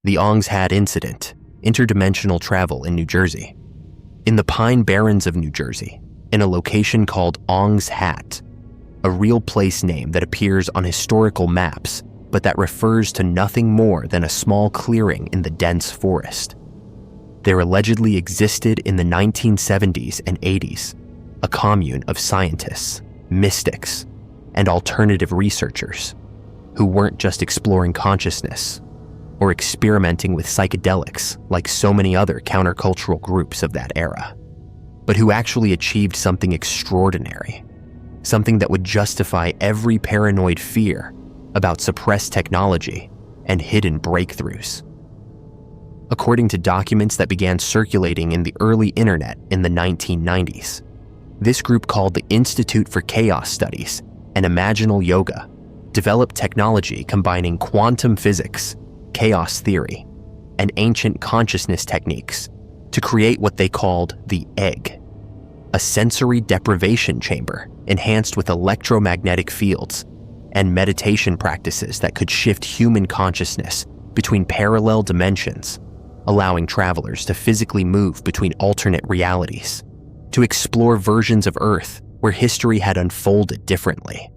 The Ong's Hat Incident, interdimensional travel in New Jersey. In the Pine Barrens of New Jersey, in a location called Ong's Hat, a real place name that appears on historical maps, but that refers to nothing more than a small clearing in the dense forest. There allegedly existed in the 1970s and 80s a commune of scientists, mystics, and alternative researchers who weren't just exploring consciousness or experimenting with psychedelics like so many other countercultural groups of that era, but who actually achieved something extraordinary, something that would justify every paranoid fear about suppressed technology and hidden breakthroughs. According to documents that began circulating in the early internet in the 1990s, this group, called the Institute for Chaos Studies and Imaginal Yoga, developed technology combining quantum physics, chaos theory, and ancient consciousness techniques to create what they called the egg, a sensory deprivation chamber enhanced with electromagnetic fields and meditation practices that could shift human consciousness between parallel dimensions, allowing travelers to physically move between alternate realities, to explore versions of Earth where history had unfolded differently,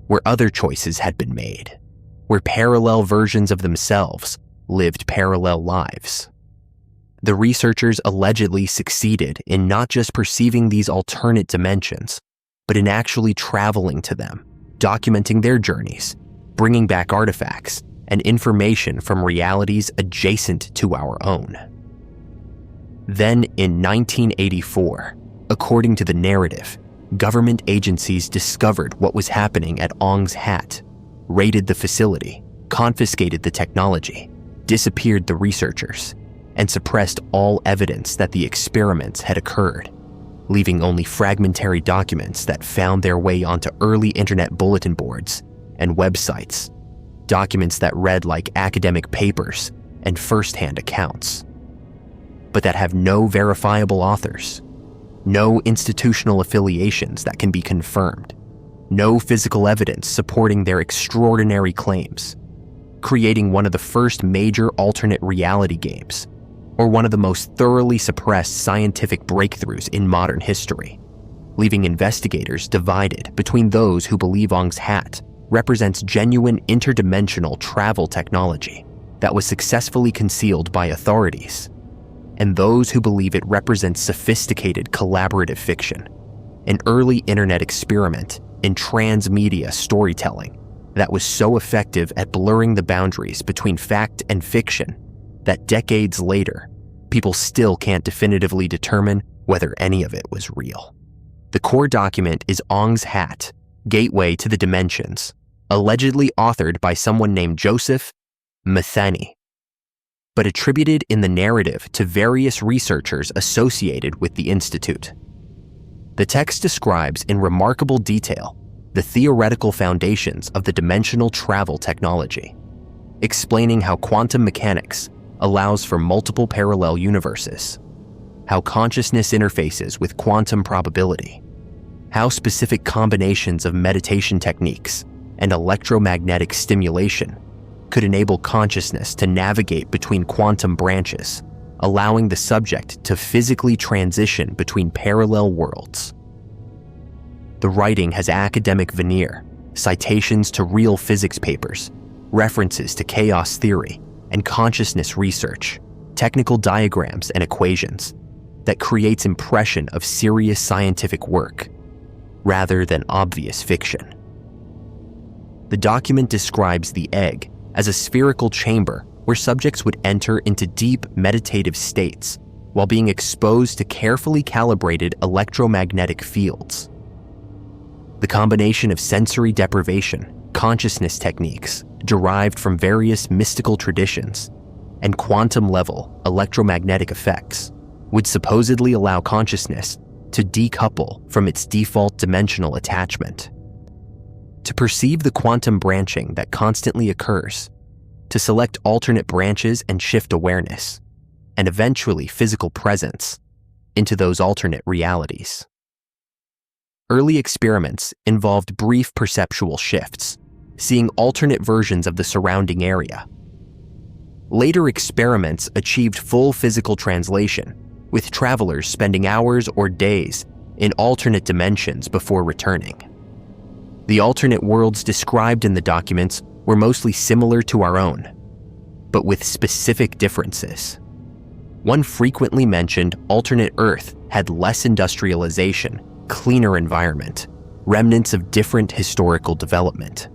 where other choices had been made, where parallel versions of themselves lived parallel lives. The researchers allegedly succeeded in not just perceiving these alternate dimensions, but in actually traveling to them, documenting their journeys, bringing back artifacts and information from realities adjacent to our own. Then in 1984, according to the narrative, government agencies discovered what was happening at Ong's Hat, raided the facility, confiscated the technology, disappeared the researchers, and suppressed all evidence that the experiments had occurred, leaving only fragmentary documents that found their way onto early internet bulletin boards and websites, documents that read like academic papers and first-hand accounts, but that have no verifiable authors, no institutional affiliations that can be confirmed, no physical evidence supporting their extraordinary claims, creating one of the first major alternate reality games, or one of the most thoroughly suppressed scientific breakthroughs in modern history, leaving investigators divided between those who believe Ong's Hat represents genuine interdimensional travel technology that was successfully concealed by authorities, and those who believe it represents sophisticated collaborative fiction, an early internet experiment in transmedia storytelling that was so effective at blurring the boundaries between fact and fiction that decades later, people still can't definitively determine whether any of it was real. The core document is Ong's Hat, Gateway to the Dimensions, allegedly authored by someone named Joseph Metheny, but attributed in the narrative to various researchers associated with the Institute. The text describes in remarkable detail the theoretical foundations of the dimensional travel technology, explaining how quantum mechanics allows for multiple parallel universes, how consciousness interfaces with quantum probability, how specific combinations of meditation techniques and electromagnetic stimulation could enable consciousness to navigate between quantum branches, allowing the subject to physically transition between parallel worlds. The writing has academic veneer, citations to real physics papers, references to chaos theory and consciousness research, technical diagrams and equations that creates impression of serious scientific work rather than obvious fiction. The document describes the egg as a spherical chamber where subjects would enter into deep meditative states while being exposed to carefully calibrated electromagnetic fields. The combination of sensory deprivation, consciousness techniques derived from various mystical traditions, and quantum-level electromagnetic effects would supposedly allow consciousness to decouple from its default dimensional attachment, to perceive the quantum branching that constantly occurs, to select alternate branches and shift awareness, and eventually physical presence, into those alternate realities. Early experiments involved brief perceptual shifts, seeing alternate versions of the surrounding area. Later experiments achieved full physical translation, with travelers spending hours or days in alternate dimensions before returning. The alternate worlds described in the documents were mostly similar to our own, but with specific differences. One frequently mentioned alternate Earth had less industrialization, cleaner environment, remnants of different historical development.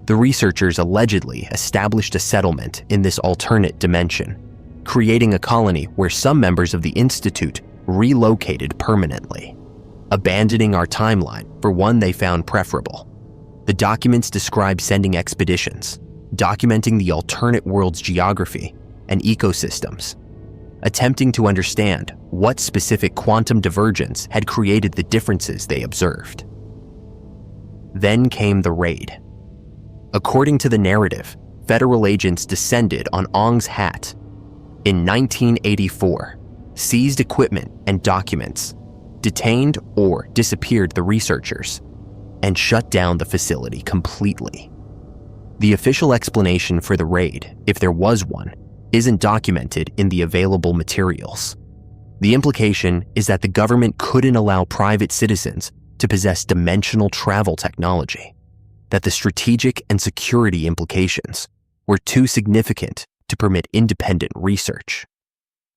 The researchers allegedly established a settlement in this alternate dimension, creating a colony where some members of the Institute relocated permanently, abandoning our timeline for one they found preferable. The documents describe sending expeditions, documenting the alternate world's geography and ecosystems, attempting to understand what specific quantum divergence had created the differences they observed. Then came the raid. According to the narrative, federal agents descended on Ong's Hat in 1984, seized equipment and documents, detained or disappeared the researchers, and shut down the facility completely. The official explanation for the raid, if there was one, isn't documented in the available materials. The implication is that the government couldn't allow private citizens to possess dimensional travel technology, that the strategic and security implications were too significant to permit independent research,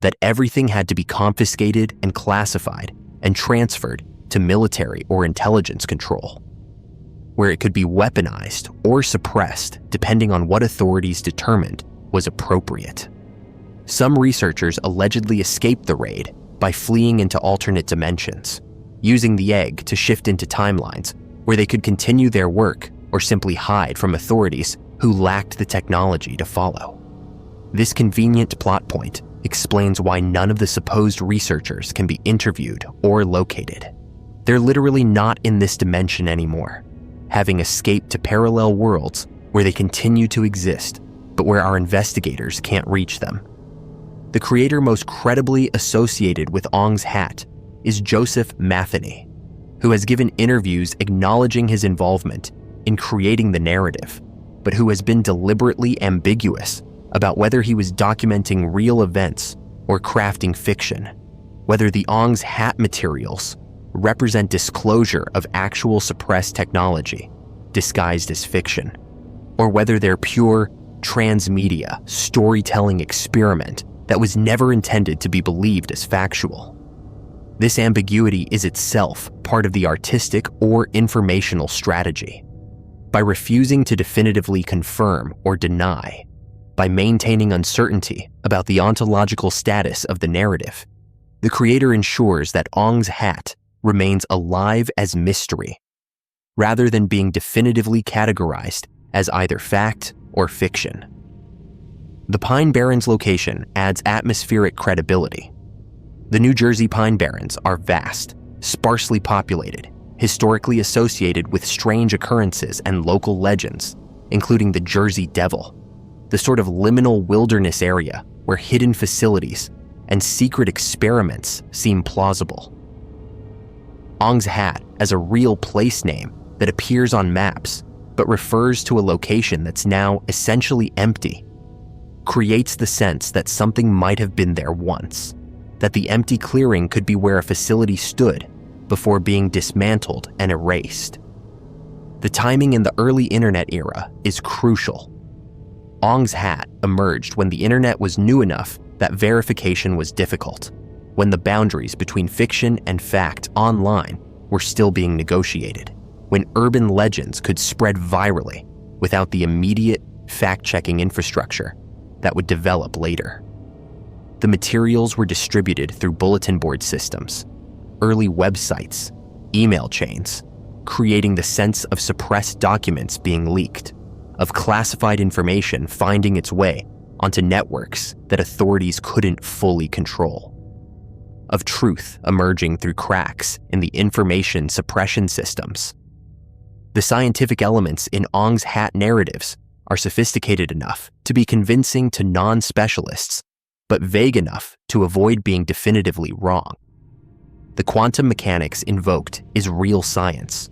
that everything had to be confiscated and classified and transferred to military or intelligence control, where it could be weaponized or suppressed depending on what authorities determined was appropriate. Some researchers allegedly escaped the raid by fleeing into alternate dimensions, using the egg to shift into timelines where they could continue their work or simply hide from authorities who lacked the technology to follow. This convenient plot point explains why none of the supposed researchers can be interviewed or located. They're literally not in this dimension anymore, having escaped to parallel worlds where they continue to exist, but where our investigators can't reach them. The creator most credibly associated with Ong's Hat is Joseph Matheny, who has given interviews acknowledging his involvement in creating the narrative, but who has been deliberately ambiguous about whether he was documenting real events or crafting fiction, whether the Ong's Hat materials represent disclosure of actual suppressed technology disguised as fiction, or whether they're pure transmedia storytelling experiment that was never intended to be believed as factual. This ambiguity is itself part of the artistic or informational strategy. By refusing to definitively confirm or deny, by maintaining uncertainty about the ontological status of the narrative, the creator ensures that Ong's Hat remains alive as mystery, rather than being definitively categorized as either fact or fiction. The Pine Barrens location adds atmospheric credibility. The New Jersey Pine Barrens are vast, sparsely populated, historically associated with strange occurrences and local legends, including the Jersey Devil, the sort of liminal wilderness area where hidden facilities and secret experiments seem plausible. Ong's Hat as a real place name that appears on maps but refers to a location that's now essentially empty creates the sense that something might have been there once, that the empty clearing could be where a facility stood before being dismantled and erased. The timing in the early internet era is crucial. Ong's Hat emerged when the internet was new enough that verification was difficult, when the boundaries between fiction and fact online were still being negotiated, when urban legends could spread virally without the immediate fact-checking infrastructure that would develop later. The materials were distributed through bulletin board systems, early websites, email chains, creating the sense of suppressed documents being leaked, of classified information finding its way onto networks that authorities couldn't fully control, of truth emerging through cracks in the information suppression systems. The scientific elements in Ong's Hat narratives are sophisticated enough to be convincing to non-specialists, but vague enough to avoid being definitively wrong. The quantum mechanics invoked is real science.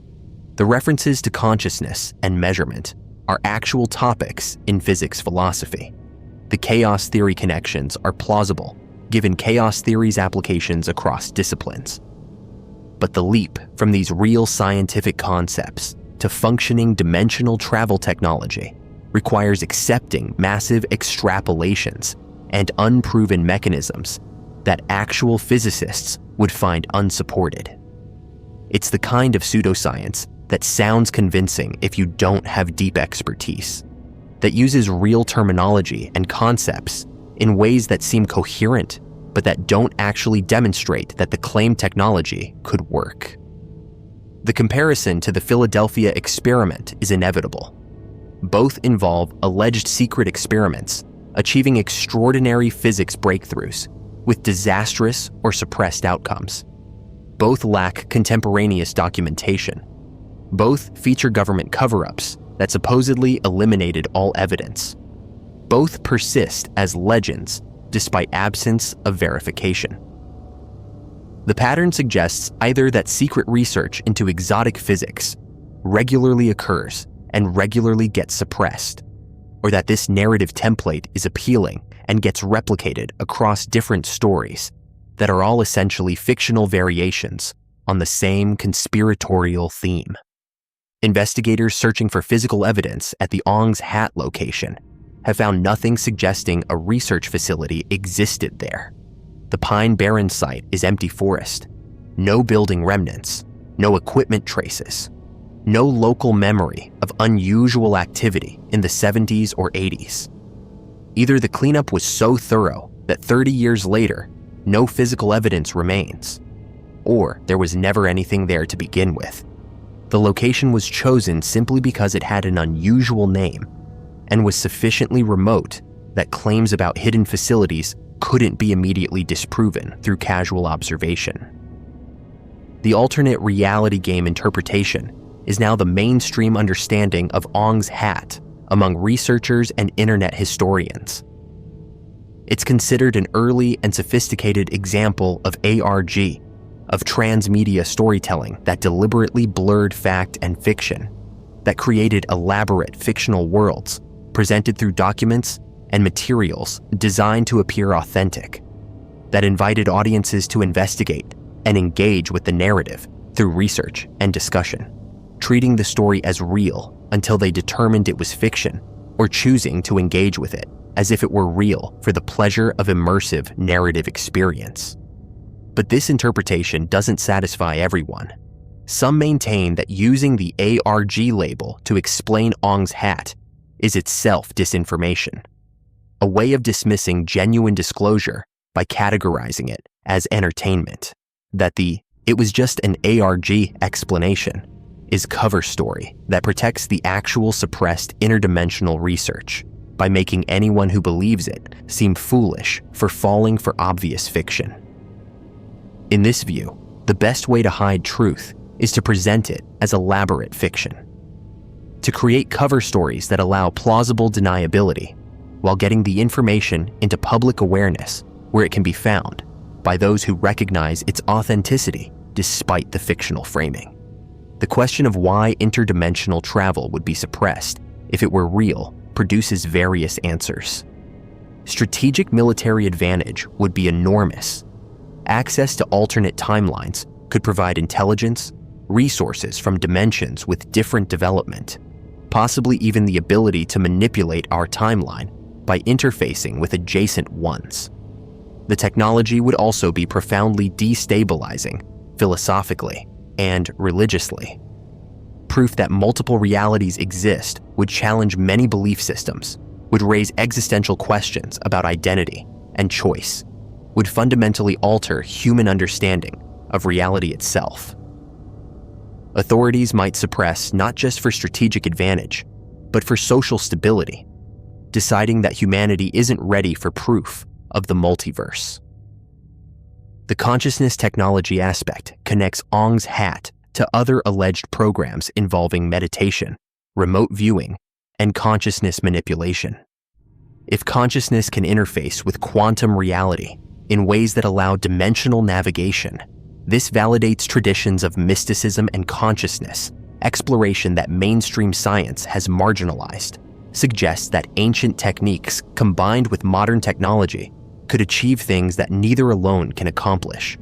The references to consciousness and measurement are actual topics in physics philosophy. The chaos theory connections are plausible, given chaos theory's applications across disciplines. But the leap from these real scientific concepts to functioning dimensional travel technology requires accepting massive extrapolations and unproven mechanisms that actual physicists would find unsupported. It's the kind of pseudoscience that sounds convincing if you don't have deep expertise, that uses real terminology and concepts in ways that seem coherent but that don't actually demonstrate that the claimed technology could work. The comparison to the Philadelphia experiment is inevitable. Both involve alleged secret experiments achieving extraordinary physics breakthroughs with disastrous or suppressed outcomes. Both lack contemporaneous documentation. Both feature government cover-ups that supposedly eliminated all evidence. Both persist as legends despite absence of verification. The pattern suggests either that secret research into exotic physics regularly occurs and regularly gets suppressed, or that this narrative template is appealing and gets replicated across different stories that are all essentially fictional variations on the same conspiratorial theme. Investigators searching for physical evidence at the Ong's Hat location have found nothing suggesting a research facility existed there. The Pine Barrens site is empty forest, no building remnants, no equipment traces, no local memory of unusual activity in the 70s or 80s. Either the cleanup was so thorough that 30 years later, no physical evidence remains, or there was never anything there to begin with. The location was chosen simply because it had an unusual name and was sufficiently remote that claims about hidden facilities couldn't be immediately disproven through casual observation. The alternate reality game interpretation is now the mainstream understanding of Ong's Hat among researchers and internet historians. It's considered an early and sophisticated example of ARG, of transmedia storytelling that deliberately blurred fact and fiction, that created elaborate fictional worlds presented through documents and materials designed to appear authentic, that invited audiences to investigate and engage with the narrative through research and discussion, treating the story as real until they determined it was fiction, or choosing to engage with it as if it were real for the pleasure of immersive narrative experience. But this interpretation doesn't satisfy everyone. Some maintain that using the ARG label to explain Ong's Hat is itself disinformation, a way of dismissing genuine disclosure by categorizing it as entertainment, that the "it was just an ARG explanation" is cover story that protects the actual suppressed interdimensional research by making anyone who believes it seem foolish for falling for obvious fiction. In this view, the best way to hide truth is to present it as elaborate fiction, to create cover stories that allow plausible deniability while getting the information into public awareness where it can be found by those who recognize its authenticity despite the fictional framing. The question of why interdimensional travel would be suppressed if it were real produces various answers. Strategic military advantage would be enormous. Access to alternate timelines could provide intelligence, resources from dimensions with different development, possibly even the ability to manipulate our timeline by interfacing with adjacent ones. The technology would also be profoundly destabilizing, philosophically and religiously. Proof that multiple realities exist would challenge many belief systems, would raise existential questions about identity and choice, would fundamentally alter human understanding of reality itself. Authorities might suppress not just for strategic advantage, but for social stability, deciding that humanity isn't ready for proof of the multiverse. The consciousness technology aspect connects Ong's Hat to other alleged programs involving meditation, remote viewing, and consciousness manipulation. If consciousness can interface with quantum reality in ways that allow dimensional navigation, this validates traditions of mysticism and consciousness, exploration that mainstream science has marginalized, suggests that ancient techniques combined with modern technology could achieve things that neither alone can accomplish,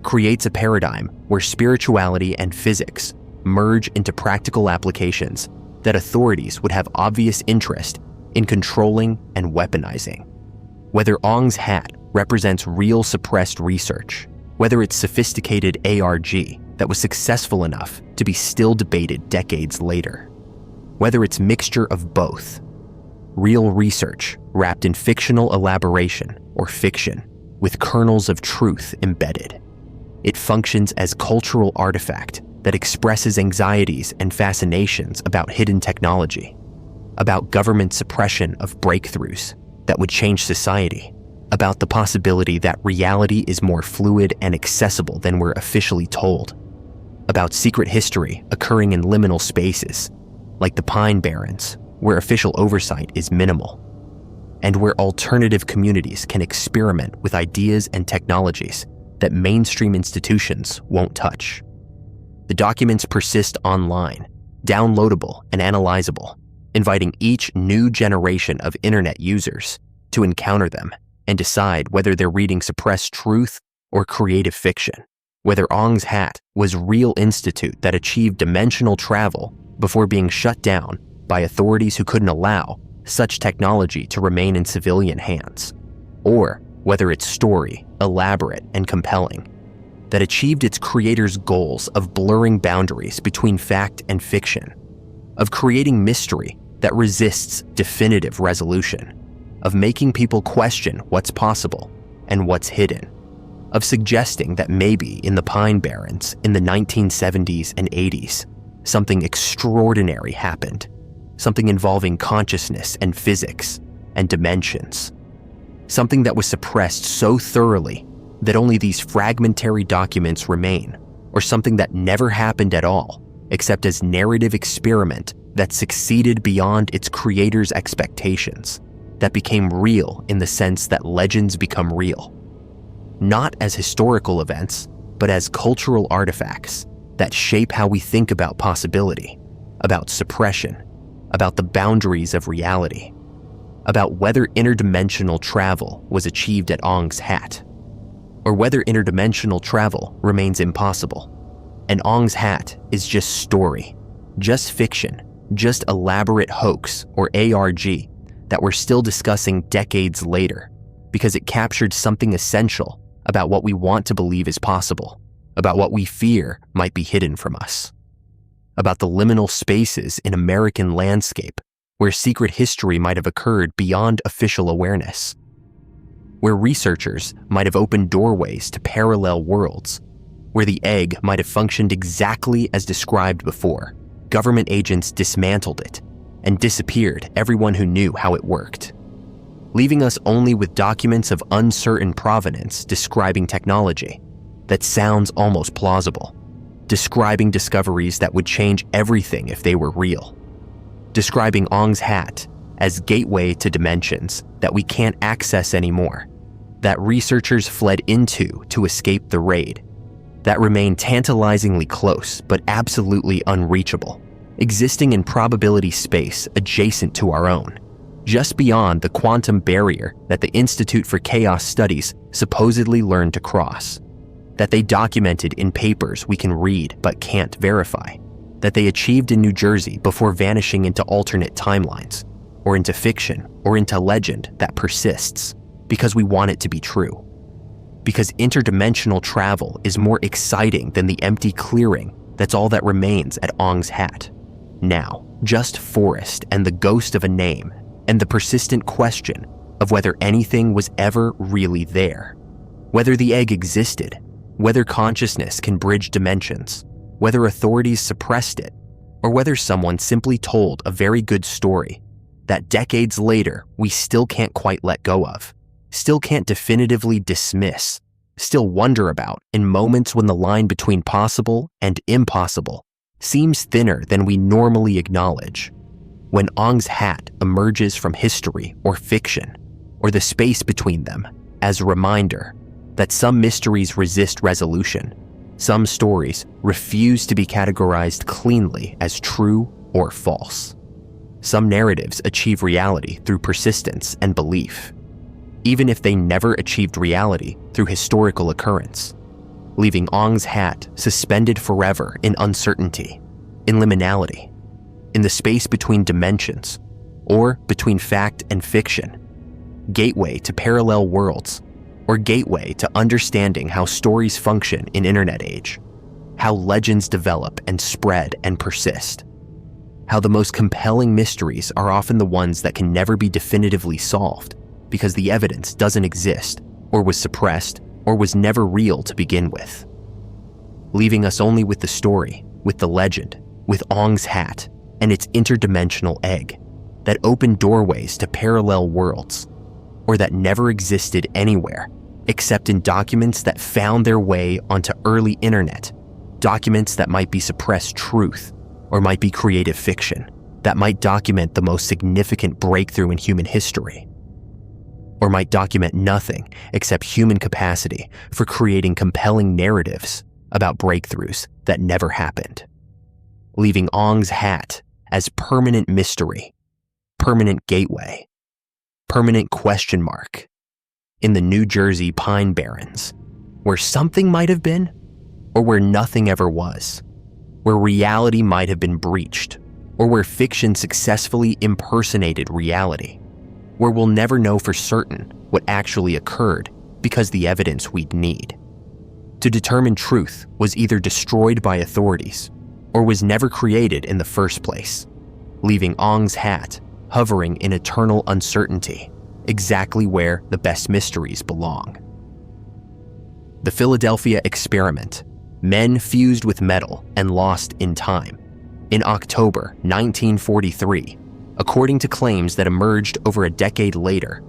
creates a paradigm where spirituality and physics merge into practical applications that authorities would have obvious interest in controlling and weaponizing. Whether Ong's hat represents real suppressed research, whether it's sophisticated ARG that was successful enough to be still debated decades later, whether it's mixture of both, real research wrapped in fictional elaboration or fiction with kernels of truth embedded. It functions as cultural artifact that expresses anxieties and fascinations about hidden technology, about government suppression of breakthroughs that would change society, about the possibility that reality is more fluid and accessible than we're officially told, about secret history occurring in liminal spaces, like the Pine Barrens, where official oversight is minimal, and where alternative communities can experiment with ideas and technologies that mainstream institutions won't touch. The documents persist online, downloadable and analyzable, inviting each new generation of internet users to encounter them and decide whether they're reading suppressed truth or creative fiction, whether Ong's hat was real institute that achieved dimensional travel before being shut down by authorities who couldn't allow such technology to remain in civilian hands, or whether its story, elaborate and compelling, that achieved its creator's goals of blurring boundaries between fact and fiction, of creating mystery that resists definitive resolution, of making people question what's possible and what's hidden, of suggesting that maybe in the Pine Barrens in the 1970s and 80s, something extraordinary happened, something involving consciousness and physics and dimensions, something that was suppressed so thoroughly that only these fragmentary documents remain, or something that never happened at all, except as narrative experiment that succeeded beyond its creator's expectations, that became real in the sense that legends become real, not as historical events, but as cultural artifacts that shape how we think about possibility, about suppression, about the boundaries of reality, about whether interdimensional travel was achieved at Ong's hat, or whether interdimensional travel remains impossible. And Ong's hat is just story, just fiction, just elaborate hoax or ARG that we're still discussing decades later because it captured something essential about what we want to believe is possible, about what we fear might be hidden from us, about the liminal spaces in American landscape where secret history might have occurred beyond official awareness, where researchers might have opened doorways to parallel worlds, where the egg might have functioned exactly as described before. Government agents dismantled it and disappeared everyone who knew how it worked, leaving us only with documents of uncertain provenance describing technology that sounds almost plausible, describing discoveries that would change everything if they were real, describing Ong's hat as gateway to dimensions that we can't access anymore, that researchers fled into to escape the raid, that remain tantalizingly close but absolutely unreachable, existing in probability space adjacent to our own, just beyond the quantum barrier that the Institute for Chaos Studies supposedly learned to cross, that they documented in papers we can read but can't verify, that they achieved in New Jersey before vanishing into alternate timelines, or into fiction, or into legend that persists because we want it to be true. Because interdimensional travel is more exciting than the empty clearing that's all that remains at Ong's hat. Now, just forest and the ghost of a name, and the persistent question of whether anything was ever really there, whether the egg existed, whether consciousness can bridge dimensions, whether authorities suppressed it, or whether someone simply told a very good story that decades later we still can't quite let go of, still can't definitively dismiss, still wonder about in moments when the line between possible and impossible seems thinner than we normally acknowledge. When Ong's hat emerges from history or fiction, or the space between them, as a reminder that some mysteries resist resolution, some stories refuse to be categorized cleanly as true or false. Some narratives achieve reality through persistence and belief, even if they never achieved reality through historical occurrence, leaving Ong's Hat suspended forever in uncertainty, in liminality, in the space between dimensions, or between fact and fiction, gateway to parallel worlds, or gateway to understanding how stories function in internet age, how legends develop and spread and persist, how the most compelling mysteries are often the ones that can never be definitively solved because the evidence doesn't exist, or was suppressed, or was never real to begin with. Leaving us only with the story, with the legend, with Ong's Hat and its interdimensional egg that opened doorways to parallel worlds, or that never existed anywhere except in documents that found their way onto early internet, documents that might be suppressed truth, or might be creative fiction, that might document the most significant breakthrough in human history, or might document nothing except human capacity for creating compelling narratives about breakthroughs that never happened, leaving Ong's Hat as permanent mystery, permanent gateway, permanent question mark in the New Jersey Pine Barrens, where something might have been, or where nothing ever was, where reality might have been breached, or where fiction successfully impersonated reality, where we'll never know for certain what actually occurred because the evidence we'd need to determine truth was either destroyed by authorities or was never created in the first place, leaving Ong's Hat hovering in eternal uncertainty, exactly where the best mysteries belong. The Philadelphia Experiment, men fused with metal and lost in time. In October 1943, according to claims that emerged over a decade later,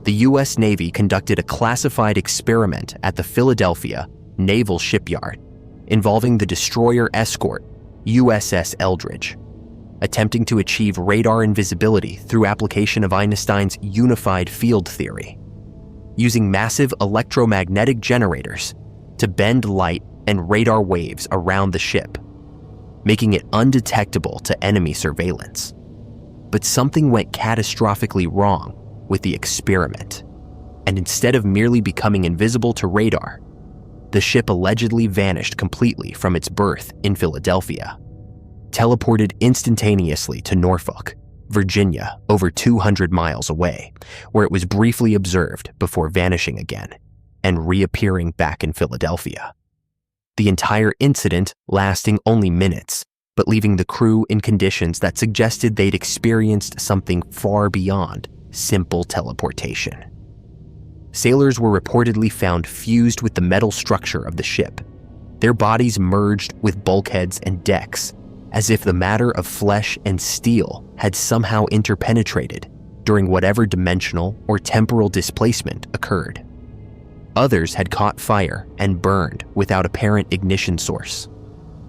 the U.S. Navy conducted a classified experiment at the Philadelphia Naval Shipyard involving the destroyer escort USS Eldridge, attempting to achieve radar invisibility through application of Einstein's unified field theory, using massive electromagnetic generators to bend light and radar waves around the ship, making it undetectable to enemy surveillance. But something went catastrophically wrong with the experiment, and instead of merely becoming invisible to radar, the ship allegedly vanished completely from its berth in Philadelphia, teleported instantaneously to Norfolk, Virginia, over 200 miles away, where it was briefly observed before vanishing again and reappearing back in Philadelphia. The entire incident lasting only minutes, but leaving the crew in conditions that suggested they'd experienced something far beyond simple teleportation. Sailors were reportedly found fused with the metal structure of the ship, their bodies merged with bulkheads and decks, as if the matter of flesh and steel had somehow interpenetrated during whatever dimensional or temporal displacement occurred. Others had caught fire and burned without apparent ignition source.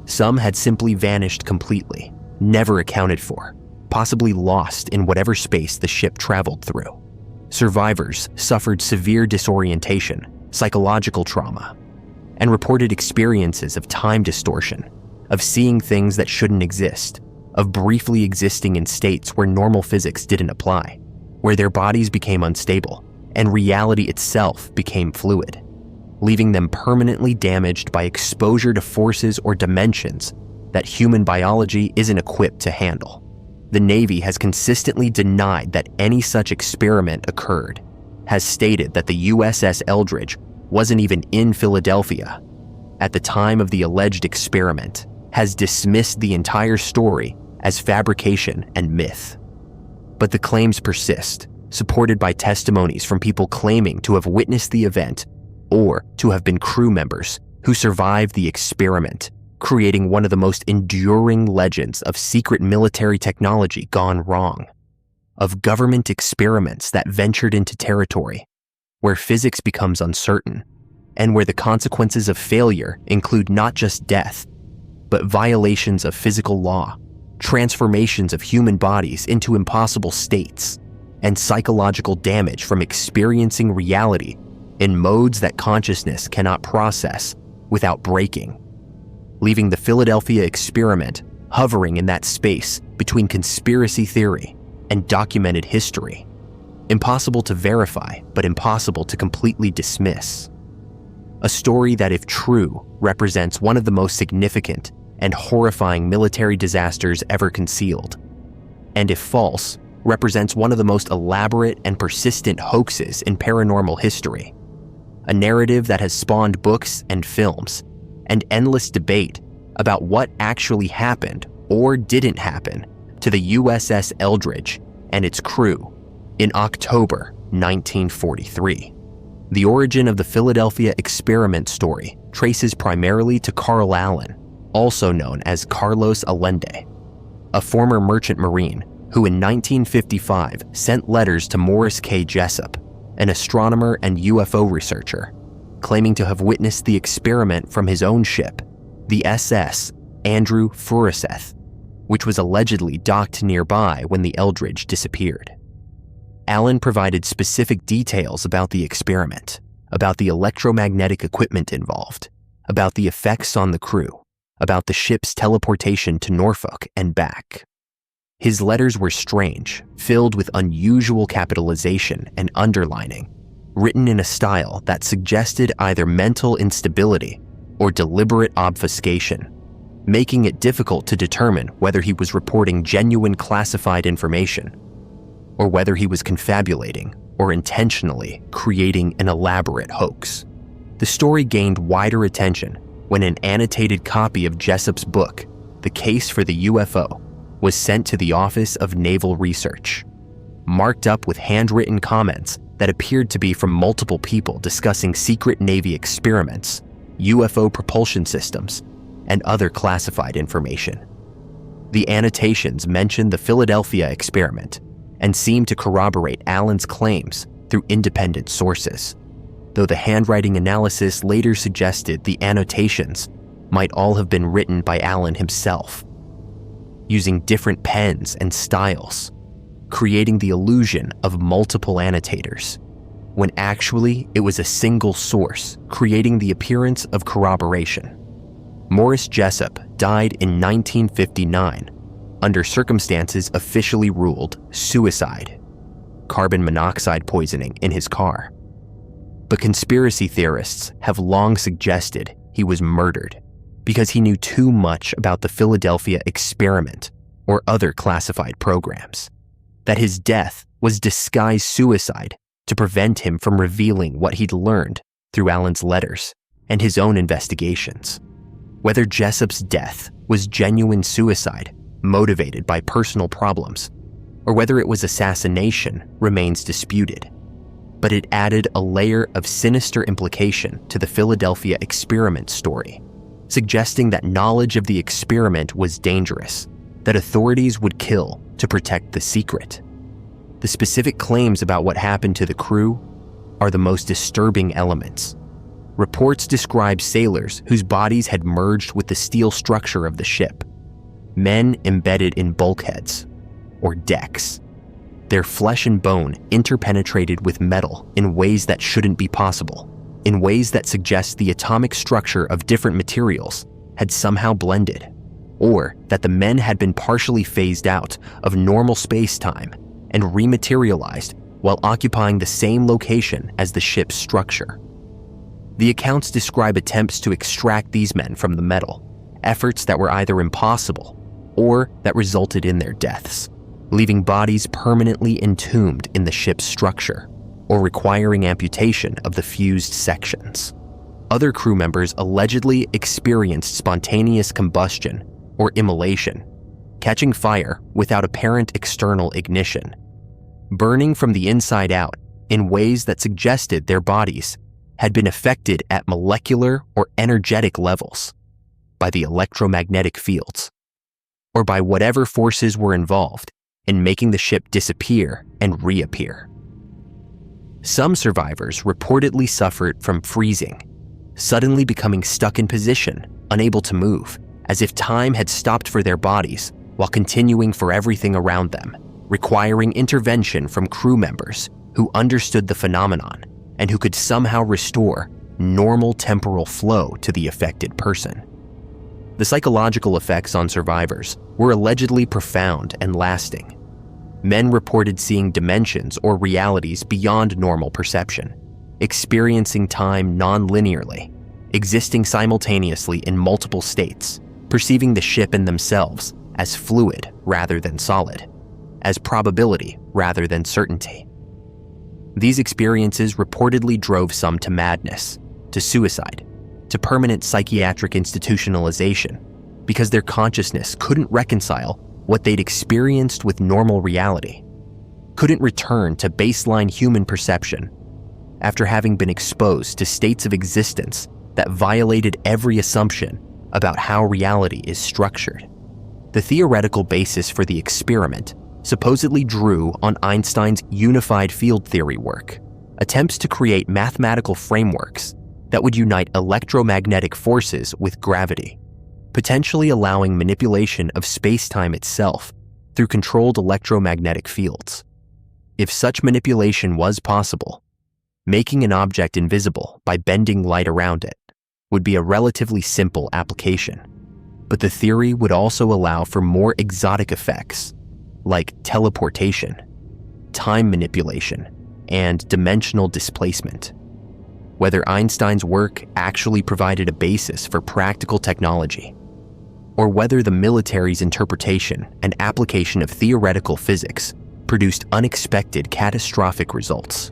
Some had simply vanished completely, never accounted for, possibly lost in whatever space the ship traveled through. Survivors suffered severe disorientation, psychological trauma, and reported experiences of time distortion, of seeing things that shouldn't exist, of briefly existing in states where normal physics didn't apply, where their bodies became unstable and reality itself became fluid, leaving them permanently damaged by exposure to forces or dimensions that human biology isn't equipped to handle. The Navy has consistently denied that any such experiment occurred, has stated that the USS Eldridge wasn't even in Philadelphia at the time of the alleged experiment, has dismissed the entire story as fabrication and myth. But the claims persist, supported by testimonies from people claiming to have witnessed the event or to have been crew members who survived the experiment, creating one of the most enduring legends of secret military technology gone wrong, of government experiments that ventured into territory where physics becomes uncertain and where the consequences of failure include not just death, but violations of physical law, transformations of human bodies into impossible states, and psychological damage from experiencing reality in modes that consciousness cannot process without breaking, leaving the Philadelphia experiment hovering in that space between conspiracy theory and documented history. Impossible to verify, but impossible to completely dismiss. A story that, if true, represents one of the most significant and horrifying military disasters ever concealed, and if false, represents one of the most elaborate and persistent hoaxes in paranormal history. A narrative that has spawned books and films, and endless debate about what actually happened or didn't happen to the USS Eldridge and its crew in October 1943. The origin of the Philadelphia experiment story traces primarily to Carl Allen, also known as Carlos Allende, a former merchant marine who in 1955 sent letters to Morris K. Jessup, an astronomer and UFO researcher, claiming to have witnessed the experiment from his own ship, the SS Andrew Furuseth, which was allegedly docked nearby when the Eldridge disappeared. Allen provided specific details about the experiment, about the electromagnetic equipment involved, about the effects on the crew, about the ship's teleportation to Norfolk and back. His letters were strange, filled with unusual capitalization and underlining, written in a style that suggested either mental instability or deliberate obfuscation, making it difficult to determine whether he was reporting genuine classified information or whether he was confabulating or intentionally creating an elaborate hoax. The story gained wider attention when an annotated copy of Jessup's book, The Case for the UFO, was sent to the Office of Naval Research, marked up with handwritten comments that appeared to be from multiple people discussing secret Navy experiments, UFO propulsion systems, and other classified information. The annotations mentioned the Philadelphia experiment and seemed to corroborate Allen's claims through independent sources, though the handwriting analysis later suggested the annotations might all have been written by Allen himself, using different pens and styles, creating the illusion of multiple annotators, when actually it was a single source creating the appearance of corroboration. Morris Jessup died in 1959 under circumstances officially ruled suicide, carbon monoxide poisoning in his car. But conspiracy theorists have long suggested he was murdered because he knew too much about the Philadelphia experiment or other classified programs, that his death was disguised suicide to prevent him from revealing what he'd learned through Allen's letters and his own investigations. Whether Jessup's death was genuine suicide motivated by personal problems, or whether it was assassination remains disputed, but it added a layer of sinister implication to the Philadelphia experiment story, suggesting that knowledge of the experiment was dangerous, that authorities would kill to protect the secret. The specific claims about what happened to the crew are the most disturbing elements. Reports describe sailors whose bodies had merged with the steel structure of the ship, men embedded in bulkheads, or decks, their flesh and bone interpenetrated with metal in ways that shouldn't be possible, in ways that suggest the atomic structure of different materials had somehow blended, or that the men had been partially phased out of normal space-time and rematerialized while occupying the same location as the ship's structure. The accounts describe attempts to extract these men from the metal, efforts that were either impossible or that resulted in their deaths, leaving bodies permanently entombed in the ship's structure or requiring amputation of the fused sections. Other crew members allegedly experienced spontaneous combustion or immolation, catching fire without apparent external ignition, burning from the inside out in ways that suggested their bodies had been affected at molecular or energetic levels by the electromagnetic fields, or by whatever forces were involved in making the ship disappear and reappear. Some survivors reportedly suffered from freezing, suddenly becoming stuck in position, unable to move, as if time had stopped for their bodies while continuing for everything around them, requiring intervention from crew members who understood the phenomenon and who could somehow restore normal temporal flow to the affected person. The psychological effects on survivors were allegedly profound and lasting. Men reported seeing dimensions or realities beyond normal perception, experiencing time non-linearly, existing simultaneously in multiple states, perceiving the ship and themselves as fluid rather than solid, as probability rather than certainty. These experiences reportedly drove some to madness, to suicide, to permanent psychiatric institutionalization, because their consciousness couldn't reconcile what they'd experienced with normal reality, couldn't return to baseline human perception after having been exposed to states of existence that violated every assumption about how reality is structured. The theoretical basis for the experiment supposedly drew on Einstein's unified field theory work, attempts to create mathematical frameworks that would unite electromagnetic forces with gravity, potentially allowing manipulation of space-time itself through controlled electromagnetic fields. If such manipulation was possible, making an object invisible by bending light around it would be a relatively simple application. But the theory would also allow for more exotic effects, like teleportation, time manipulation, and dimensional displacement. Whether Einstein's work actually provided a basis for practical technology, or whether the military's interpretation and application of theoretical physics produced unexpected catastrophic results,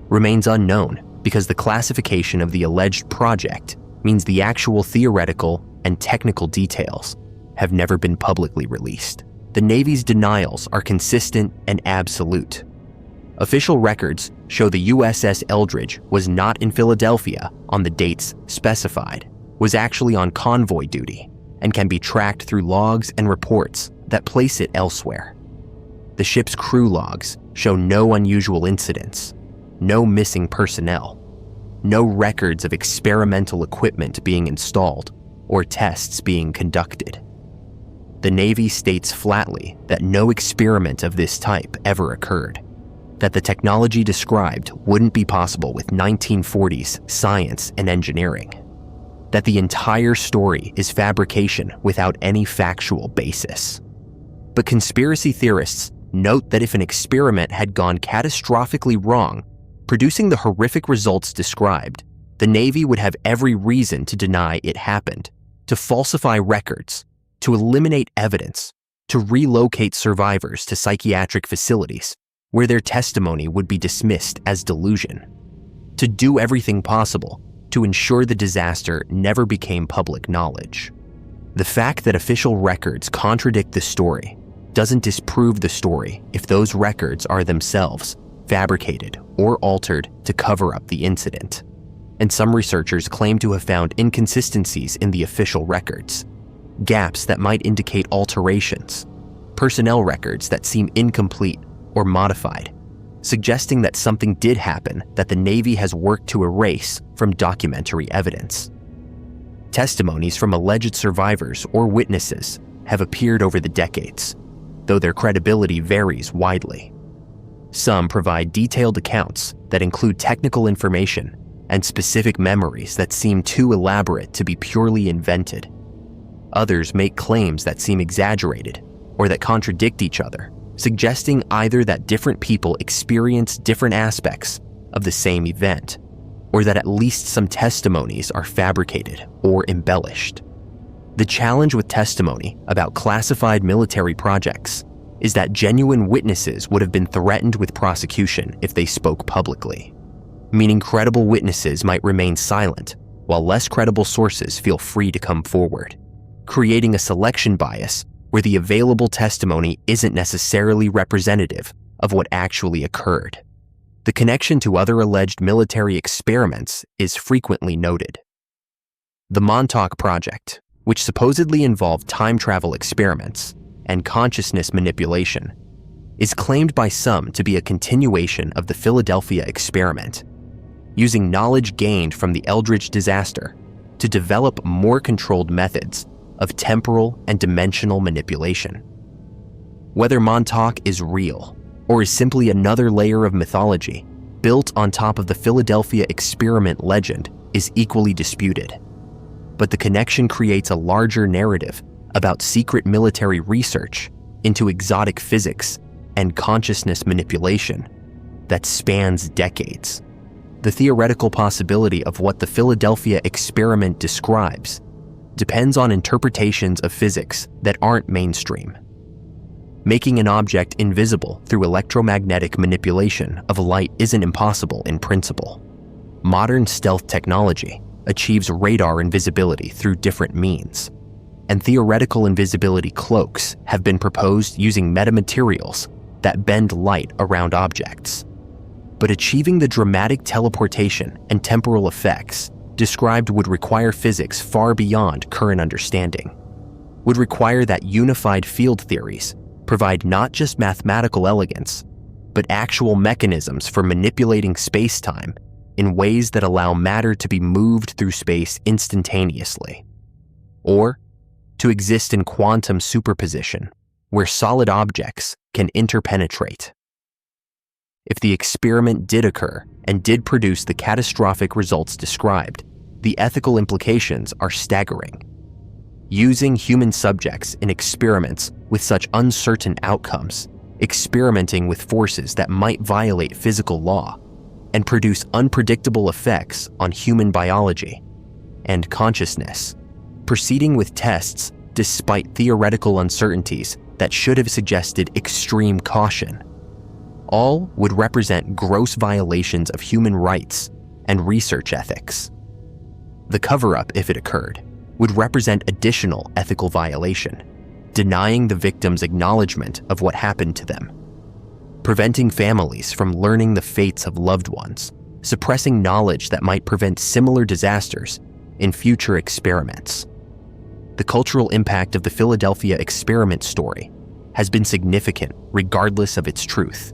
remains unknown because the classification of the alleged project means the actual theoretical and technical details have never been publicly released. The Navy's denials are consistent and absolute. Official records show the USS Eldridge was not in Philadelphia on the dates specified, was actually on convoy duty, and can be tracked through logs and reports that place it elsewhere. The ship's crew logs show no unusual incidents, no missing personnel, no records of experimental equipment being installed or tests being conducted. The Navy states flatly that no experiment of this type ever occurred, that the technology described wouldn't be possible with 1940s science and engineering, that the entire story is fabrication without any factual basis. But conspiracy theorists note that if an experiment had gone catastrophically wrong, producing the horrific results described, the Navy would have every reason to deny it happened, to falsify records, to eliminate evidence, to relocate survivors to psychiatric facilities where their testimony would be dismissed as delusion, to do everything possible to ensure the disaster never became public knowledge. The fact that official records contradict the story doesn't disprove the story if those records are themselves fabricated or altered to cover up the incident. And some researchers claim to have found inconsistencies in the official records, gaps that might indicate alterations, personnel records that seem incomplete or modified, suggesting that something did happen that the Navy has worked to erase from documentary evidence. Testimonies from alleged survivors or witnesses have appeared over the decades, though their credibility varies widely. Some provide detailed accounts that include technical information and specific memories that seem too elaborate to be purely invented. Others make claims that seem exaggerated or that contradict each other, suggesting either that different people experience different aspects of the same event, or that at least some testimonies are fabricated or embellished. The challenge with testimony about classified military projects is that genuine witnesses would have been threatened with prosecution if they spoke publicly, meaning credible witnesses might remain silent while less credible sources feel free to come forward, creating a selection bias where the available testimony isn't necessarily representative of what actually occurred. The connection to other alleged military experiments is frequently noted. The Montauk Project, which supposedly involved time travel experiments and consciousness manipulation, is claimed by some to be a continuation of the Philadelphia experiment, using knowledge gained from the Eldridge disaster to develop more controlled methods of temporal and dimensional manipulation. Whether Montauk is real or is simply another layer of mythology built on top of the Philadelphia experiment legend is equally disputed. But the connection creates a larger narrative about secret military research into exotic physics and consciousness manipulation that spans decades. The theoretical possibility of what the Philadelphia experiment describes depends on interpretations of physics that aren't mainstream. Making an object invisible through electromagnetic manipulation of light isn't impossible in principle. Modern stealth technology achieves radar invisibility through different means, and theoretical invisibility cloaks have been proposed using metamaterials that bend light around objects. But achieving the dramatic teleportation and temporal effects described would require physics far beyond current understanding, would require that unified field theories provide not just mathematical elegance, but actual mechanisms for manipulating space-time in ways that allow matter to be moved through space instantaneously, or to exist in quantum superposition, where solid objects can interpenetrate. If the experiment did occur and did produce the catastrophic results described, the ethical implications are staggering. Using human subjects in experiments with such uncertain outcomes, experimenting with forces that might violate physical law and produce unpredictable effects on human biology and consciousness, proceeding with tests despite theoretical uncertainties that should have suggested extreme caution, all would represent gross violations of human rights and research ethics. The cover-up, if it occurred, would represent additional ethical violation, denying the victims acknowledgement of what happened to them, preventing families from learning the fates of loved ones, suppressing knowledge that might prevent similar disasters in future experiments. The cultural impact of the Philadelphia experiment story has been significant regardless of its truth.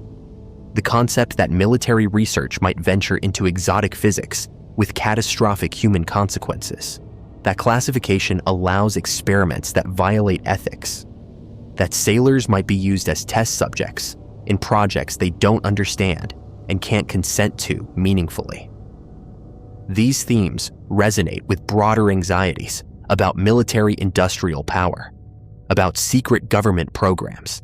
The concept that military research might venture into exotic physics with catastrophic human consequences, that classification allows experiments that violate ethics, that sailors might be used as test subjects in projects they don't understand and can't consent to meaningfully. These themes resonate with broader anxieties about military-industrial power, about secret government programs,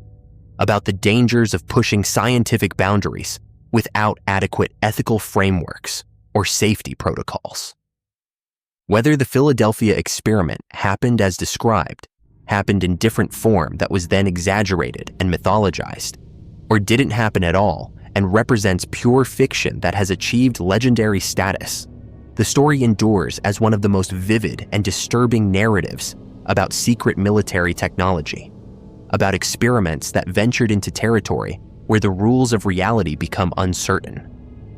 about the dangers of pushing scientific boundaries without adequate ethical frameworks or safety protocols. Whether the Philadelphia experiment happened as described, happened in different form that was then exaggerated and mythologized, or didn't happen at all and represents pure fiction that has achieved legendary status, the story endures as one of the most vivid and disturbing narratives about secret military technology, about experiments that ventured into territory where the rules of reality become uncertain,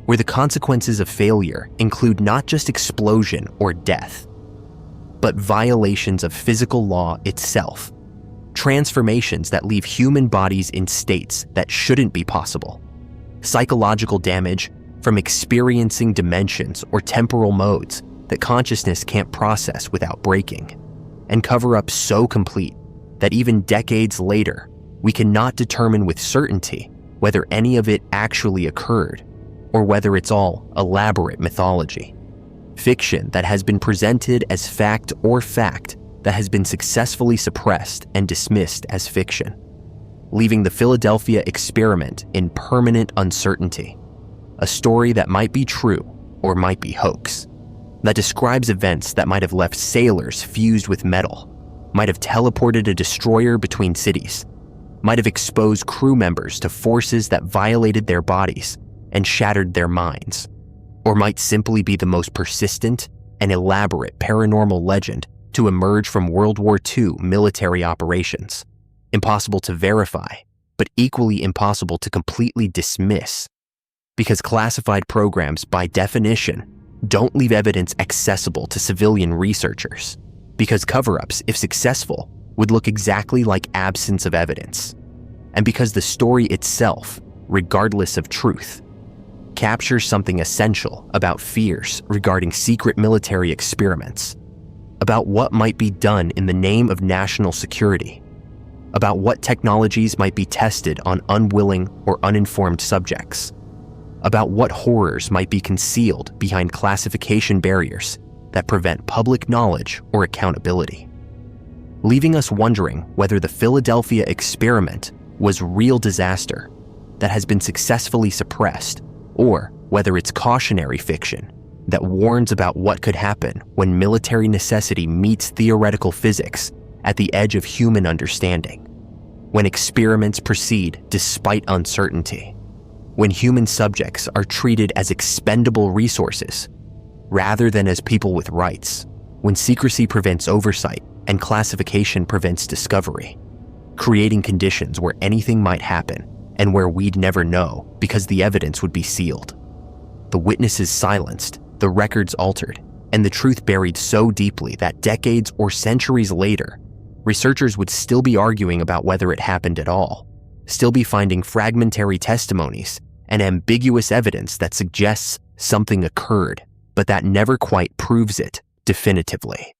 where the consequences of failure include not just explosion or death, but violations of physical law itself, transformations that leave human bodies in states that shouldn't be possible, psychological damage from experiencing dimensions or temporal modes that consciousness can't process without breaking, and cover-up so complete that even decades later, we cannot determine with certainty whether any of it actually occurred or whether it's all elaborate mythology. Fiction that has been presented as fact or fact that has been successfully suppressed and dismissed as fiction, leaving the Philadelphia experiment in permanent uncertainty. A story that might be true or might be hoax, that describes events that might have left sailors fused with metal, might have teleported a destroyer between cities, might have exposed crew members to forces that violated their bodies and shattered their minds, or might simply be the most persistent and elaborate paranormal legend to emerge from World War II military operations, impossible to verify, but equally impossible to completely dismiss, because classified programs, by definition, don't leave evidence accessible to civilian researchers, because cover-ups, if successful, would look exactly like absence of evidence, and because the story itself, regardless of truth, captures something essential about fears regarding secret military experiments, about what might be done in the name of national security, about what technologies might be tested on unwilling or uninformed subjects, about what horrors might be concealed behind classification barriers that prevent public knowledge or accountability, leaving us wondering whether the Philadelphia experiment was real disaster that has been successfully suppressed, or whether it's cautionary fiction that warns about what could happen when military necessity meets theoretical physics at the edge of human understanding, when experiments proceed despite uncertainty, when human subjects are treated as expendable resources rather than as people with rights, when secrecy prevents oversight and classification prevents discovery, creating conditions where anything might happen and where we'd never know because the evidence would be sealed. The witnesses silenced, the records altered, and the truth buried so deeply that decades or centuries later, researchers would still be arguing about whether it happened at all, still be finding fragmentary testimonies and ambiguous evidence that suggests something occurred, but that never quite proves it definitively,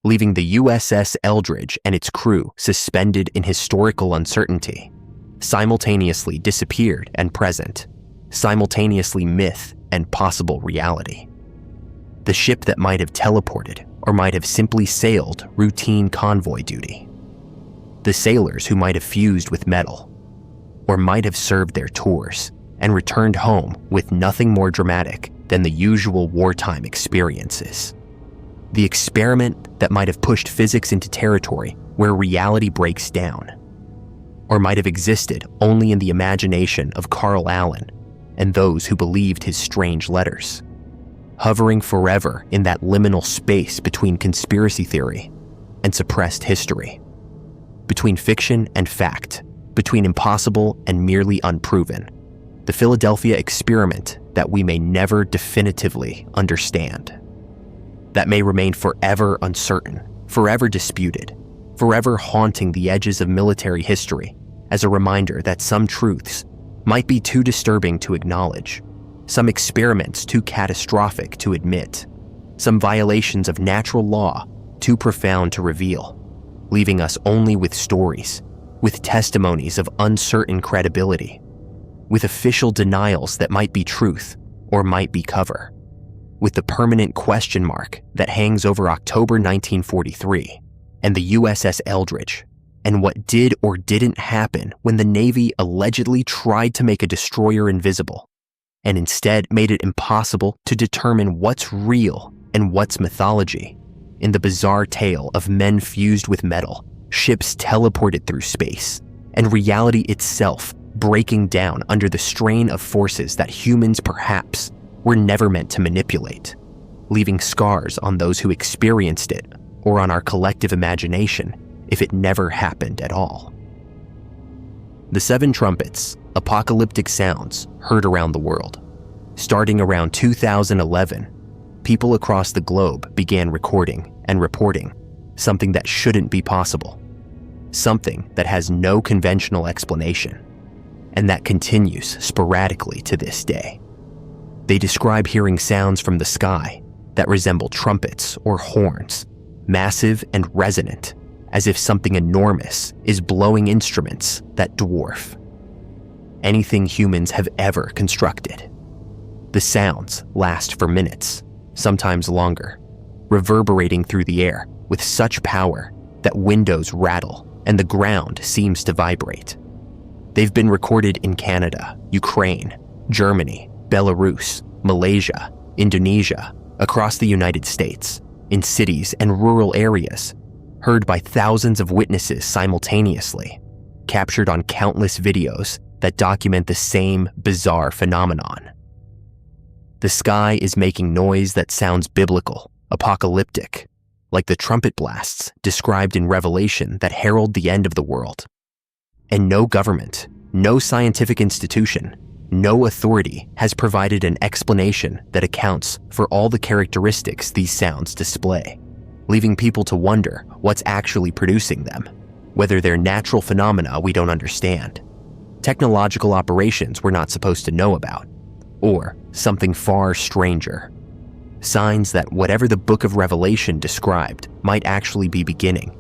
leaving the USS Eldridge and its crew suspended in historical uncertainty, simultaneously disappeared and present, simultaneously myth and possible reality. The ship that might have teleported or might have simply sailed routine convoy duty. The sailors who might have fused with metal, or might have served their tours and returned home with nothing more dramatic than the usual wartime experiences. The experiment that might have pushed physics into territory where reality breaks down, or might have existed only in the imagination of Carl Allen and those who believed his strange letters, hovering forever in that liminal space between conspiracy theory and suppressed history, between fiction and fact, between impossible and merely unproven, the Philadelphia experiment that we may never definitively understand, that may remain forever uncertain, forever disputed, forever haunting the edges of military history as a reminder that some truths might be too disturbing to acknowledge, some experiments too catastrophic to admit, some violations of natural law too profound to reveal, leaving us only with stories, with testimonies of uncertain credibility, with official denials that might be truth or might be cover, with the permanent question mark that hangs over October 1943 and the USS Eldridge, and what did or didn't happen when the Navy allegedly tried to make a destroyer invisible, and instead made it impossible to determine what's real and what's mythology in the bizarre tale of men fused with metal, ships teleported through space, and reality itself breaking down under the strain of forces that humans perhaps were never meant to manipulate, leaving scars on those who experienced it or on our collective imagination if it never happened at all. The Seven Trumpets, apocalyptic sounds heard around the world. Starting around 2011, people across the globe began recording and reporting something that shouldn't be possible, something that has no conventional explanation, and that continues sporadically to this day. They describe hearing sounds from the sky that resemble trumpets or horns, massive and resonant, as if something enormous is blowing instruments that dwarf anything humans have ever constructed. The sounds last for minutes, sometimes longer, reverberating through the air with such power that windows rattle and the ground seems to vibrate. They've been recorded in Canada, Ukraine, Germany, Belarus, Malaysia, Indonesia, across the United States, in cities and rural areas, heard by thousands of witnesses simultaneously, captured on countless videos that document the same bizarre phenomenon. The sky is making noise that sounds biblical, apocalyptic, like the trumpet blasts described in Revelation that herald the end of the world. And no government, no scientific institution, no authority has provided an explanation that accounts for all the characteristics these sounds display, leaving people to wonder what's actually producing them, whether they're natural phenomena we don't understand, technological operations we're not supposed to know about, or something far stranger. Signs that whatever the Book of Revelation described might actually be beginning,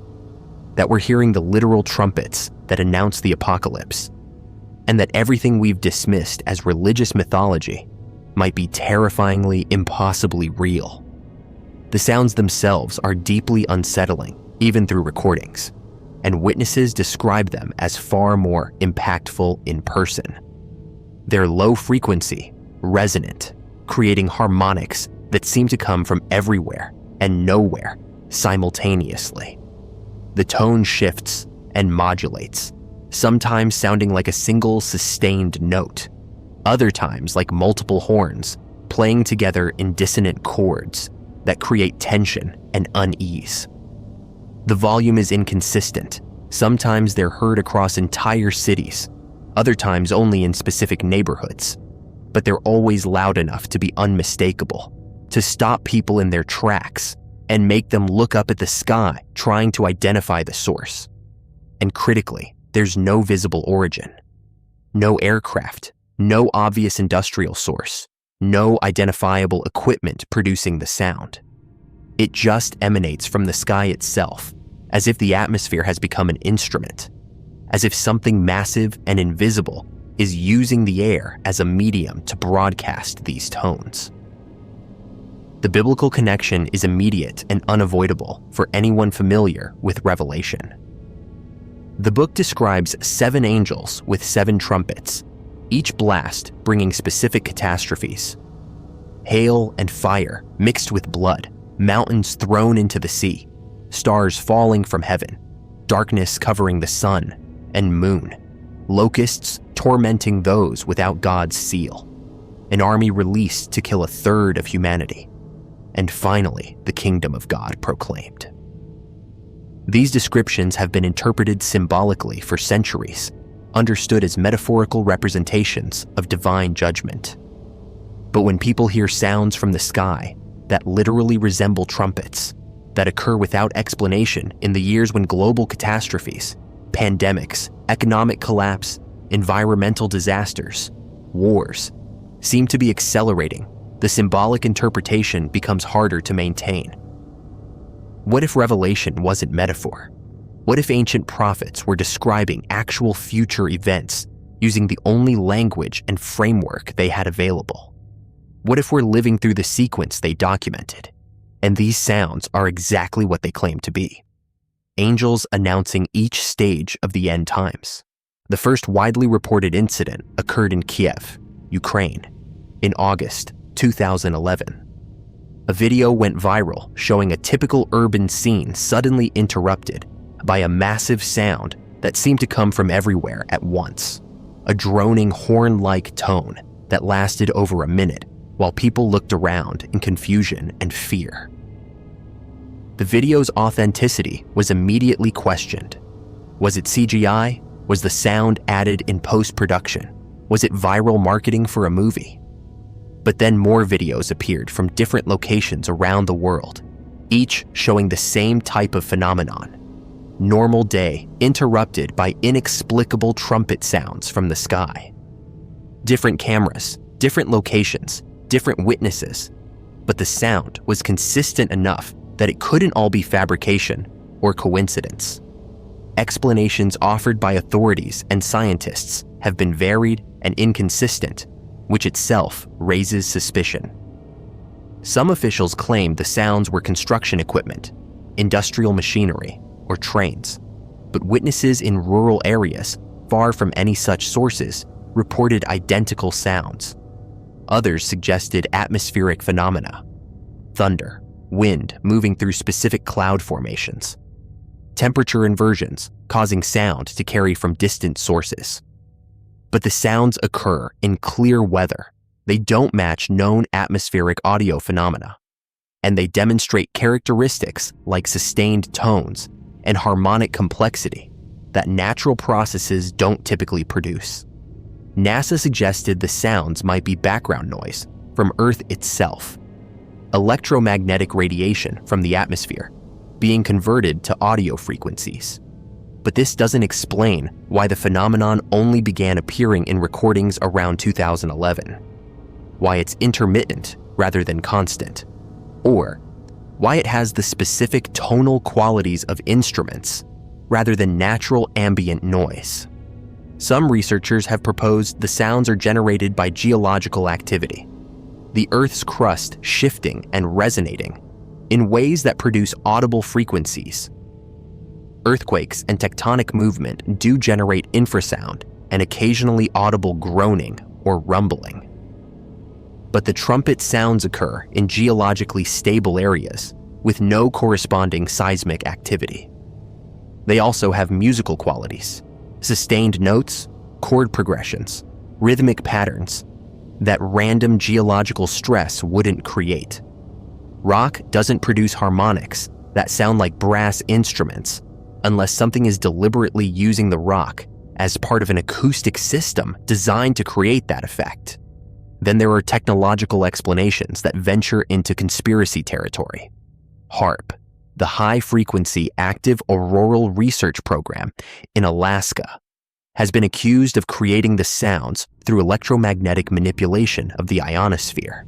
that we're hearing the literal trumpets that announce the apocalypse, and that everything we've dismissed as religious mythology might be terrifyingly, impossibly real. The sounds themselves are deeply unsettling, even through recordings, and witnesses describe them as far more impactful in person. They're low frequency, resonant, creating harmonics that seem to come from everywhere and nowhere simultaneously. The tone shifts and modulates, sometimes sounding like a single sustained note, other times like multiple horns playing together in dissonant chords that create tension and unease. The volume is inconsistent. Sometimes they're heard across entire cities, other times only in specific neighborhoods, but they're always loud enough to be unmistakable, to stop people in their tracks and make them look up at the sky trying to identify the source. And critically, there's no visible origin. No aircraft, no obvious industrial source, no identifiable equipment producing the sound. It just emanates from the sky itself, as if the atmosphere has become an instrument, as if something massive and invisible is using the air as a medium to broadcast these tones. The biblical connection is immediate and unavoidable for anyone familiar with Revelation. The book describes 7 angels with 7 trumpets, each blast bringing specific catastrophes. Hail and fire mixed with blood, mountains thrown into the sea, stars falling from heaven, darkness covering the sun and moon, locusts tormenting those without God's seal, an army released to kill 1/3 of humanity, and finally the kingdom of God proclaimed. These descriptions have been interpreted symbolically for centuries, understood as metaphorical representations of divine judgment. But when people hear sounds from the sky that literally resemble trumpets, that occur without explanation in the years when global catastrophes, pandemics, economic collapse, environmental disasters, wars seem to be accelerating, the symbolic interpretation becomes harder to maintain. What if Revelation wasn't metaphor? What if ancient prophets were describing actual future events using the only language and framework they had available? What if we're living through the sequence they documented, and these sounds are exactly what they claim to be? Angels announcing each stage of the end times. The first widely reported incident occurred in Kiev, Ukraine, in August 2011. A video went viral showing a typical urban scene suddenly interrupted by a massive sound that seemed to come from everywhere at once, a droning horn-like tone that lasted over a minute while people looked around in confusion and fear. The video's authenticity was immediately questioned. Was it CGI? Was the sound added in post-production? Was it viral marketing for a movie? But then more videos appeared from different locations around the world, each showing the same type of phenomenon. Normal day interrupted by inexplicable trumpet sounds from the sky. Different cameras, different locations, different witnesses, but the sound was consistent enough that it couldn't all be fabrication or coincidence. Explanations offered by authorities and scientists have been varied and inconsistent, which itself raises suspicion. Some officials claim the sounds were construction equipment, industrial machinery, or trains, but witnesses in rural areas, far from any such sources, reported identical sounds. Others suggested atmospheric phenomena, thunder, wind moving through specific cloud formations, temperature inversions causing sound to carry from distant sources. But the sounds occur in clear weather. They don't match known atmospheric audio phenomena, and they demonstrate characteristics like sustained tones and harmonic complexity that natural processes don't typically produce. NASA suggested the sounds might be background noise from Earth itself, electromagnetic radiation from the atmosphere being converted to audio frequencies. But this doesn't explain why the phenomenon only began appearing in recordings around 2011, why it's intermittent rather than constant, or why it has the specific tonal qualities of instruments rather than natural ambient noise. Some researchers have proposed the sounds are generated by geological activity, the Earth's crust shifting and resonating in ways that produce audible frequencies. earthquakes and tectonic movement do generate infrasound and occasionally audible groaning or rumbling. But the trumpet sounds occur in geologically stable areas with no corresponding seismic activity. They also have musical qualities, sustained notes, chord progressions, rhythmic patterns that random geological stress wouldn't create. Rock doesn't produce harmonics that sound like brass instruments unless something is deliberately using the rock as part of an acoustic system designed to create that effect. Then there are technological explanations that venture into conspiracy territory. HAARP, the High Frequency Active Auroral Research Program in Alaska, has been accused of creating the sounds through electromagnetic manipulation of the ionosphere.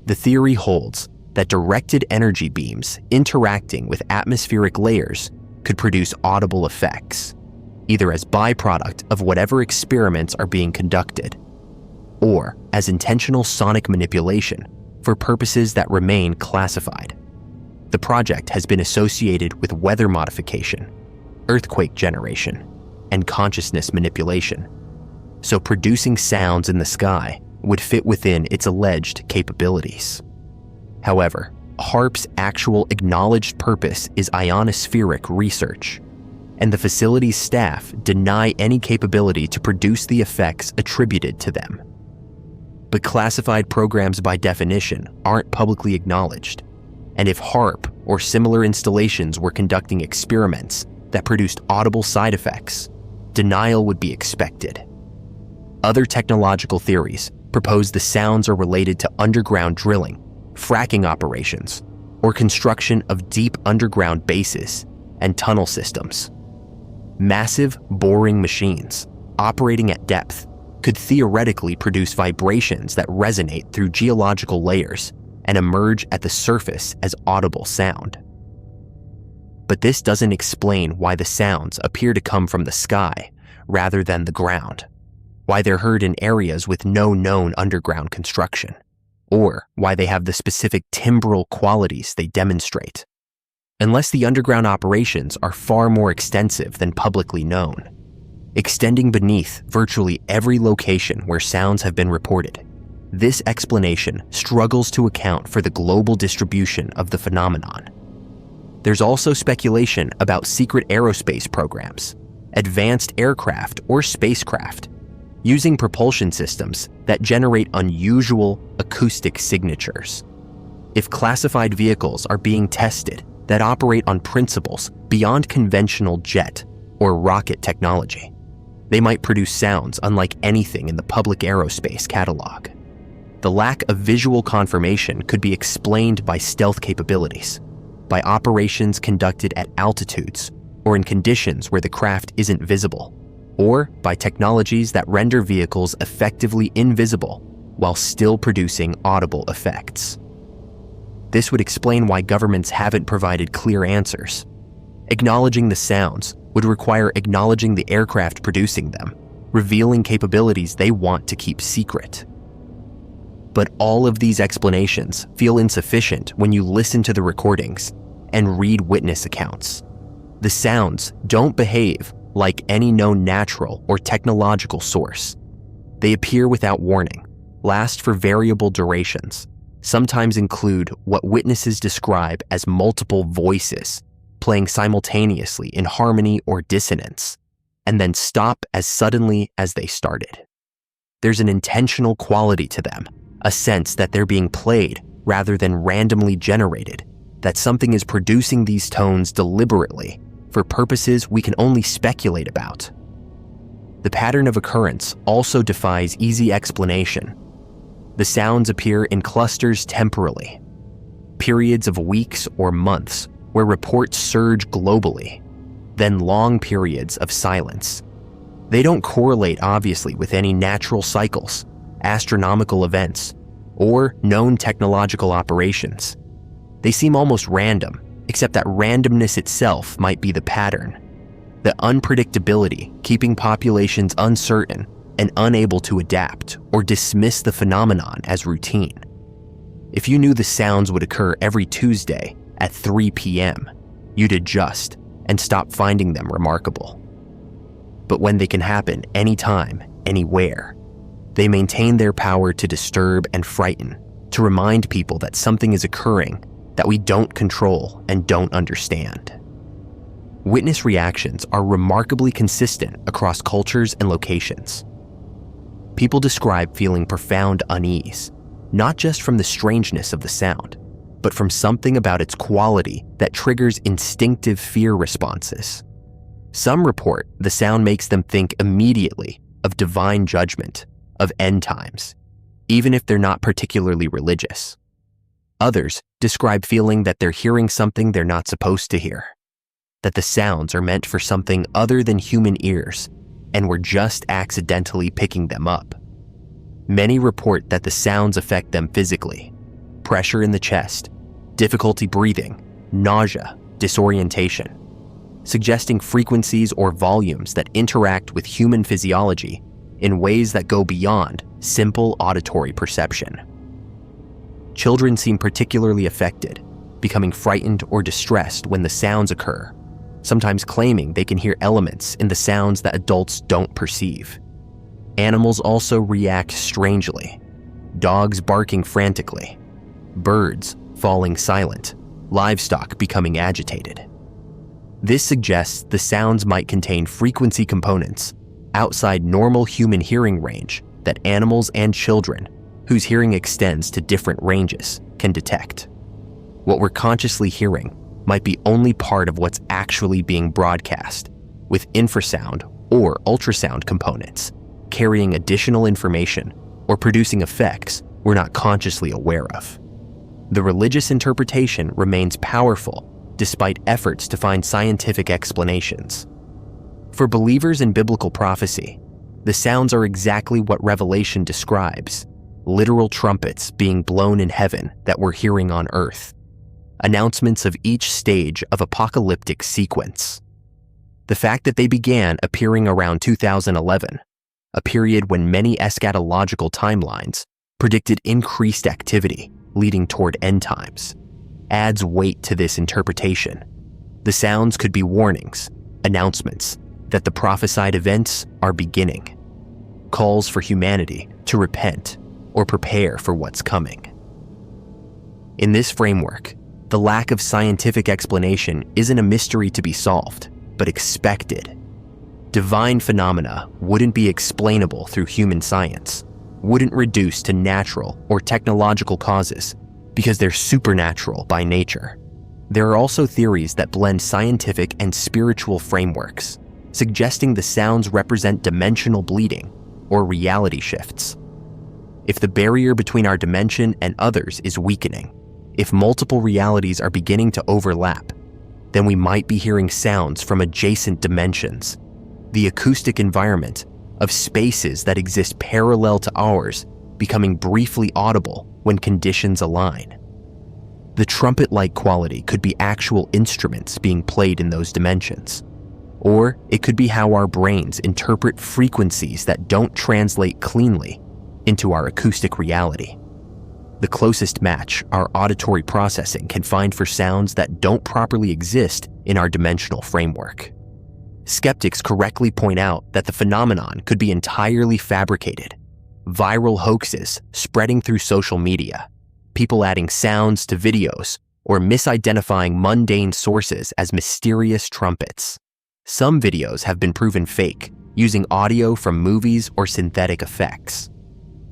The theory holds that directed energy beams interacting with atmospheric layers could produce audible effects, either as byproduct of whatever experiments are being conducted, or as intentional sonic manipulation for purposes that remain classified. The project has been associated with weather modification, earthquake generation, and consciousness manipulation, so producing sounds in the sky would fit within its alleged capabilities. However, HAARP's actual acknowledged purpose is ionospheric research, and the facility's staff deny any capability to produce the effects attributed to them. But classified programs by definition aren't publicly acknowledged, and if HAARP or similar installations were conducting experiments that produced audible side effects, denial would be expected. Other technological theories propose the sounds are related to underground drilling, fracking operations, or construction of deep underground bases and tunnel systems. Massive boring machines operating at depth could theoretically produce vibrations that resonate through geological layers and emerge at the surface as audible sound. But this doesn't explain why the sounds appear to come from the sky rather than the ground, why they're heard in areas with no known underground construction, or why they have the specific timbral qualities they demonstrate, unless the underground operations are far more extensive than publicly known, extending beneath virtually every location where sounds have been reported. This explanation struggles to account for the global distribution of the phenomenon. There's also speculation about secret aerospace programs, advanced aircraft or spacecraft, using propulsion systems that generate unusual acoustic signatures. If classified vehicles are being tested that operate on principles beyond conventional jet or rocket technology, they might produce sounds unlike anything in the public aerospace catalog. The lack of visual confirmation could be explained by stealth capabilities, by operations conducted at altitudes or in conditions where the craft isn't visible, or by technologies that render vehicles effectively invisible while still producing audible effects. This would explain why governments haven't provided clear answers. Acknowledging the sounds would require acknowledging the aircraft producing them, revealing capabilities they want to keep secret. But all of these explanations feel insufficient when you listen to the recordings and read witness accounts. The sounds don't behave like any known natural or technological source. They appear without warning, last for variable durations, sometimes include what witnesses describe as multiple voices playing simultaneously in harmony or dissonance, and then stop as suddenly as they started. There's an intentional quality to them, a sense that they're being played rather than randomly generated, that something is producing these tones deliberately for purposes we can only speculate about. The pattern of occurrence also defies easy explanation. The sounds appear in clusters temporally, periods of weeks or months where reports surge globally, then long periods of silence. They don't correlate obviously with any natural cycles, astronomical events, or known technological operations. They seem almost random, except that randomness itself might be the pattern. The unpredictability keeping populations uncertain and unable to adapt or dismiss the phenomenon as routine. If you knew the sounds would occur every Tuesday at 3 p.m., you'd adjust and stop finding them remarkable. But when they can happen anytime, anywhere, they maintain their power to disturb and frighten, to remind people that something is occurring that we don't control and don't understand. Witness reactions are remarkably consistent across cultures and locations. People describe feeling profound unease, not just from the strangeness of the sound, but from something about its quality that triggers instinctive fear responses. Some report the sound makes them think immediately of divine judgment, of end times, even if they're not particularly religious. Others describe feeling that they're hearing something they're not supposed to hear, that the sounds are meant for something other than human ears, and we're just accidentally picking them up. Many report that the sounds affect them physically: pressure in the chest, difficulty breathing, nausea, disorientation, suggesting frequencies or volumes that interact with human physiology in ways that go beyond simple auditory perception. Children seem particularly affected, becoming frightened or distressed when the sounds occur, sometimes claiming they can hear elements in the sounds that adults don't perceive. Animals also react strangely: dogs barking frantically, birds falling silent, livestock becoming agitated. This suggests the sounds might contain frequency components outside normal human hearing range that animals and children, whose hearing extends to different ranges, can detect. What we're consciously hearing might be only part of what's actually being broadcast, with infrasound or ultrasound components carrying additional information or producing effects we're not consciously aware of. The religious interpretation remains powerful despite efforts to find scientific explanations. For believers in biblical prophecy, the sounds are exactly what Revelation describes: literal trumpets being blown in heaven that we're hearing on earth, announcements of each stage of apocalyptic sequence. The fact that they began appearing around 2011, a period when many eschatological timelines predicted increased activity leading toward end times, adds weight to this interpretation. The sounds could be warnings, announcements that the prophesied events are beginning, calls for humanity to repent or prepare for what's coming. In this framework, the lack of scientific explanation isn't a mystery to be solved, but expected. Divine phenomena wouldn't be explainable through human science, wouldn't reduce to natural or technological causes because they're supernatural by nature. There are also theories that blend scientific and spiritual frameworks, suggesting the sounds represent dimensional bleeding or reality shifts. If the barrier between our dimension and others is weakening, if multiple realities are beginning to overlap, then we might be hearing sounds from adjacent dimensions, the acoustic environment of spaces that exist parallel to ours becoming briefly audible when conditions align. The trumpet-like quality could be actual instruments being played in those dimensions, or it could be how our brains interpret frequencies that don't translate cleanly into our acoustic reality. The closest match our auditory processing can find for sounds that don't properly exist in our dimensional framework. Skeptics correctly point out that the phenomenon could be entirely fabricated. Viral hoaxes spreading through social media, people adding sounds to videos, or misidentifying mundane sources as mysterious trumpets. Some videos have been proven fake, using audio from movies or synthetic effects.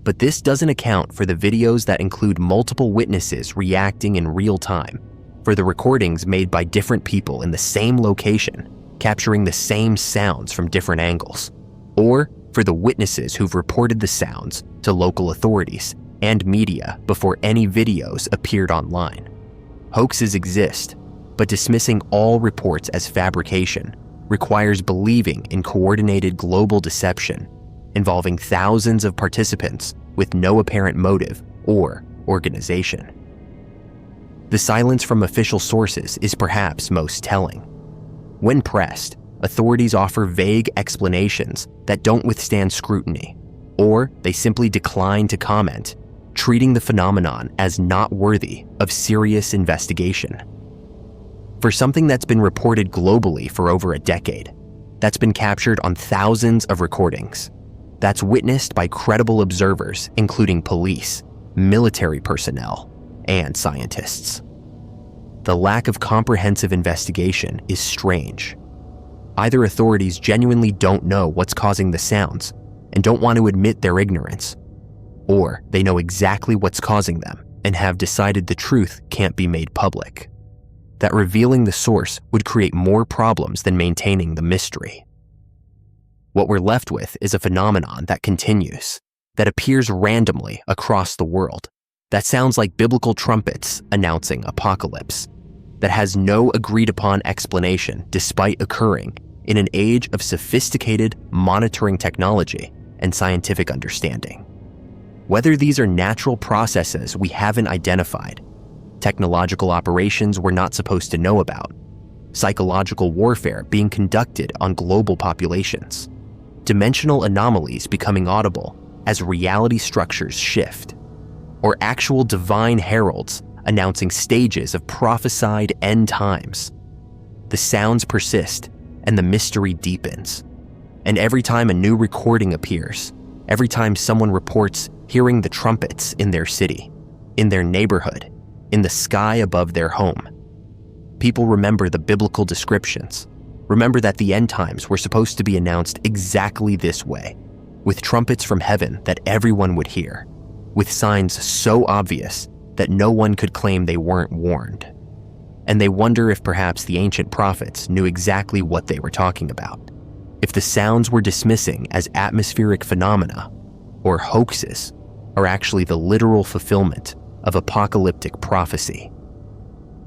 But this doesn't account for the videos that include multiple witnesses reacting in real time, for the recordings made by different people in the same location, capturing the same sounds from different angles, or for the witnesses who've reported the sounds to local authorities and media before any videos appeared online. Hoaxes exist, but dismissing all reports as fabrication requires believing in coordinated global deception involving thousands of participants with no apparent motive or organization. The silence from official sources is perhaps most telling. When pressed, authorities offer vague explanations that don't withstand scrutiny, or they simply decline to comment, treating the phenomenon as not worthy of serious investigation. For something that's been reported globally for over a decade, that's been captured on thousands of recordings, that's witnessed by credible observers, including police, military personnel, and scientists. The lack of comprehensive investigation is strange. Either authorities genuinely don't know what's causing the sounds and don't want to admit their ignorance, or they know exactly what's causing them and have decided the truth can't be made public. That revealing the source would create more problems than maintaining the mystery. What we're left with is a phenomenon that continues, that appears randomly across the world, that sounds like biblical trumpets announcing apocalypse, that has no agreed-upon explanation despite occurring in an age of sophisticated monitoring technology and scientific understanding. Whether these are natural processes we haven't identified, technological operations we're not supposed to know about, psychological warfare being conducted on global populations, dimensional anomalies becoming audible as reality structures shift, or actual divine heralds announcing stages of prophesied end times, the sounds persist and the mystery deepens. And every time a new recording appears, every time someone reports hearing the trumpets in their city, in their neighborhood, in the sky above their home, people remember the biblical descriptions, remember that the end times were supposed to be announced exactly this way, with trumpets from heaven that everyone would hear, with signs so obvious that no one could claim they weren't warned. And they wonder if perhaps the ancient prophets knew exactly what they were talking about, if the sounds we're dismissing as atmospheric phenomena or hoaxes are actually the literal fulfillment of apocalyptic prophecy.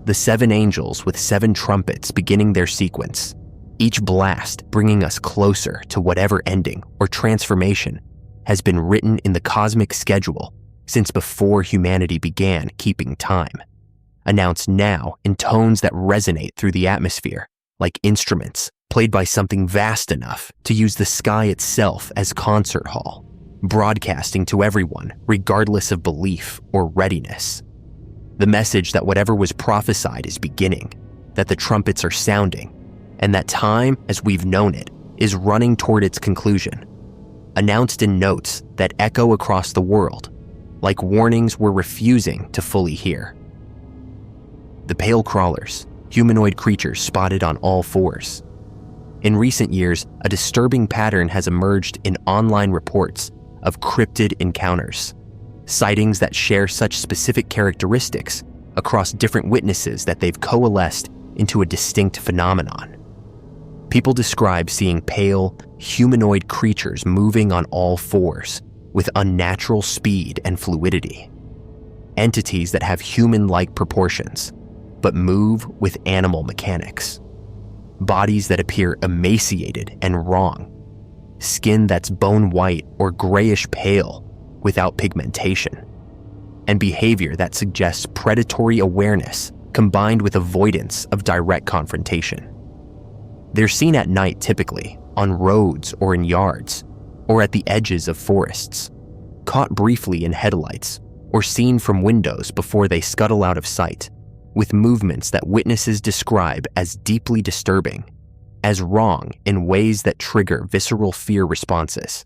The 7 angels with 7 trumpets beginning their sequence, each blast bringing us closer to whatever ending or transformation has been written in the cosmic schedule since before humanity began keeping time, announced now in tones that resonate through the atmosphere like instruments played by something vast enough to use the sky itself as concert hall, broadcasting to everyone regardless of belief or readiness. The message that whatever was prophesied is beginning, that the trumpets are sounding, and that time as we've known it is running toward its conclusion, announced in notes that echo across the world like warnings we're refusing to fully hear. The pale crawlers, humanoid creatures spotted on all fours. In recent years, a disturbing pattern has emerged in online reports of cryptid encounters, sightings that share such specific characteristics across different witnesses that they've coalesced into a distinct phenomenon. People describe seeing pale, humanoid creatures moving on all fours with unnatural speed and fluidity. Entities that have human-like proportions, but move with animal mechanics. Bodies that appear emaciated and wrong. Skin that's bone white or grayish pale without pigmentation. And behavior that suggests predatory awareness combined with avoidance of direct confrontation. They're seen at night typically, on roads or in yards, or at the edges of forests, caught briefly in headlights, or seen from windows before they scuttle out of sight, with movements that witnesses describe as deeply disturbing, as wrong in ways that trigger visceral fear responses,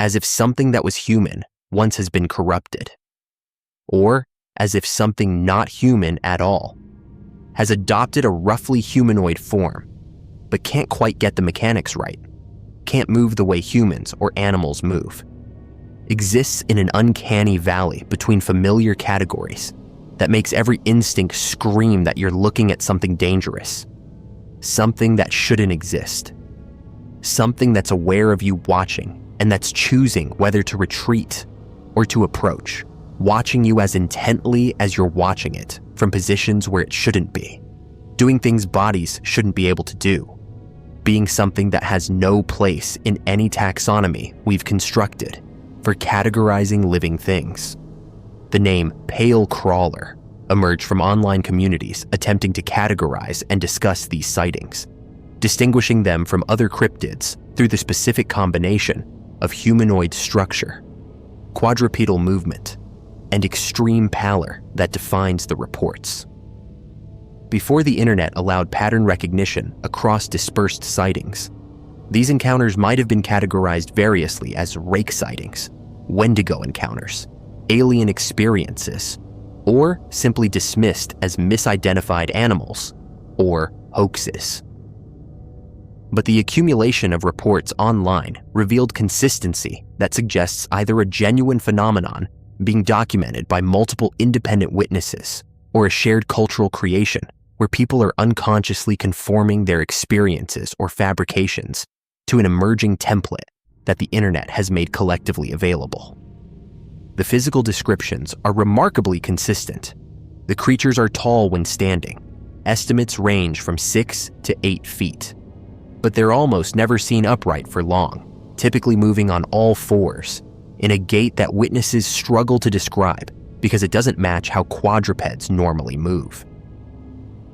as if something that was human once has been corrupted, or as if something not human at all has adopted a roughly humanoid form, but can't quite get the mechanics right, can't move the way humans or animals move, exists in an uncanny valley between familiar categories that makes every instinct scream that you're looking at something dangerous, something that shouldn't exist, something that's aware of you watching and that's choosing whether to retreat or to approach, watching you as intently as you're watching it from positions where it shouldn't be, doing things bodies shouldn't be able to do, being something that has no place in any taxonomy we've constructed for categorizing living things. The name Pale Crawler emerged from online communities attempting to categorize and discuss these sightings, distinguishing them from other cryptids through the specific combination of humanoid structure, quadrupedal movement, and extreme pallor that defines the reports. before the internet allowed pattern recognition across dispersed sightings. These encounters might have been categorized variously as rake sightings, Wendigo encounters, alien experiences, or simply dismissed as misidentified animals or hoaxes. But the accumulation of reports online revealed consistency that suggests either a genuine phenomenon being documented by multiple independent witnesses or a shared cultural creation where people are unconsciously conforming their experiences or fabrications to an emerging template that the internet has made collectively available. The physical descriptions are remarkably consistent. The creatures are tall when standing. Estimates range from 6 to 8 feet. But they're almost never seen upright for long, typically moving on all fours, in a gait that witnesses struggle to describe because it doesn't match how quadrupeds normally move.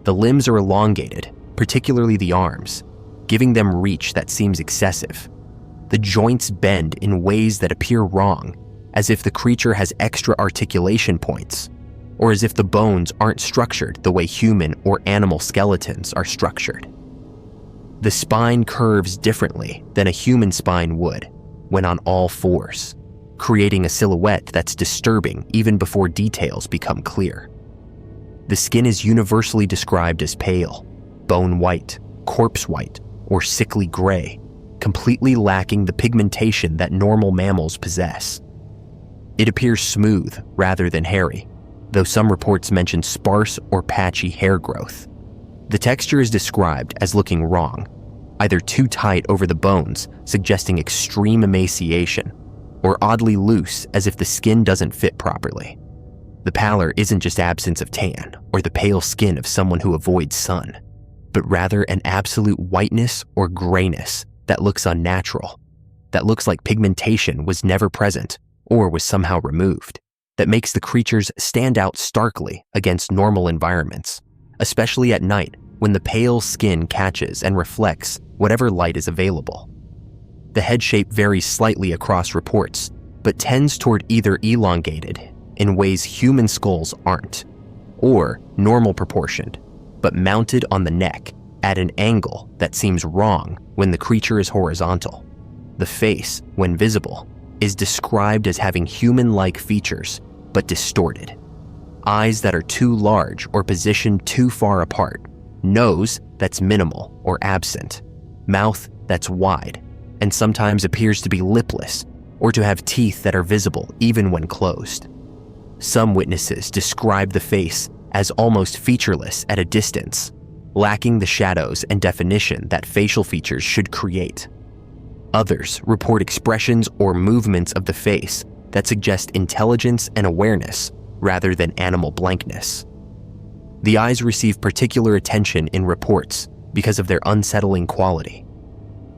The limbs are elongated, particularly the arms, giving them reach that seems excessive. The joints bend in ways that appear wrong, as if the creature has extra articulation points, or as if the bones aren't structured the way human or animal skeletons are structured. The spine curves differently than a human spine would when on all fours, creating a silhouette that's disturbing even before details become clear. The skin is universally described as pale, bone white, corpse white, or sickly gray, completely lacking the pigmentation that normal mammals possess. It appears smooth rather than hairy, though some reports mention sparse or patchy hair growth. The texture is described as looking wrong, either too tight over the bones, suggesting extreme emaciation, or oddly loose as if the skin doesn't fit properly. The pallor isn't just absence of tan or the pale skin of someone who avoids sun, but rather an absolute whiteness or grayness that looks unnatural, that looks like pigmentation was never present or was somehow removed, that makes the creatures stand out starkly against normal environments, especially at night when the pale skin catches and reflects whatever light is available. The head shape varies slightly across reports, but tends toward either elongated in ways human skulls aren't, or normal proportioned, but mounted on the neck at an angle that seems wrong when the creature is horizontal. The face, when visible, is described as having human-like features, but distorted. Eyes that are too large or positioned too far apart, nose that's minimal or absent, mouth that's wide, and sometimes appears to be lipless or to have teeth that are visible even when closed. Some witnesses describe the face as almost featureless at a distance, lacking the shadows and definition that facial features should create. Others report expressions or movements of the face that suggest intelligence and awareness rather than animal blankness. The eyes receive particular attention in reports because of their unsettling quality.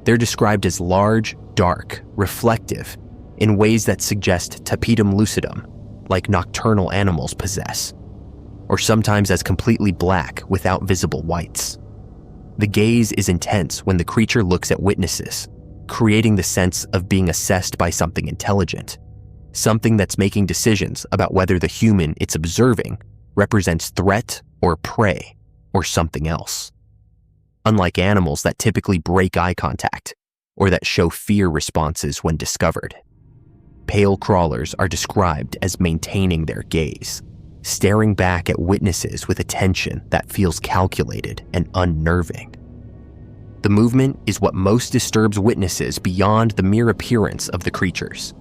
They're described as large, dark, reflective, in ways that suggest tapetum lucidum, like nocturnal animals possess, or sometimes as completely black without visible whites. The gaze is intense when the creature looks at witnesses, creating the sense of being assessed by something intelligent, something that's making decisions about whether the human it's observing represents threat or prey or something else. Unlike animals that typically break eye contact or that show fear responses when discovered, pale crawlers are described as maintaining their gaze, staring back at witnesses with attention that feels calculated and unnerving. The movement is what most disturbs witnesses beyond the mere appearance of the creatures.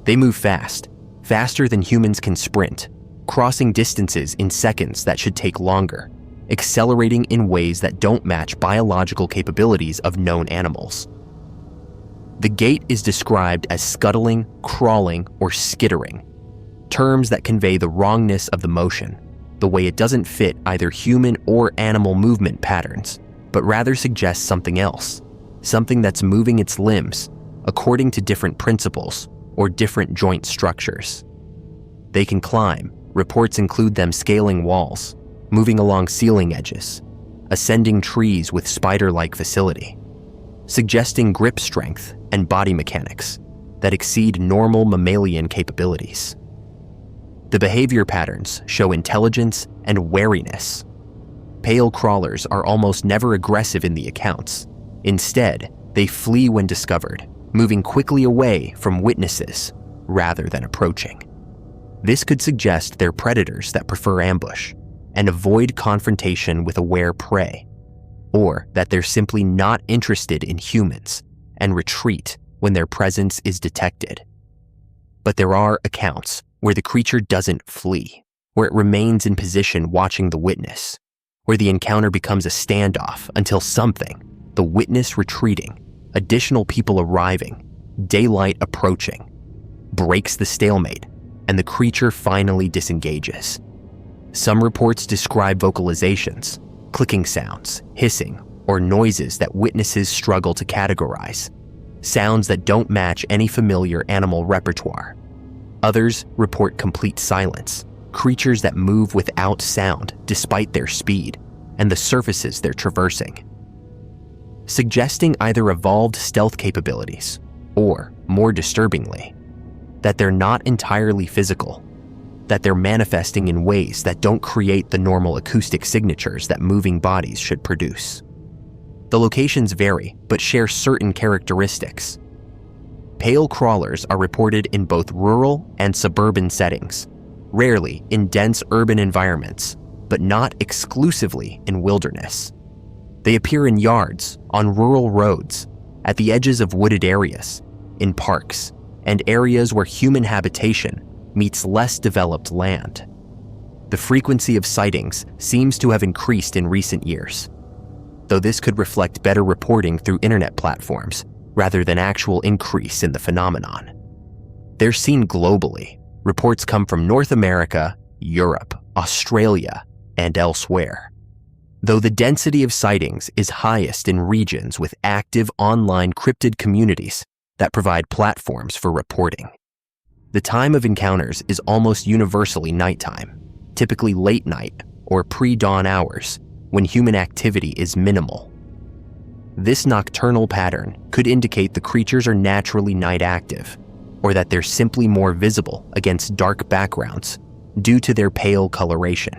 They move fast, faster than humans can sprint, crossing distances in seconds that should take longer, accelerating in ways that don't match biological capabilities of known animals. The gait is described as scuttling, crawling, or skittering, terms that convey the wrongness of the motion, the way it doesn't fit either human or animal movement patterns, but rather suggests something else, something that's moving its limbs according to different principles or different joint structures. They can climb. Reports include them scaling walls, moving along ceiling edges, ascending trees with spider-like facility, suggesting grip strength and body mechanics that exceed normal mammalian capabilities. The behavior patterns show intelligence and wariness. Pale crawlers are almost never aggressive in the accounts. Instead, they flee when discovered, moving quickly away from witnesses rather than approaching. This could suggest they're predators that prefer ambush and avoid confrontation with aware prey, or that they're simply not interested in humans and retreat when their presence is detected. But there are accounts where the creature doesn't flee, where it remains in position watching the witness, where the encounter becomes a standoff until something, the witness retreating, additional people arriving, daylight approaching, breaks the stalemate, and the creature finally disengages. Some reports describe vocalizations, clicking sounds, hissing, or noises that witnesses struggle to categorize, sounds that don't match any familiar animal repertoire. Others report complete silence, creatures that move without sound despite their speed and the surfaces they're traversing, suggesting either evolved stealth capabilities or, more disturbingly, that they're not entirely physical, that they're manifesting in ways that don't create the normal acoustic signatures that moving bodies should produce. The locations vary, but share certain characteristics. Pale crawlers are reported in both rural and suburban settings, rarely in dense urban environments, but not exclusively in wilderness. They appear in yards, on rural roads, at the edges of wooded areas, in parks, and areas where human habitation meets less developed land. The frequency of sightings seems to have increased in recent years, though this could reflect better reporting through internet platforms rather than actual increase in the phenomenon. They're seen globally. Reports come from North America, Europe, Australia, and elsewhere, though the density of sightings is highest in regions with active online cryptid communities that provide platforms for reporting. The time of encounters is almost universally nighttime, typically late night or pre-dawn hours when human activity is minimal. This nocturnal pattern could indicate the creatures are naturally night active, or that they're simply more visible against dark backgrounds due to their pale coloration,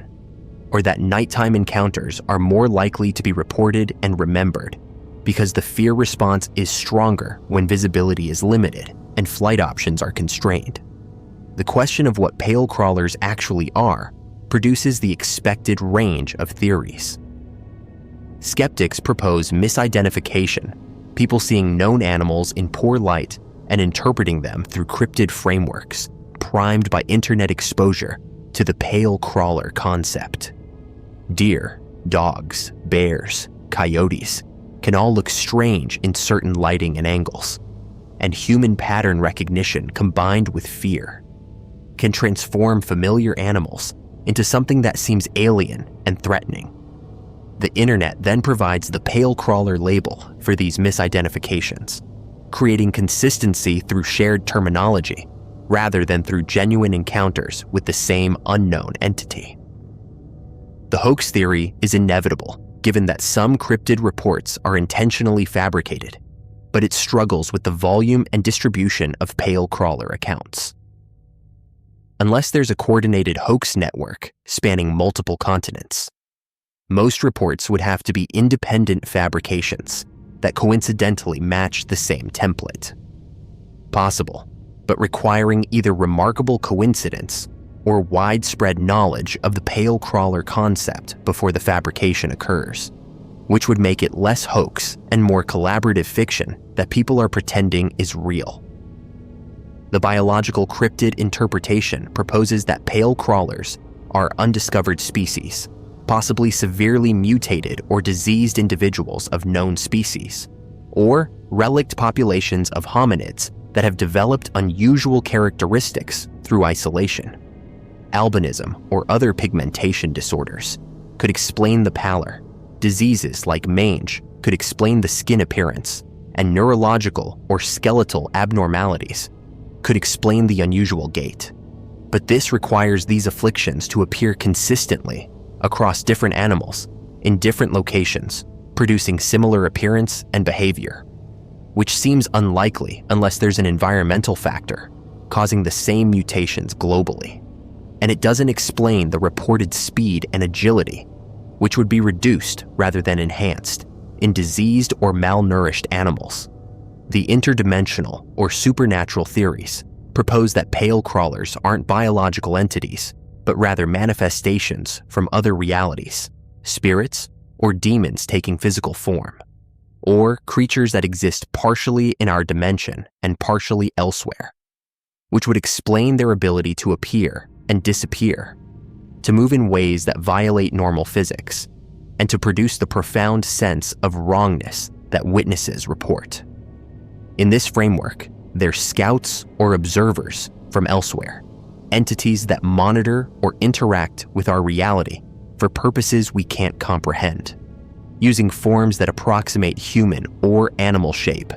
or that nighttime encounters are more likely to be reported and remembered because the fear response is stronger when visibility is limited and flight options are constrained. The question of what pale crawlers actually are produces the expected range of theories. Skeptics propose misidentification, people seeing known animals in poor light and interpreting them through cryptid frameworks, primed by internet exposure to the pale crawler concept. Deer, dogs, bears, coyotes can all look strange in certain lighting and angles, and human pattern recognition combined with fear can transform familiar animals into something that seems alien and threatening. The internet then provides the pale crawler label for these misidentifications, creating consistency through shared terminology rather than through genuine encounters with the same unknown entity. The hoax theory is inevitable, given that some cryptid reports are intentionally fabricated, but it struggles with the volume and distribution of pale crawler accounts. Unless there's a coordinated hoax network spanning multiple continents, most reports would have to be independent fabrications that coincidentally match the same template. Possible, but requiring either remarkable coincidence or widespread knowledge of the pale crawler concept before the fabrication occurs, which would make it less hoax and more collaborative fiction that people are pretending is real. The biological cryptid interpretation proposes that pale crawlers are undiscovered species, possibly severely mutated or diseased individuals of known species, or relict populations of hominids that have developed unusual characteristics through isolation. Albinism or other pigmentation disorders could explain the pallor. Diseases like mange could explain the skin appearance, and neurological or skeletal abnormalities could explain the unusual gait. But this requires these afflictions to appear consistently across different animals in different locations, producing similar appearance and behavior, which seems unlikely unless there's an environmental factor causing the same mutations globally. And it doesn't explain the reported speed and agility which would be reduced rather than enhanced in diseased or malnourished animals. The interdimensional or supernatural theories propose that pale crawlers aren't biological entities, but rather manifestations from other realities, spirits or demons taking physical form, or creatures that exist partially in our dimension and partially elsewhere, which would explain their ability to appear and disappear, to move in ways that violate normal physics, and to produce the profound sense of wrongness that witnesses report. In this framework, they're scouts or observers from elsewhere, entities that monitor or interact with our reality for purposes we can't comprehend, using forms that approximate human or animal shape,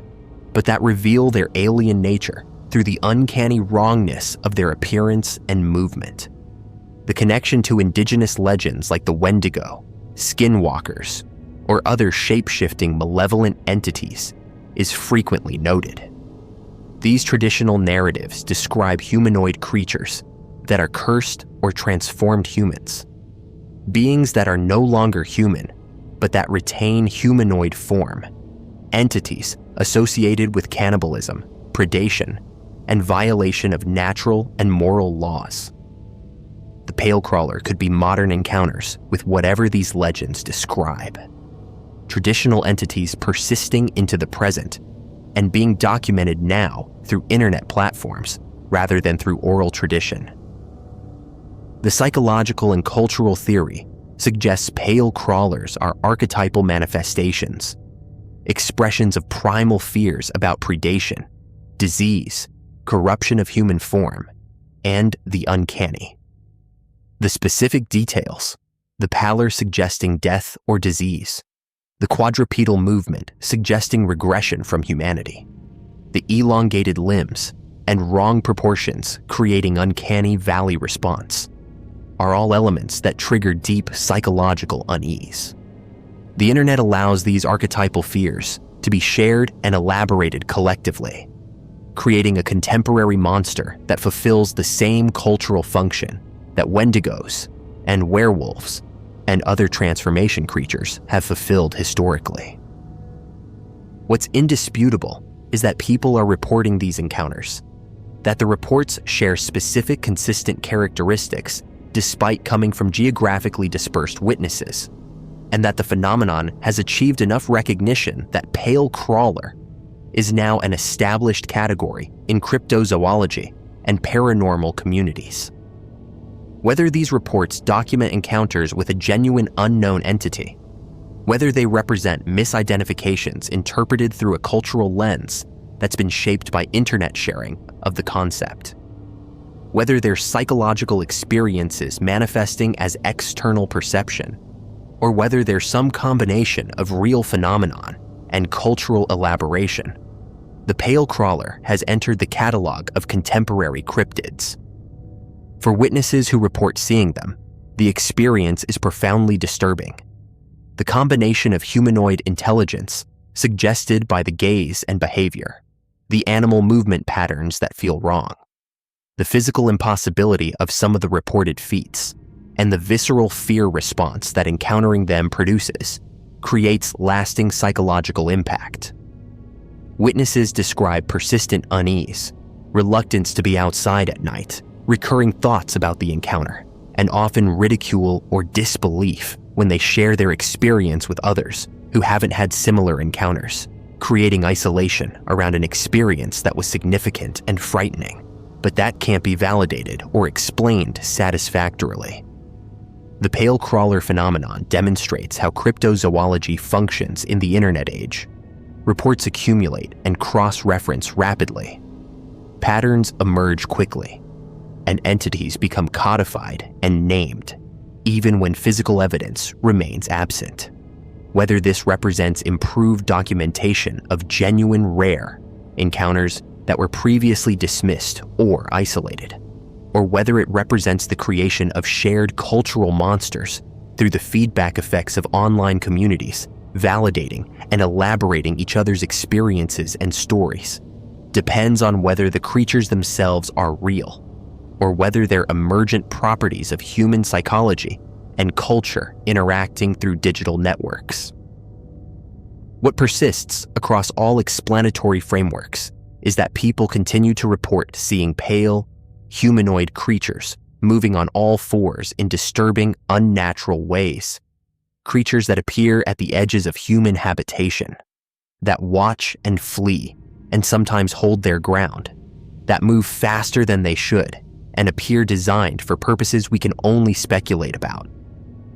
but that reveal their alien nature through the uncanny wrongness of their appearance and movement. The connection to indigenous legends like the Wendigo, skinwalkers, or other shape-shifting malevolent entities is frequently noted. These traditional narratives describe humanoid creatures that are cursed or transformed humans, beings that are no longer human, but that retain humanoid form, entities associated with cannibalism, predation, and violation of natural and moral laws. The pale crawler could be modern encounters with whatever these legends describe. Traditional entities persisting into the present and being documented now through internet platforms rather than through oral tradition. The psychological and cultural theory suggests pale crawlers are archetypal manifestations, expressions of primal fears about predation, disease, corruption of human form, and the uncanny. The specific details, the pallor suggesting death or disease, the quadrupedal movement suggesting regression from humanity, the elongated limbs and wrong proportions creating uncanny valley response, are all elements that trigger deep psychological unease. The internet allows these archetypal fears to be shared and elaborated collectively, creating a contemporary monster that fulfills the same cultural function that Wendigos and werewolves and other transformation creatures have fulfilled historically. What's indisputable is that people are reporting these encounters, that the reports share specific consistent characteristics despite coming from geographically dispersed witnesses, and that the phenomenon has achieved enough recognition that pale crawler is now an established category in cryptozoology and paranormal communities. Whether these reports document encounters with a genuine unknown entity, whether they represent misidentifications interpreted through a cultural lens that's been shaped by internet sharing of the concept, whether they're psychological experiences manifesting as external perception, or whether they're some combination of real phenomenon and cultural elaboration, the pale crawler has entered the catalog of contemporary cryptids. For witnesses who report seeing them, the experience is profoundly disturbing. The combination of humanoid intelligence suggested by the gaze and behavior, the animal movement patterns that feel wrong, the physical impossibility of some of the reported feats, and the visceral fear response that encountering them produces, creates lasting psychological impact. Witnesses describe persistent unease, reluctance to be outside at night, recurring thoughts about the encounter, and often ridicule or disbelief when they share their experience with others who haven't had similar encounters, creating isolation around an experience that was significant and frightening, but that can't be validated or explained satisfactorily. The pale crawler phenomenon demonstrates how cryptozoology functions in the internet age. Reports accumulate and cross-reference rapidly. Patterns emerge quickly, and entities become codified and named, even when physical evidence remains absent. Whether this represents improved documentation of genuine rare encounters that were previously dismissed or isolated, or whether it represents the creation of shared cultural monsters through the feedback effects of online communities, validating and elaborating each other's experiences and stories, depends on whether the creatures themselves are real, or whether they're emergent properties of human psychology and culture interacting through digital networks. What persists across all explanatory frameworks is that people continue to report seeing pale, humanoid creatures moving on all fours in disturbing, unnatural ways. Creatures that appear at the edges of human habitation, that watch and flee and sometimes hold their ground, that move faster than they should and appear designed for purposes we can only speculate about,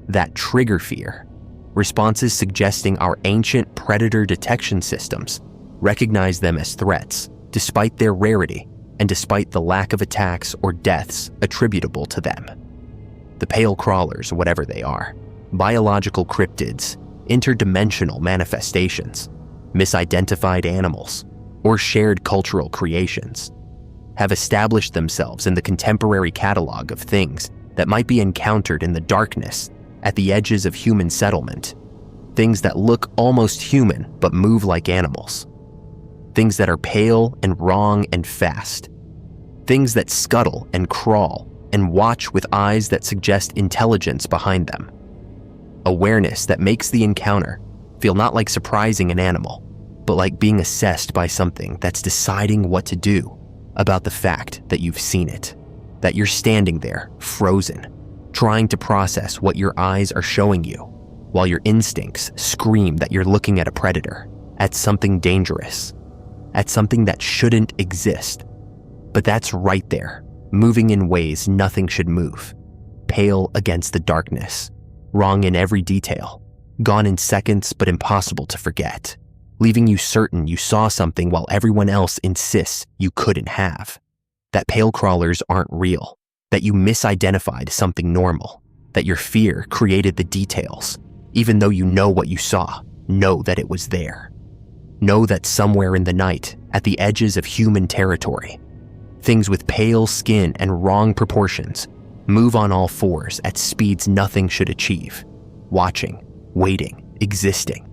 that trigger fear. Responses suggesting our ancient predator detection systems recognize them as threats, despite their rarity and despite the lack of attacks or deaths attributable to them. The pale crawlers, whatever they are, biological cryptids, interdimensional manifestations, misidentified animals, or shared cultural creations, have established themselves in the contemporary catalog of things that might be encountered in the darkness at the edges of human settlement, things that look almost human but move like animals, things that are pale and wrong and fast, things that scuttle and crawl and watch with eyes that suggest intelligence behind them. Awareness that makes the encounter feel not like surprising an animal, but like being assessed by something that's deciding what to do about the fact that you've seen it, that you're standing there, frozen, trying to process what your eyes are showing you, while your instincts scream that you're looking at a predator, at something dangerous, at something that shouldn't exist. But that's right there, moving in ways nothing should move, pale against the darkness, wrong in every detail, gone in seconds but impossible to forget, leaving you certain you saw something while everyone else insists you couldn't have. That pale crawlers aren't real, that you misidentified something normal, that your fear created the details, even though you know what you saw, know that it was there. Know that somewhere in the night, at the edges of human territory, things with pale skin and wrong proportions move on all fours at speeds nothing should achieve, watching, waiting, existing.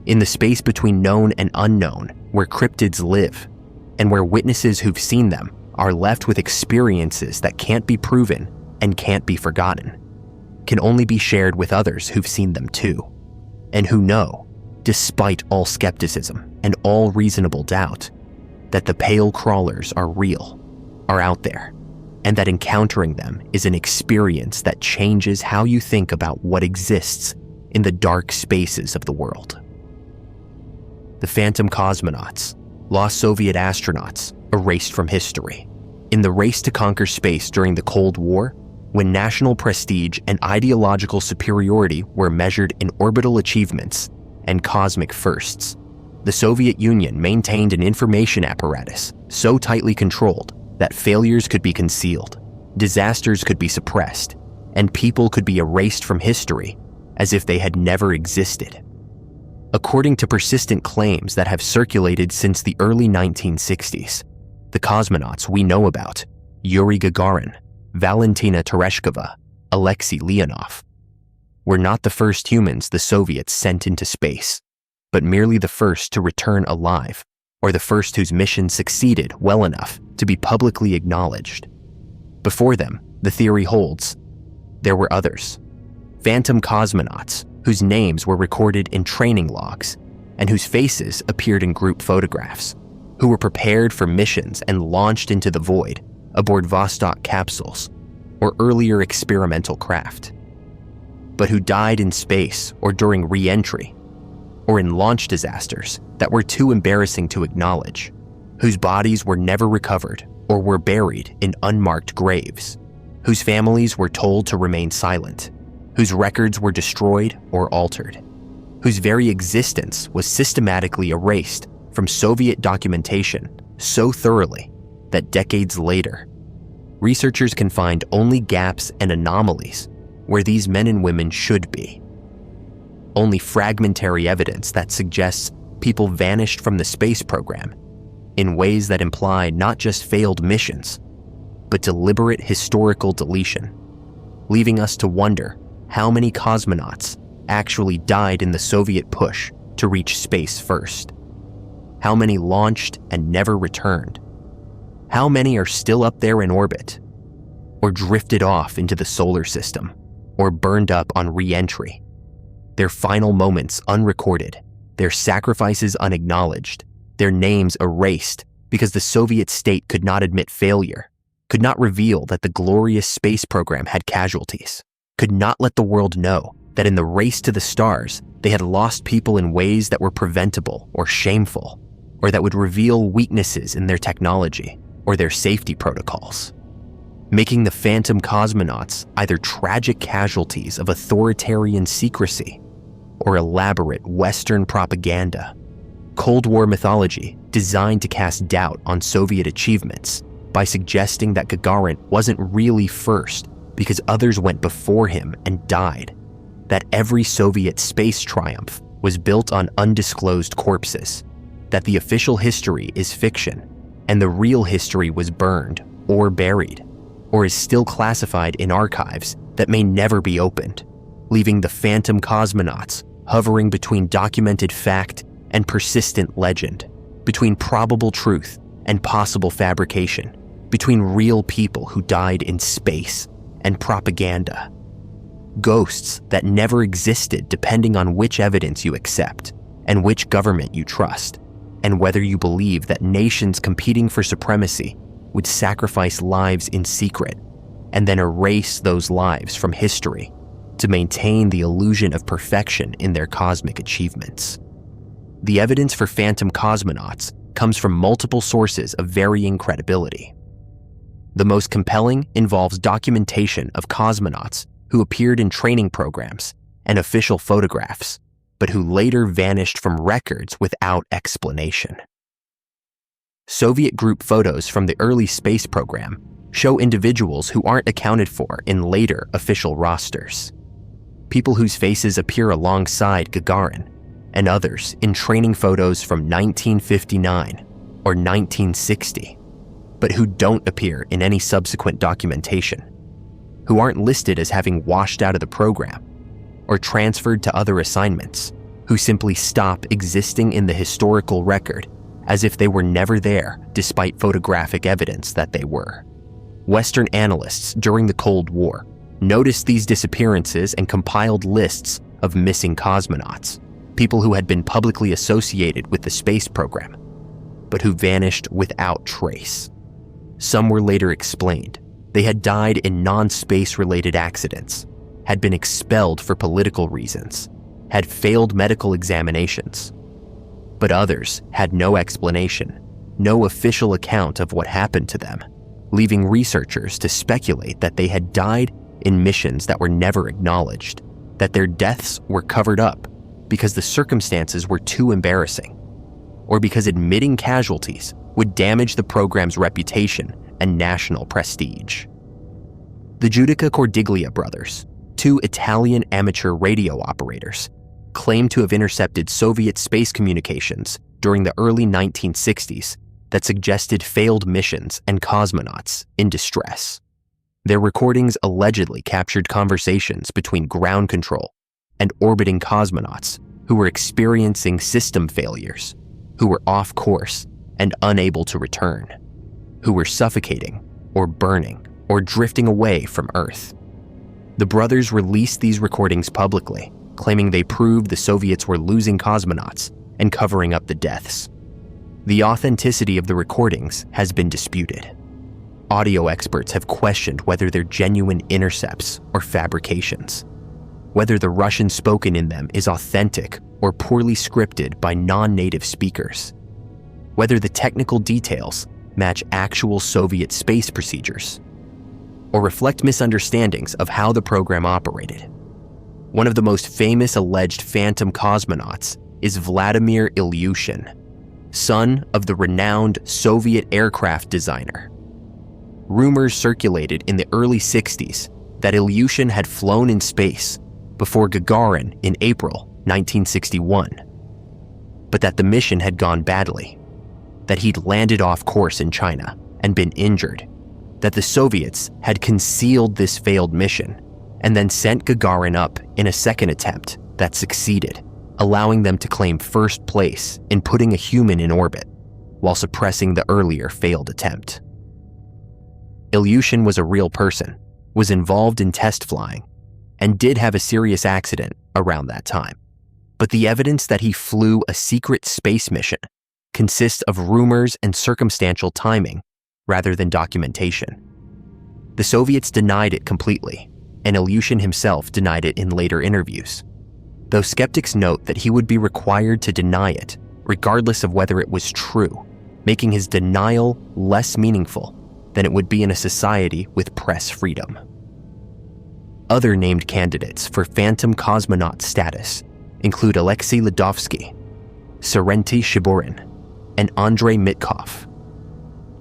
In the space between known and unknown, where cryptids live, and where witnesses who've seen them are left with experiences that can't be proven and can't be forgotten, can only be shared with others who've seen them too, and who know, despite all skepticism and all reasonable doubt, that the pale crawlers are real, are out there, and that encountering them is an experience that changes how you think about what exists in the dark spaces of the world. The phantom cosmonauts, lost Soviet astronauts, erased from history. In the race to conquer space during the Cold War, when national prestige and ideological superiority were measured in orbital achievements and cosmic firsts, the Soviet Union maintained an information apparatus so tightly controlled that failures could be concealed, disasters could be suppressed, and people could be erased from history as if they had never existed. According to persistent claims that have circulated since the early 1960s, the cosmonauts we know about, Yuri Gagarin, Valentina Tereshkova, Alexei Leonov, were not the first humans the Soviets sent into space, but merely the first to return alive, or the first whose mission succeeded well enough to be publicly acknowledged. Before them, the theory holds, there were others, phantom cosmonauts whose names were recorded in training logs and whose faces appeared in group photographs, who were prepared for missions and launched into the void aboard Vostok capsules or earlier experimental craft, but who died in space or during re-entry, or in launch disasters that were too embarrassing to acknowledge, whose bodies were never recovered or were buried in unmarked graves, whose families were told to remain silent, whose records were destroyed or altered, whose very existence was systematically erased from Soviet documentation so thoroughly that decades later, researchers can find only gaps and anomalies where these men and women should be. Only fragmentary evidence that suggests people vanished from the space program in ways that imply not just failed missions, but deliberate historical deletion, leaving us to wonder how many cosmonauts actually died in the Soviet push to reach space first. How many launched and never returned? How many are still up there in orbit, or drifted off into the solar system, or burned up on re-entry. Their final moments unrecorded, their sacrifices unacknowledged, their names erased because the Soviet state could not admit failure, could not reveal that the glorious space program had casualties, could not let the world know that in the race to the stars, they had lost people in ways that were preventable or shameful, or that would reveal weaknesses in their technology or their safety protocols, making the phantom cosmonauts either tragic casualties of authoritarian secrecy or elaborate Western propaganda. Cold War mythology designed to cast doubt on Soviet achievements by suggesting that Gagarin wasn't really first because others went before him and died, that every Soviet space triumph was built on undisclosed corpses, that the official history is fiction and the real history was burned or buried, or is still classified in archives that may never be opened, leaving the phantom cosmonauts hovering between documented fact and persistent legend, between probable truth and possible fabrication, between real people who died in space and propaganda. Ghosts that never existed depending on which evidence you accept and which government you trust, and whether you believe that nations competing for supremacy would sacrifice lives in secret and then erase those lives from history to maintain the illusion of perfection in their cosmic achievements. The evidence for phantom cosmonauts comes from multiple sources of varying credibility. The most compelling involves documentation of cosmonauts who appeared in training programs and official photographs, but who later vanished from records without explanation. Soviet group photos from the early space program show individuals who aren't accounted for in later official rosters. People whose faces appear alongside Gagarin, and others in training photos from 1959 or 1960, but who don't appear in any subsequent documentation, who aren't listed as having washed out of the program or transferred to other assignments, who simply stop existing in the historical record as if they were never there despite photographic evidence that they were. Western analysts during the Cold War noticed these disappearances and compiled lists of missing cosmonauts, people who had been publicly associated with the space program, but who vanished without trace. Some were later explained. They had died in non-space related accidents, had been expelled for political reasons, had failed medical examinations. But others had no explanation, no official account of what happened to them, leaving researchers to speculate that they had died in missions that were never acknowledged, that their deaths were covered up because the circumstances were too embarrassing, or because admitting casualties would damage the program's reputation and national prestige. The Giudica Cordiglia brothers, two Italian amateur radio operators, claimed to have intercepted Soviet space communications during the early 1960s that suggested failed missions and cosmonauts in distress. Their recordings allegedly captured conversations between ground control and orbiting cosmonauts who were experiencing system failures, who were off course and unable to return, who were suffocating or burning or drifting away from Earth. The brothers released these recordings publicly, claiming they proved the Soviets were losing cosmonauts and covering up the deaths. The authenticity of the recordings has been disputed. Audio experts have questioned whether they're genuine intercepts or fabrications, whether the Russian spoken in them is authentic or poorly scripted by non-native speakers, whether the technical details match actual Soviet space procedures, or reflect misunderstandings of how the program operated. One of the most famous alleged phantom cosmonauts is Vladimir Ilyushin, son of the renowned Soviet aircraft designer. Rumors circulated in the early 60s that Ilyushin had flown in space before Gagarin in April 1961, but that the mission had gone badly, that he'd landed off course in China and been injured, that the Soviets had concealed this failed mission and then sent Gagarin up in a second attempt that succeeded, allowing them to claim first place in putting a human in orbit while suppressing the earlier failed attempt. Ilyushin was a real person, was involved in test flying, and did have a serious accident around that time. But the evidence that he flew a secret space mission consists of rumors and circumstantial timing rather than documentation. The Soviets denied it completely, and Ilyushin himself denied it in later interviews, though skeptics note that he would be required to deny it regardless of whether it was true, making his denial less meaningful than it would be in a society with press freedom. Other named candidates for phantom cosmonaut status include Alexei Ledovsky, Serenty Shiburin, and Andrei Mitkov,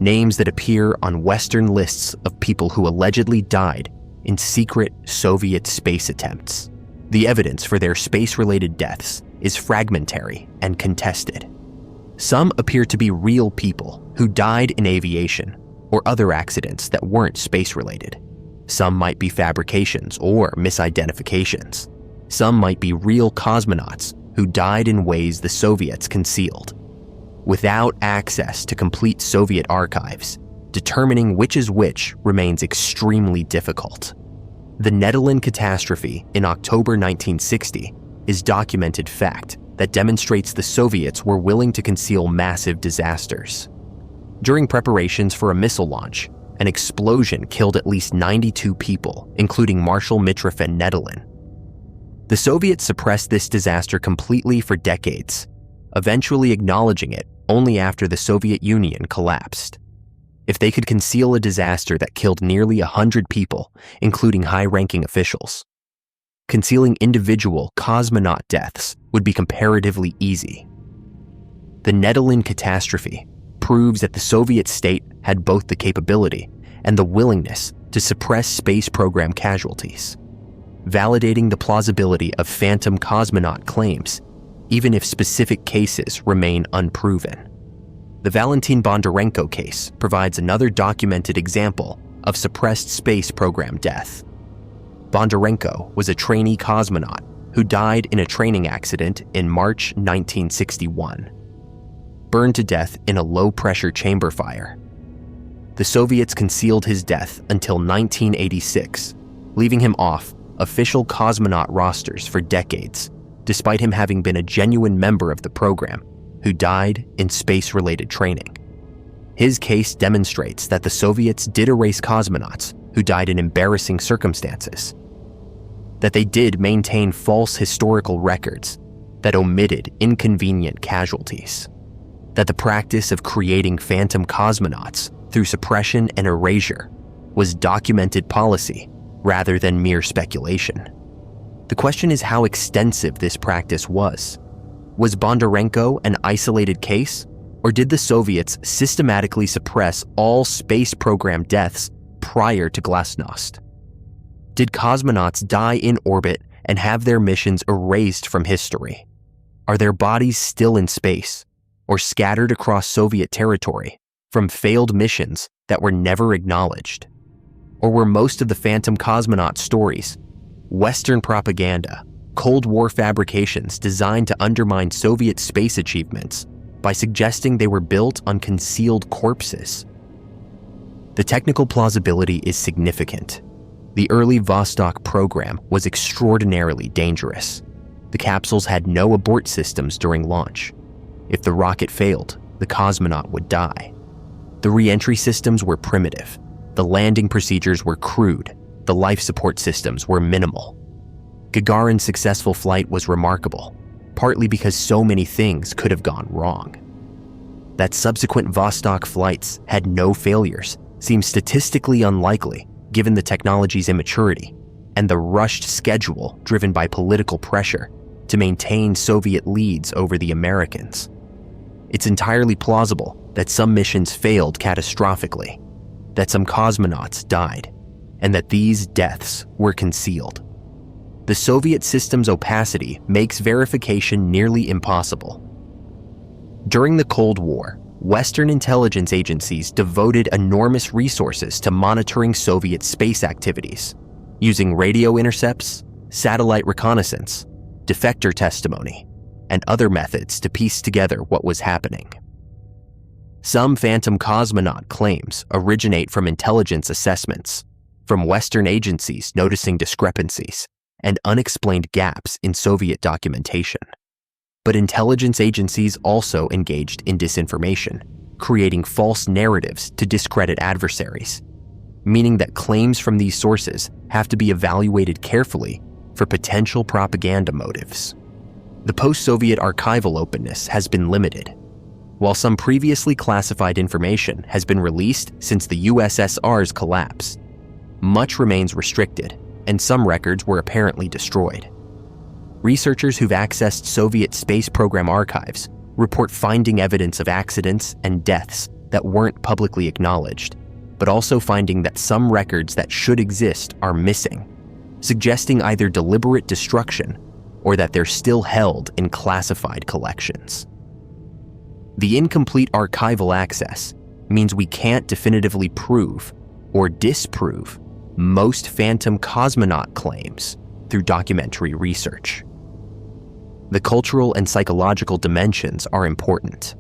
names that appear on Western lists of people who allegedly died in secret Soviet space attempts. The evidence for their space-related deaths is fragmentary and contested. Some appear to be real people who died in aviation or other accidents that weren't space-related. Some might be fabrications or misidentifications. Some might be real cosmonauts who died in ways the Soviets concealed. Without access to complete Soviet archives, determining which is which remains extremely difficult. The Nedelin catastrophe in October 1960 is documented fact that demonstrates the Soviets were willing to conceal massive disasters. During preparations for a missile launch, an explosion killed at least 92 people, including Marshal Mitrofan Nedelin. The Soviets suppressed this disaster completely for decades, eventually acknowledging it only after the Soviet Union collapsed. If they could conceal a disaster that killed nearly 100 people, including high-ranking officials, concealing individual cosmonaut deaths would be comparatively easy. The Nedelin catastrophe proves that the Soviet state had both the capability and the willingness to suppress space program casualties, validating the plausibility of phantom cosmonaut claims, even if specific cases remain unproven. The Valentin Bondarenko case provides another documented example of suppressed space program death. Bondarenko was a trainee cosmonaut who died in a training accident in March 1961, burned to death in a low-pressure chamber fire. The Soviets concealed his death until 1986, leaving him off official cosmonaut rosters for decades, despite him having been a genuine member of the program who died in space-related training. His case demonstrates that the Soviets did erase cosmonauts who died in embarrassing circumstances, that they did maintain false historical records that omitted inconvenient casualties, that the practice of creating phantom cosmonauts through suppression and erasure was documented policy rather than mere speculation. The question is how extensive this practice was. Was Bondarenko an isolated case, or did the Soviets systematically suppress all space program deaths prior to Glasnost? Did cosmonauts die in orbit and have their missions erased from history? Are their bodies still in space, or scattered across Soviet territory from failed missions that were never acknowledged? Or were most of the phantom cosmonaut stories Western propaganda, Cold War fabrications designed to undermine Soviet space achievements by suggesting they were built on concealed corpses? The technical plausibility is significant. The early Vostok program was extraordinarily dangerous. The capsules had no abort systems during launch. If the rocket failed, the cosmonaut would die. The re-entry systems were primitive. The landing procedures were crude. The life support systems were minimal. Gagarin's successful flight was remarkable, partly because so many things could have gone wrong. That subsequent Vostok flights had no failures seems statistically unlikely given the technology's immaturity and the rushed schedule driven by political pressure to maintain Soviet leads over the Americans. It's entirely plausible that some missions failed catastrophically, that some cosmonauts died, and that these deaths were concealed. The Soviet system's opacity makes verification nearly impossible. During the Cold War, Western intelligence agencies devoted enormous resources to monitoring Soviet space activities, using radio intercepts, satellite reconnaissance, defector testimony, and other methods to piece together what was happening. Some phantom cosmonaut claims originate from intelligence assessments, from Western agencies noticing discrepancies, and unexplained gaps in Soviet documentation. But intelligence agencies also engaged in disinformation, creating false narratives to discredit adversaries, meaning that claims from these sources have to be evaluated carefully for potential propaganda motives. The post-Soviet archival openness has been limited. While some previously classified information has been released since the USSR's collapse, much remains restricted, and some records were apparently destroyed. Researchers who've accessed Soviet space program archives report finding evidence of accidents and deaths that weren't publicly acknowledged, but also finding that some records that should exist are missing, suggesting either deliberate destruction or that they're still held in classified collections. The incomplete archival access means we can't definitively prove or disprove most phantom cosmonaut claims through documentary research. The cultural and psychological dimensions are important.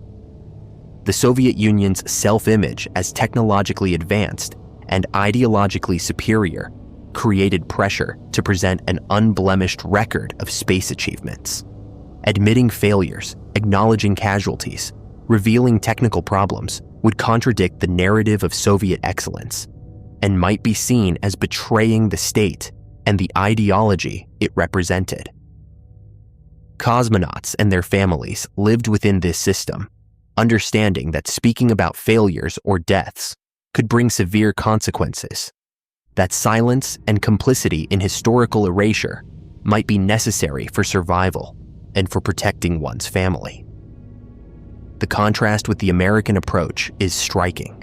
The Soviet Union's self-image as technologically advanced and ideologically superior created pressure to present an unblemished record of space achievements. Admitting failures, acknowledging casualties, revealing technical problems would contradict the narrative of Soviet excellence and might be seen as betraying the state and the ideology it represented. Cosmonauts and their families lived within this system, understanding that speaking about failures or deaths could bring severe consequences, that silence and complicity in historical erasure might be necessary for survival and for protecting one's family. The contrast with the American approach is striking.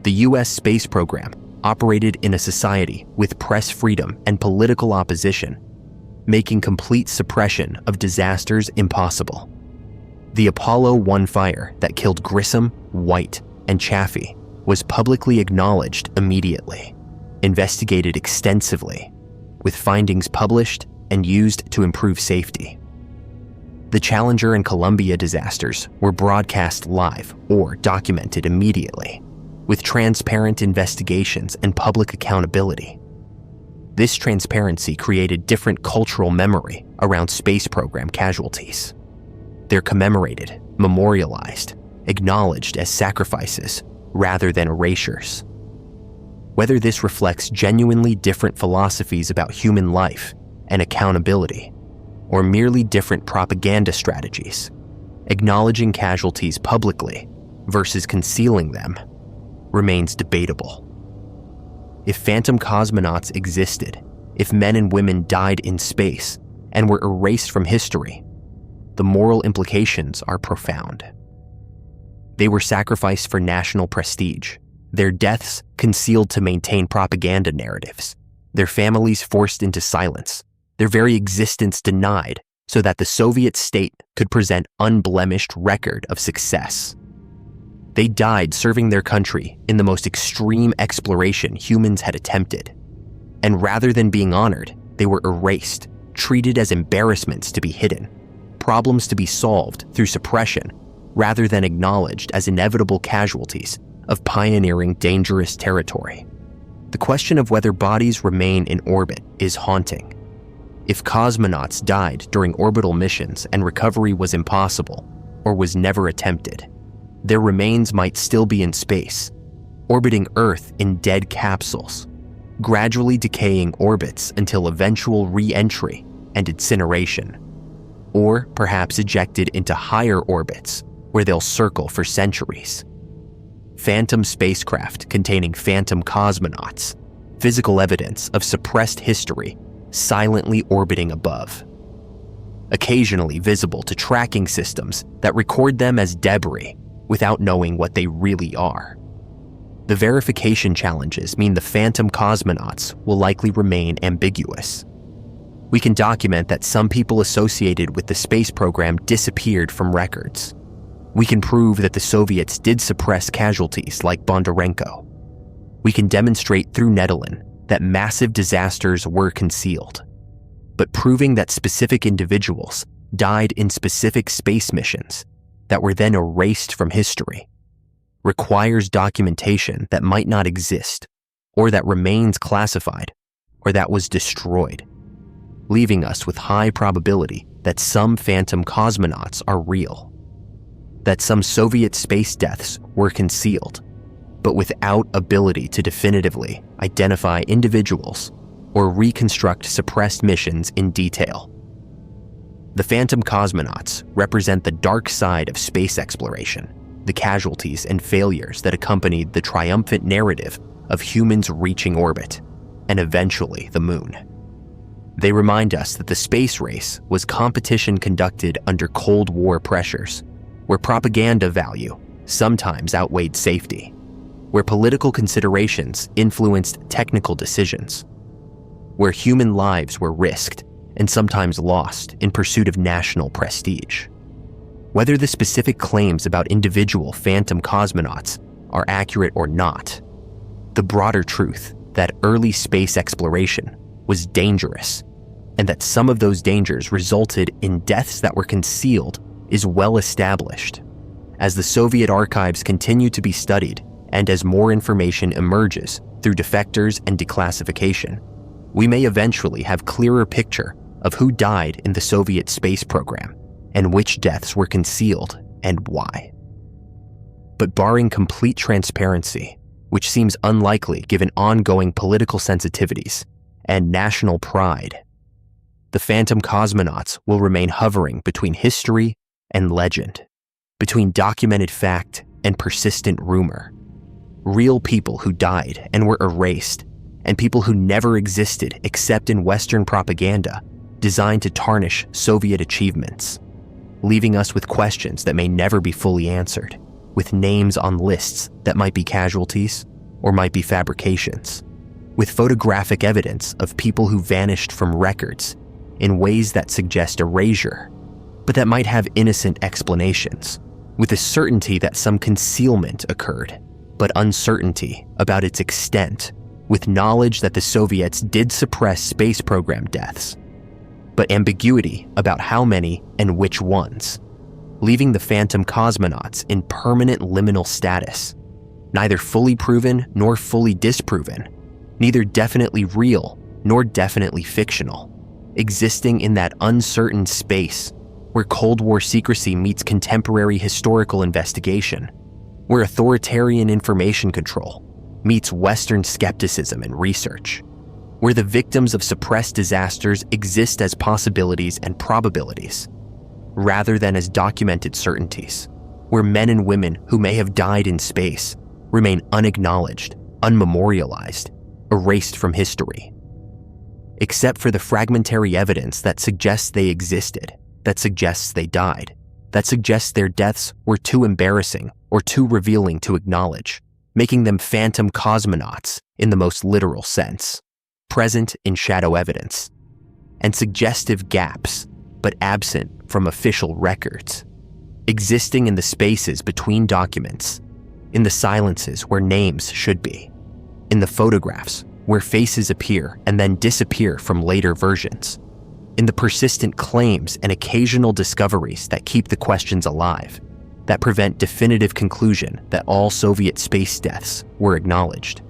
The US space program operated in a society with press freedom and political opposition, making complete suppression of disasters impossible. The Apollo 1 fire that killed Grissom, White, and Chaffee was publicly acknowledged immediately, investigated extensively, with findings published and used to improve safety. The Challenger and Columbia disasters were broadcast live or documented immediately, with transparent investigations and public accountability. This transparency created different cultural memory around space program casualties. They're commemorated, memorialized, acknowledged as sacrifices rather than erasures. Whether this reflects genuinely different philosophies about human life and accountability, or merely different propaganda strategies, acknowledging casualties publicly versus concealing them remains debatable. If phantom cosmonauts existed, if men and women died in space and were erased from history, the moral implications are profound. They were sacrificed for national prestige, their deaths concealed to maintain propaganda narratives, their families forced into silence, their very existence denied so that the Soviet state could present unblemished record of success. They died serving their country in the most extreme exploration humans had attempted. And rather than being honored, they were erased, treated as embarrassments to be hidden, problems to be solved through suppression, rather than acknowledged as inevitable casualties of pioneering dangerous territory. The question of whether bodies remain in orbit is haunting. If cosmonauts died during orbital missions and recovery was impossible or was never attempted, their remains might still be in space, orbiting Earth in dead capsules, gradually decaying orbits until eventual re-entry and incineration, or perhaps ejected into higher orbits where they'll circle for centuries. Phantom spacecraft containing phantom cosmonauts, physical evidence of suppressed history silently orbiting above, occasionally visible to tracking systems that record them as debris without knowing what they really are. The verification challenges mean the phantom cosmonauts will likely remain ambiguous. We can document that some people associated with the space program disappeared from records. We can prove that the Soviets did suppress casualties like Bondarenko. We can demonstrate through Nedelin that massive disasters were concealed. But proving that specific individuals died in specific space missions that were then erased from history requires documentation that might not exist, or that remains classified, or that was destroyed. leaving us with high probability that some phantom cosmonauts are real, that some Soviet space deaths were concealed, but without ability to definitively identify individuals or reconstruct suppressed missions in detail. The phantom cosmonauts represent the dark side of space exploration, the casualties and failures that accompanied the triumphant narrative of humans reaching orbit, and eventually the moon. They remind us that the space race was competition conducted under Cold War pressures, where propaganda value sometimes outweighed safety, where political considerations influenced technical decisions, where human lives were risked and sometimes lost in pursuit of national prestige. Whether the specific claims about individual phantom cosmonauts are accurate or not, the broader truth that early space exploration was dangerous and that some of those dangers resulted in deaths that were concealed is well established. As the Soviet archives continue to be studied and as more information emerges through defectors and declassification, we may eventually have clearer picture of who died in the Soviet space program and which deaths were concealed and why. But barring complete transparency, which seems unlikely given ongoing political sensitivities and national pride, the phantom cosmonauts will remain hovering between history and legend, between documented fact and persistent rumor. Real people who died and were erased, and people who never existed except in Western propaganda designed to tarnish Soviet achievements, leaving us with questions that may never be fully answered, with names on lists that might be casualties or might be fabrications, with photographic evidence of people who vanished from records in ways that suggest erasure, but that might have innocent explanations, with a certainty that some concealment occurred, but uncertainty about its extent, with knowledge that the Soviets did suppress space program deaths, but ambiguity about how many and which ones, leaving the phantom cosmonauts in permanent liminal status, neither fully proven nor fully disproven, neither definitely real nor definitely fictional, existing in that uncertain space where Cold War secrecy meets contemporary historical investigation, where authoritarian information control meets Western skepticism and research, where the victims of suppressed disasters exist as possibilities and probabilities, rather than as documented certainties, where men and women who may have died in space remain unacknowledged, unmemorialized, erased from history. Except for the fragmentary evidence that suggests they existed, that suggests they died, that suggests their deaths were too embarrassing or too revealing to acknowledge, making them phantom cosmonauts in the most literal sense, present in shadow evidence, and suggestive gaps, but absent from official records, existing in the spaces between documents, in the silences where names should be, in the photographs where faces appear and then disappear from later versions, in the persistent claims and occasional discoveries that keep the questions alive, that prevent definitive conclusion that all Soviet space deaths were acknowledged,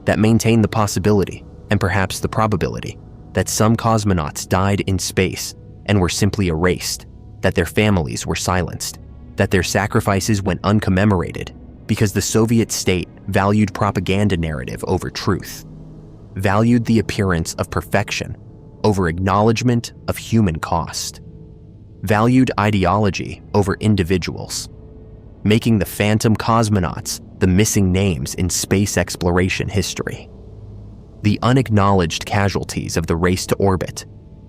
that maintain the possibility, and perhaps the probability, that some cosmonauts died in space and were simply erased, that their families were silenced, that their sacrifices went uncommemorated because the Soviet state valued propaganda narrative over truth, valued the appearance of perfection over acknowledgement of human cost, valued ideology over individuals, making the phantom cosmonauts the missing names in space exploration history. The unacknowledged casualties of the race to orbit,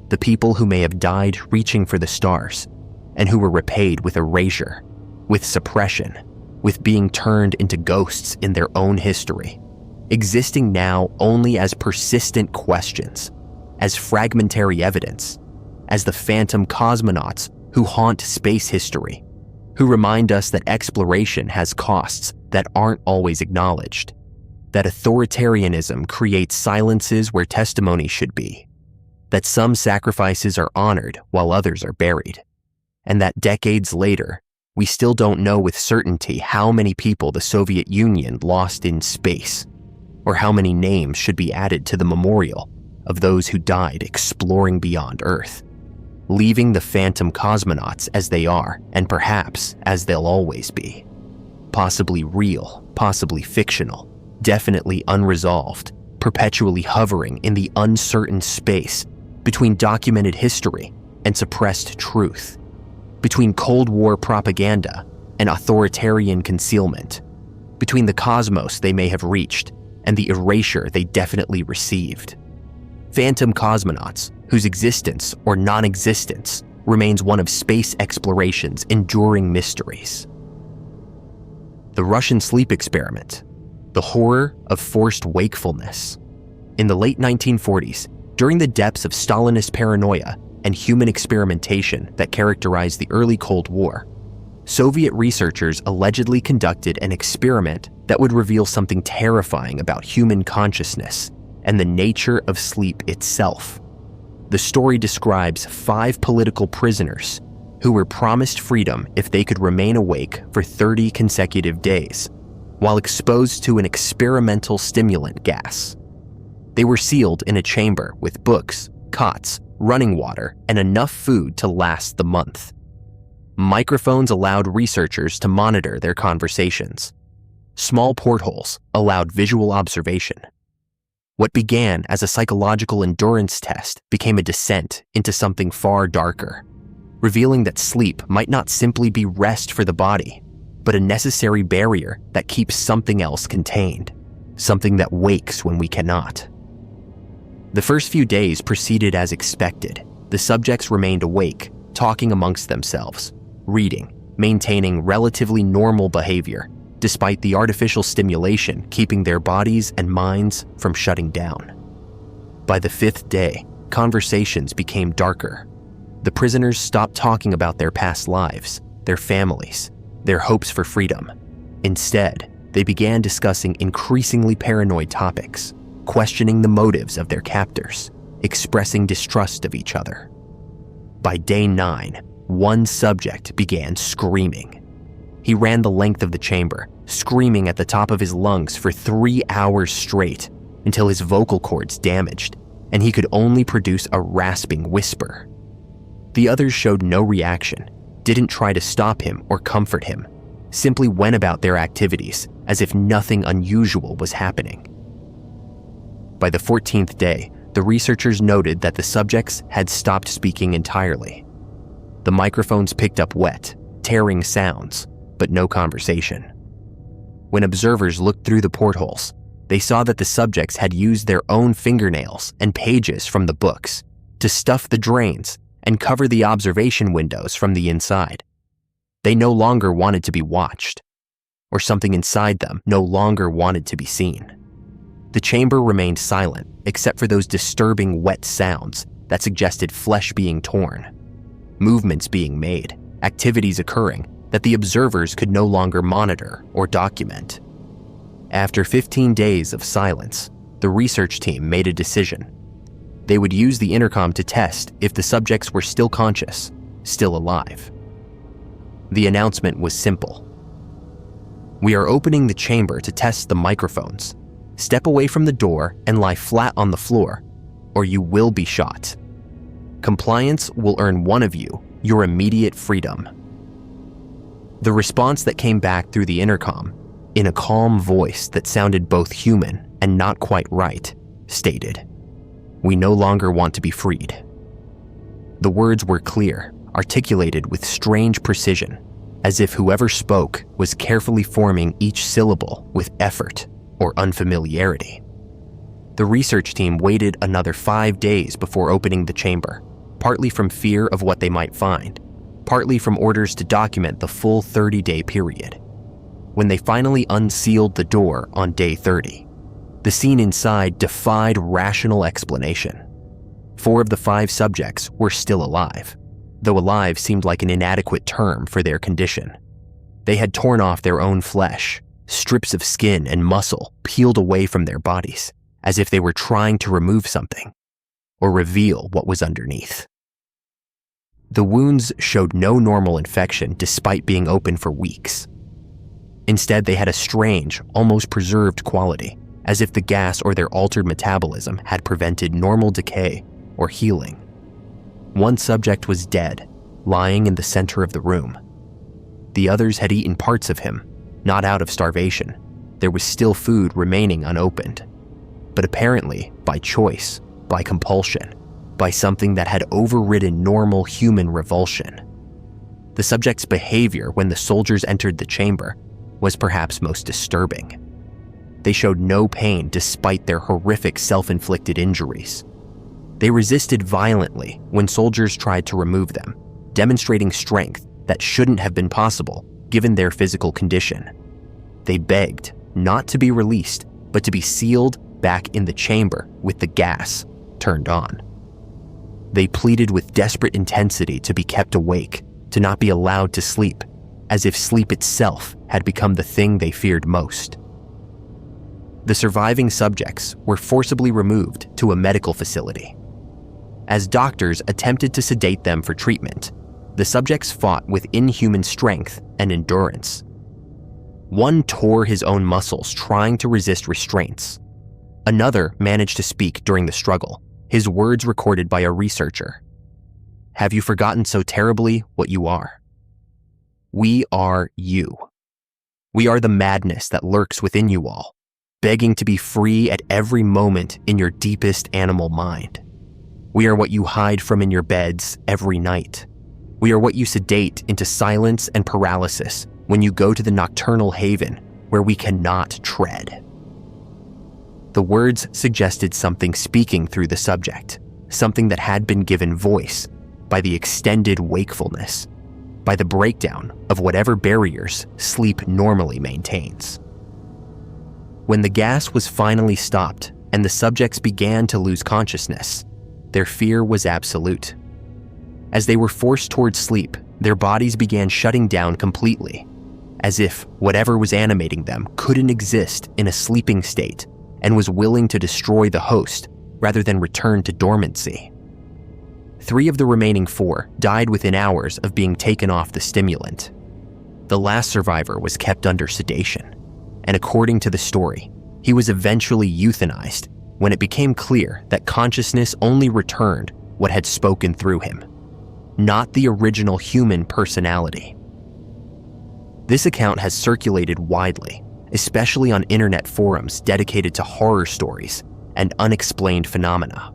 the people who may have died reaching for the stars, and who were repaid with erasure, with suppression, with being turned into ghosts in their own history, existing now only as persistent questions, as fragmentary evidence, as the phantom cosmonauts who haunt space history, who remind us that exploration has costs that aren't always acknowledged, that authoritarianism creates silences where testimony should be, that some sacrifices are honored while others are buried, and that decades later, we still don't know with certainty how many people the Soviet Union lost in space, or how many names should be added to the memorial of those who died exploring beyond Earth, leaving the phantom cosmonauts as they are, and perhaps as they'll always be. Possibly real, possibly fictional, definitely unresolved, perpetually hovering in the uncertain space between documented history and suppressed truth, between Cold War propaganda and authoritarian concealment, between the cosmos they may have reached and the erasure they definitely received. Phantom cosmonauts, whose existence or non-existence remains one of space exploration's enduring mysteries. The Russian sleep experiment, the horror of forced wakefulness. In the late 1940s, during the depths of Stalinist paranoia and human experimentation that characterized the early Cold War, Soviet researchers allegedly conducted an experiment that would reveal something terrifying about human consciousness and the nature of sleep itself. The story describes 5 political prisoners who were promised freedom if they could remain awake for 30 consecutive days, while exposed to an experimental stimulant gas. They were sealed in a chamber with books, cots, running water, and enough food to last the month. Microphones allowed researchers to monitor their conversations. Small portholes allowed visual observation. What began as a psychological endurance test became a descent into something far darker, revealing that sleep might not simply be rest for the body, but a necessary barrier that keeps something else contained, something that wakes when we cannot. The first few days proceeded as expected. The subjects remained awake, talking amongst themselves, reading, maintaining relatively normal behavior, despite the artificial stimulation keeping their bodies and minds from shutting down. By the 5th day, conversations became darker. The prisoners stopped talking about their past lives, their families, their hopes for freedom. Instead, they began discussing increasingly paranoid topics, questioning the motives of their captors, expressing distrust of each other. By day 9, one subject began screaming. He ran the length of the chamber, screaming at the top of his lungs for 3 hours straight until his vocal cords damaged, and he could only produce a rasping whisper. The others showed no reaction, didn't try to stop him or comfort him, simply went about their activities as if nothing unusual was happening. By the 14th day, the researchers noted that the subjects had stopped speaking entirely. The microphones picked up wet, tearing sounds, but no conversation. When observers looked through the portholes, they saw that the subjects had used their own fingernails and pages from the books to stuff the drains and cover the observation windows from the inside. They no longer wanted to be watched, or something inside them no longer wanted to be seen. The chamber remained silent except for those disturbing wet sounds that suggested flesh being torn, movements being made, activities occurring that the observers could no longer monitor or document. After 15 days of silence, the research team made a decision. They would use the intercom to test if the subjects were still conscious, still alive. The announcement was simple. "We are opening the chamber to test the microphones. Step away from the door and lie flat on the floor, or you will be shot. Compliance will earn one of you your immediate freedom." The response that came back through the intercom, in a calm voice that sounded both human and not quite right, stated, "We no longer want to be freed." The words were clear, articulated with strange precision, as if whoever spoke was carefully forming each syllable with effort or unfamiliarity. The research team waited another 5 days before opening the chamber, partly from fear of what they might find, partly from orders to document the full 30-day period. When they finally unsealed the door on day 30, the scene inside defied rational explanation. 4 of the 5 subjects were still alive, though alive seemed like an inadequate term for their condition. They had torn off their own flesh, strips of skin and muscle peeled away from their bodies, as if they were trying to remove something or reveal what was underneath. The wounds showed no normal infection despite being open for weeks. Instead, they had a strange, almost preserved quality, as if the gas or their altered metabolism had prevented normal decay or healing. One subject was dead, lying in the center of the room. The others had eaten parts of him, not out of starvation. There was still food remaining unopened, but apparently by choice, by compulsion, by something that had overridden normal human revulsion. The subject's behavior when the soldiers entered the chamber was perhaps most disturbing. They showed no pain despite their horrific self-inflicted injuries. They resisted violently when soldiers tried to remove them, demonstrating strength that shouldn't have been possible given their physical condition. They begged not to be released, but to be sealed back in the chamber with the gas turned on. They pleaded with desperate intensity to be kept awake, to not be allowed to sleep, as if sleep itself had become the thing they feared most. The surviving subjects were forcibly removed to a medical facility. As doctors attempted to sedate them for treatment, the subjects fought with inhuman strength and endurance. One tore his own muscles trying to resist restraints. Another managed to speak during the struggle, his words recorded by a researcher. "Have you forgotten so terribly what you are? We are you. We are the madness that lurks within you all, begging to be free at every moment in your deepest animal mind. We are what you hide from in your beds every night. We are what you sedate into silence and paralysis when you go to the nocturnal haven where we cannot tread." The words suggested something speaking through the subject, something that had been given voice by the extended wakefulness, by the breakdown of whatever barriers sleep normally maintains. When the gas was finally stopped and the subjects began to lose consciousness, their fear was absolute. As they were forced towards sleep, their bodies began shutting down completely, as if whatever was animating them couldn't exist in a sleeping state and was willing to destroy the host rather than return to dormancy. 3 of the remaining 4 died within hours of being taken off the stimulant. The last survivor was kept under sedation, and according to the story, he was eventually euthanized when it became clear that consciousness only returned what had spoken through him, not the original human personality. This account has circulated widely, especially on internet forums dedicated to horror stories and unexplained phenomena.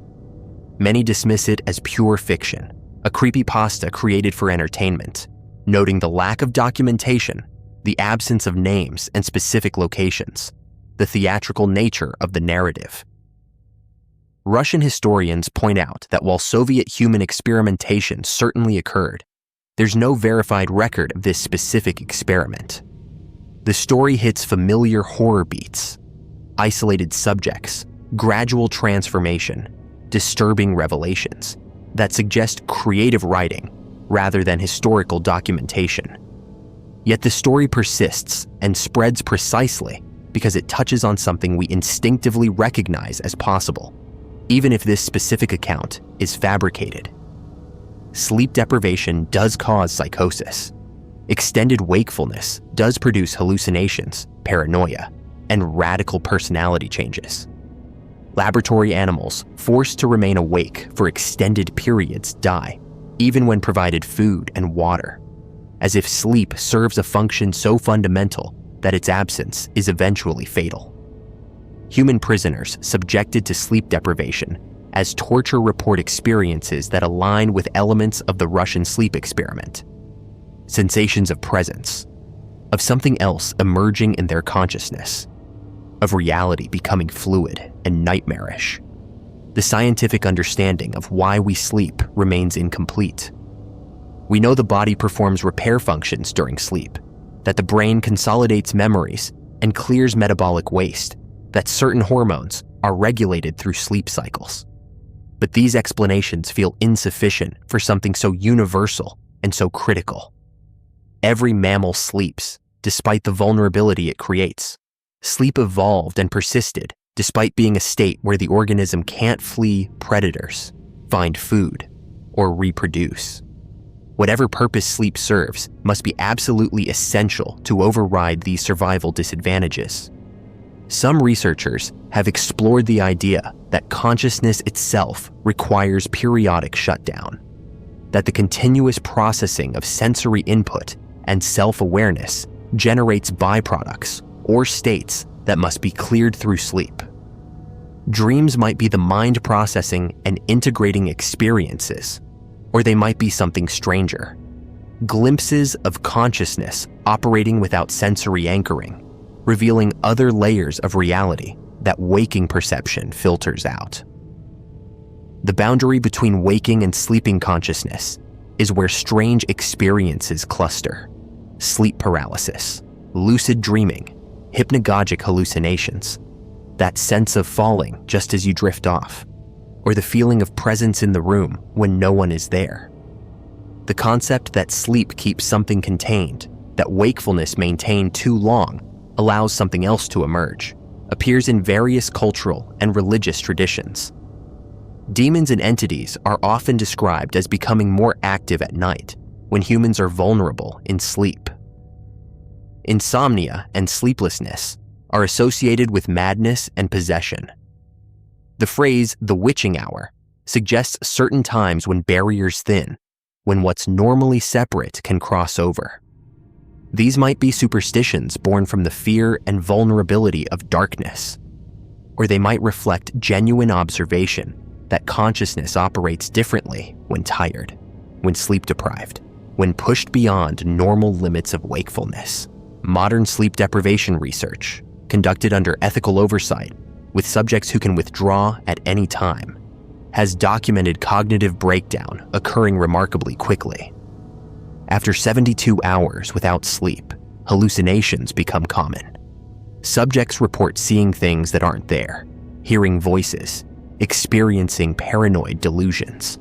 Many dismiss it as pure fiction, a creepypasta created for entertainment, noting the lack of documentation, the absence of names and specific locations, the theatrical nature of the narrative. Russian historians point out that while Soviet human experimentation certainly occurred, there's no verified record of this specific experiment. The story hits familiar horror beats: isolated subjects, gradual transformation, disturbing revelations that suggest creative writing rather than historical documentation. Yet the story persists and spreads precisely because it touches on something we instinctively recognize as possible, even if this specific account is fabricated. Sleep deprivation does cause psychosis. Extended wakefulness does produce hallucinations, paranoia, and radical personality changes. Laboratory animals forced to remain awake for extended periods die, even when provided food and water, as if sleep serves a function so fundamental that its absence is eventually fatal. Human prisoners subjected to sleep deprivation as torture report experiences that align with elements of the Russian sleep experiment. Sensations of presence, of something else emerging in their consciousness, of reality becoming fluid and nightmarish. The scientific understanding of why we sleep remains incomplete. We know the body performs repair functions during sleep, that the brain consolidates memories and clears metabolic waste, that certain hormones are regulated through sleep cycles. But these explanations feel insufficient for something so universal and so critical. Every mammal sleeps, despite the vulnerability it creates. Sleep evolved and persisted despite being a state where the organism can't flee predators, find food, or reproduce. Whatever purpose sleep serves must be absolutely essential to override these survival disadvantages. Some researchers have explored the idea that consciousness itself requires periodic shutdown, that the continuous processing of sensory input and self-awareness generates byproducts or states that must be cleared through sleep. Dreams might be the mind processing and integrating experiences, or they might be something stranger, glimpses of consciousness operating without sensory anchoring, revealing other layers of reality that waking perception filters out. The boundary between waking and sleeping consciousness is where strange experiences cluster: sleep paralysis, lucid dreaming, hypnagogic hallucinations, that sense of falling just as you drift off, or the feeling of presence in the room when no one is there. The concept that sleep keeps something contained, that wakefulness maintained too long allows something else to emerge, appears in various cultural and religious traditions. Demons and entities are often described as becoming more active at night when humans are vulnerable in sleep. Insomnia and sleeplessness are associated with madness and possession. The phrase "the witching hour" suggests certain times when barriers thin, when what's normally separate can cross over. These might be superstitions born from the fear and vulnerability of darkness, or they might reflect genuine observation that consciousness operates differently when tired, when sleep-deprived, when pushed beyond normal limits of wakefulness. Modern sleep deprivation research, conducted under ethical oversight with subjects who can withdraw at any time, has documented cognitive breakdown occurring remarkably quickly. After 72 hours without sleep, hallucinations become common. Subjects report seeing things that aren't there, hearing voices, experiencing paranoid delusions.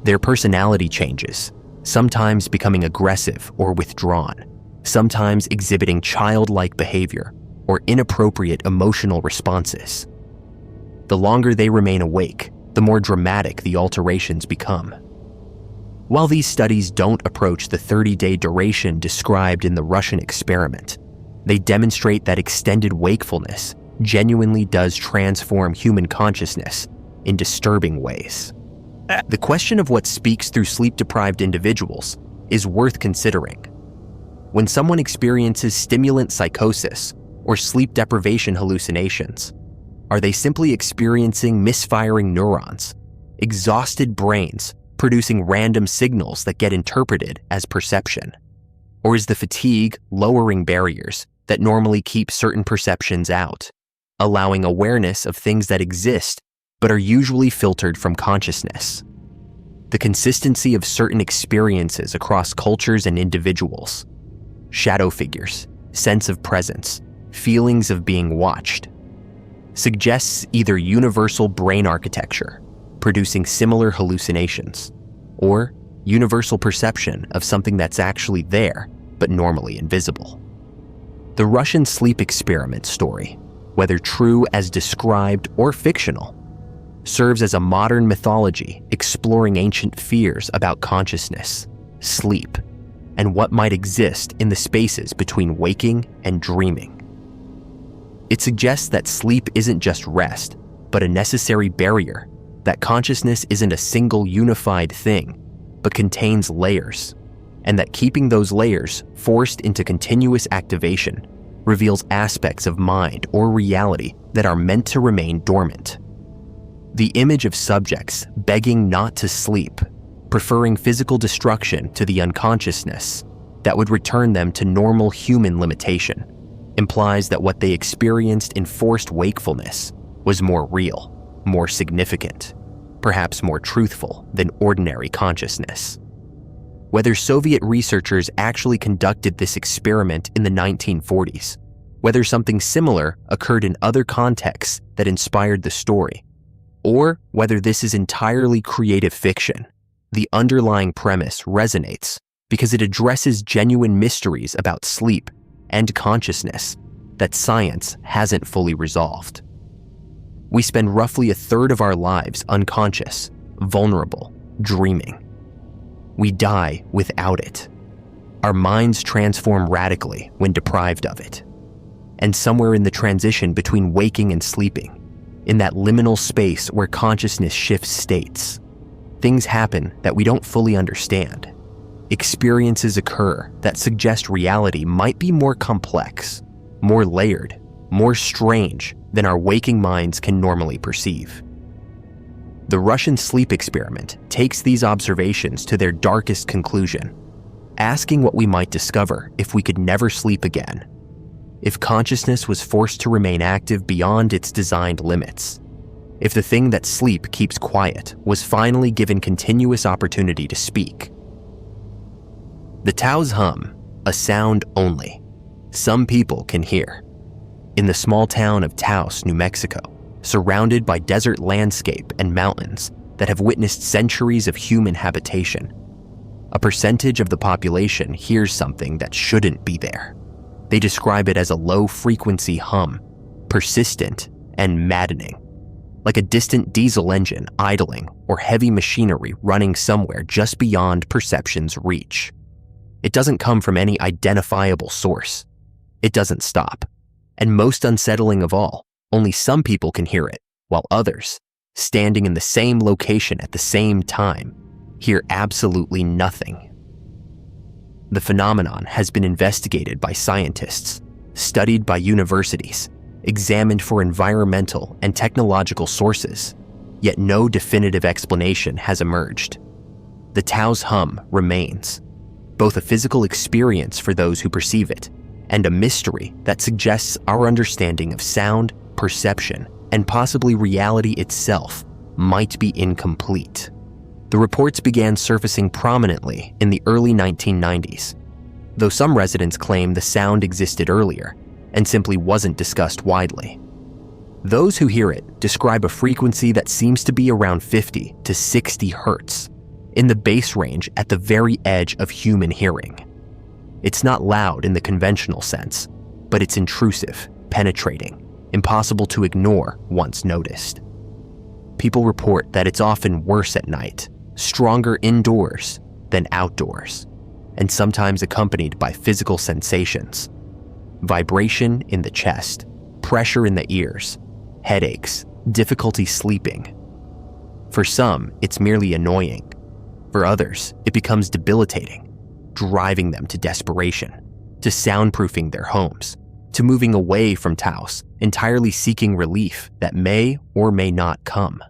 Their personality changes, sometimes becoming aggressive or withdrawn, sometimes exhibiting childlike behavior or inappropriate emotional responses. The longer they remain awake, the more dramatic the alterations become. While these studies don't approach the 30-day duration described in the Russian experiment, they demonstrate that extended wakefulness genuinely does transform human consciousness in disturbing ways. The question of what speaks through sleep-deprived individuals is worth considering. When someone experiences stimulant psychosis or sleep deprivation hallucinations, are they simply experiencing misfiring neurons, exhausted brains producing random signals that get interpreted as perception? Or is the fatigue lowering barriers that normally keep certain perceptions out, allowing awareness of things that exist but are usually filtered from consciousness? The consistency of certain experiences across cultures and individuals, shadow figures, sense of presence, feelings of being watched, suggests either universal brain architecture, producing similar hallucinations, or universal perception of something that's actually there but normally invisible. The Russian sleep experiment story, whether true as described or fictional, serves as a modern mythology exploring ancient fears about consciousness, sleep, and what might exist in the spaces between waking and dreaming. It suggests that sleep isn't just rest, but a necessary barrier, that consciousness isn't a single unified thing, but contains layers, and that keeping those layers forced into continuous activation reveals aspects of mind or reality that are meant to remain dormant. The image of subjects begging not to sleep, preferring physical destruction to the unconsciousness that would return them to normal human limitation, implies that what they experienced in forced wakefulness was more real, more significant, perhaps more truthful than ordinary consciousness. Whether Soviet researchers actually conducted this experiment in the 1940s, whether something similar occurred in other contexts that inspired the story, or whether this is entirely creative fiction, the underlying premise resonates because it addresses genuine mysteries about sleep and consciousness that science hasn't fully resolved. We spend roughly a third of our lives unconscious, vulnerable, dreaming. We die without it. Our minds transform radically when deprived of it. and somewhere in the transition between waking and sleeping, in that liminal space where consciousness shifts states, things happen that we don't fully understand. Experiences occur that suggest reality might be more complex, more layered, more strange than our waking minds can normally perceive. The Russian sleep experiment takes these observations to their darkest conclusion, asking what we might discover if we could never sleep again, if consciousness was forced to remain active beyond its designed limits, if the thing that sleep keeps quiet was finally given continuous opportunity to speak. The Taos hum, a sound only, some people can hear. In the small town of Taos, New Mexico, surrounded by desert landscape and mountains that have witnessed centuries of human habitation, a percentage of the population hears something that shouldn't be there. They describe it as a low-frequency hum, persistent and maddening, like a distant diesel engine idling or heavy machinery running somewhere just beyond perception's reach. It doesn't come from any identifiable source. It doesn't stop. And most unsettling of all, only some people can hear it, while others, standing in the same location at the same time, hear absolutely nothing. The phenomenon has been investigated by scientists, studied by universities, examined for environmental and technological sources, yet no definitive explanation has emerged. The Taos hum remains, both a physical experience for those who perceive it, and a mystery that suggests our understanding of sound, perception, and possibly reality itself might be incomplete. The reports began surfacing prominently in the early 1990s, though some residents claim the sound existed earlier and simply wasn't discussed widely. Those who hear it describe a frequency that seems to be around 50 to 60 hertz, in the bass range at the very edge of human hearing. It's not loud in the conventional sense, but it's intrusive, penetrating, impossible to ignore once noticed. People report that it's often worse at night, stronger indoors than outdoors, and sometimes accompanied by physical sensations: vibration in the chest, pressure in the ears, headaches, difficulty sleeping. For some, it's merely annoying. For others, it becomes debilitating, driving them to desperation, to soundproofing their homes, to moving away from Taos, entirely seeking relief that may or may not come.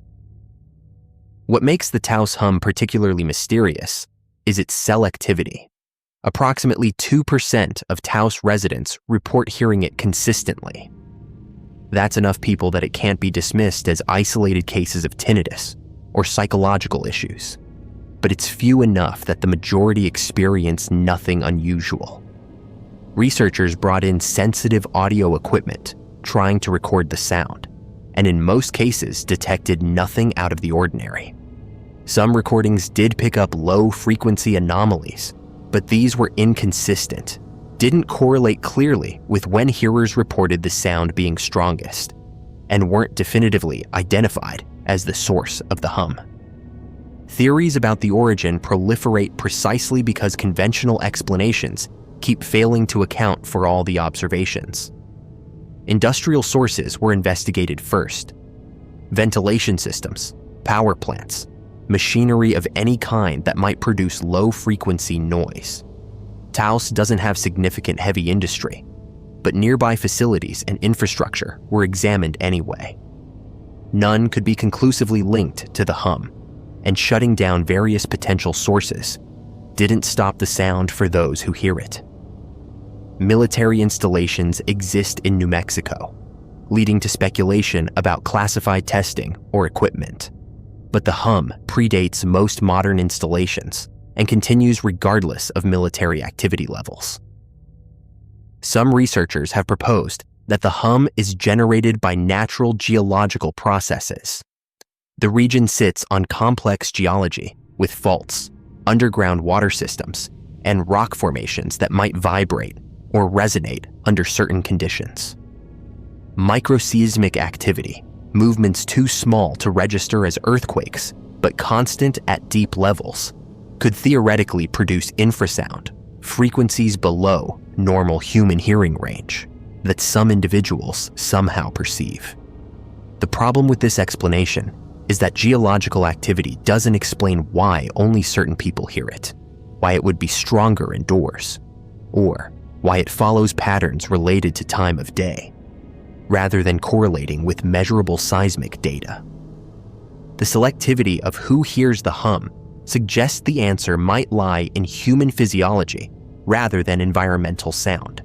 What makes the Taos hum particularly mysterious is its selectivity. Approximately 2% of Taos residents report hearing it consistently. That's enough people that it can't be dismissed as isolated cases of tinnitus or psychological issues. But it's few enough that the majority experience nothing unusual. Researchers brought in sensitive audio equipment trying to record the sound, and in most cases detected nothing out of the ordinary. Some recordings did pick up low-frequency anomalies, but these were inconsistent, didn't correlate clearly with when hearers reported the sound being strongest, and weren't definitively identified as the source of the hum. Theories about the origin proliferate precisely because conventional explanations keep failing to account for all the observations. Industrial sources were investigated first. Ventilation systems, power plants, machinery of any kind that might produce low-frequency noise. Taos doesn't have significant heavy industry, but nearby facilities and infrastructure were examined anyway. None could be conclusively linked to the hum, and shutting down various potential sources didn't stop the sound for those who hear it. Military installations exist in New Mexico, leading to speculation about classified testing or equipment. But the hum predates most modern installations and continues regardless of military activity levels. Some researchers have proposed that the hum is generated by natural geological processes. The region sits on complex geology with faults, underground water systems, and rock formations that might vibrate or resonate under certain conditions. Microseismic activity, movements too small to register as earthquakes but constant at deep levels, could theoretically produce infrasound, frequencies below normal human hearing range. that some individuals somehow perceive. The problem with this explanation is that geological activity doesn't explain why only certain people hear it, why it would be stronger indoors, or why it follows patterns related to time of day, rather than correlating with measurable seismic data. The selectivity of who hears the hum suggests the answer might lie in human physiology rather than environmental sound.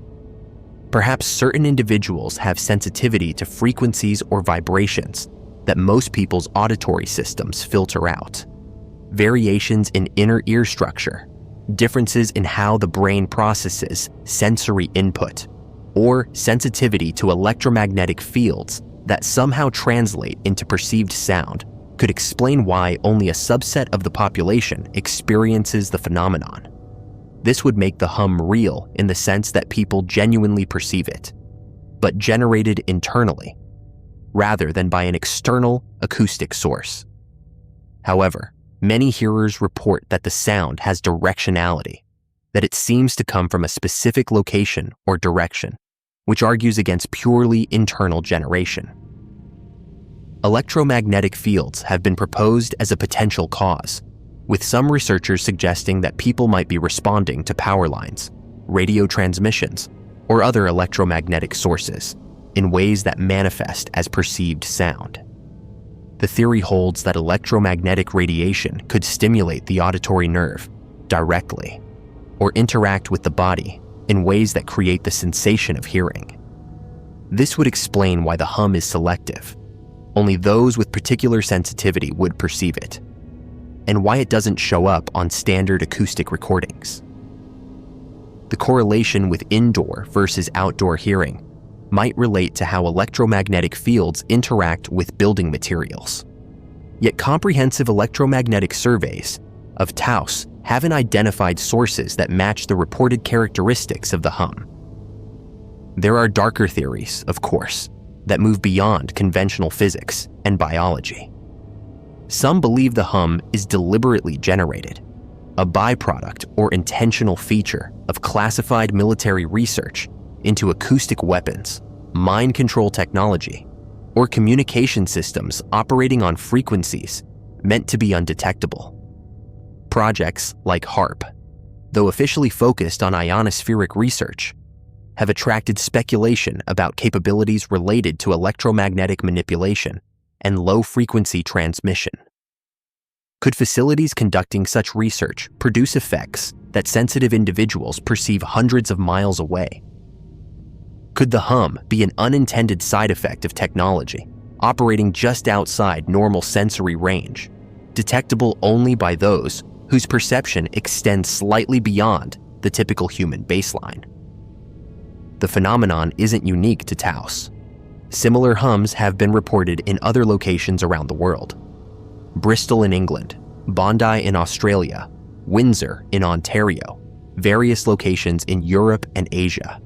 Perhaps certain individuals have sensitivity to frequencies or vibrations that most people's auditory systems filter out. Variations in inner ear structure, differences in how the brain processes sensory input, or sensitivity to electromagnetic fields that somehow translate into perceived sound could explain why only a subset of the population experiences the phenomenon. This would make the hum real in the sense that people genuinely perceive it, but generated internally, rather than by an external acoustic source. However, many hearers report that the sound has directionality, that it seems to come from a specific location or direction, which argues against purely internal generation. Electromagnetic fields have been proposed as a potential cause, with some researchers suggesting that people might be responding to power lines, radio transmissions, or other electromagnetic sources in ways that manifest as perceived sound. The theory holds that electromagnetic radiation could stimulate the auditory nerve directly, or interact with the body in ways that create the sensation of hearing. This would explain why the hum is selective. Only those with particular sensitivity would perceive it, and why it doesn't show up on standard acoustic recordings. The correlation with indoor versus outdoor hearing might relate to how electromagnetic fields interact with building materials. Yet comprehensive electromagnetic surveys of Taos haven't identified sources that match the reported characteristics of the hum. There are darker theories, of course, that move beyond conventional physics and biology. Some believe the hum is deliberately generated, a byproduct or intentional feature of classified military research into acoustic weapons, mind control technology, or communication systems operating on frequencies meant to be undetectable. Projects like HAARP, though officially focused on ionospheric research, have attracted speculation about capabilities related to electromagnetic manipulation and low-frequency transmission. Could facilities conducting such research produce effects that sensitive individuals perceive hundreds of miles away? Could the hum be an unintended side effect of technology, operating just outside normal sensory range, detectable only by those whose perception extends slightly beyond the typical human baseline? The phenomenon isn't unique to Taos. Similar hums have been reported in other locations around the world. Bristol in England, Bondi in Australia, Windsor in Ontario, various locations in Europe and Asia.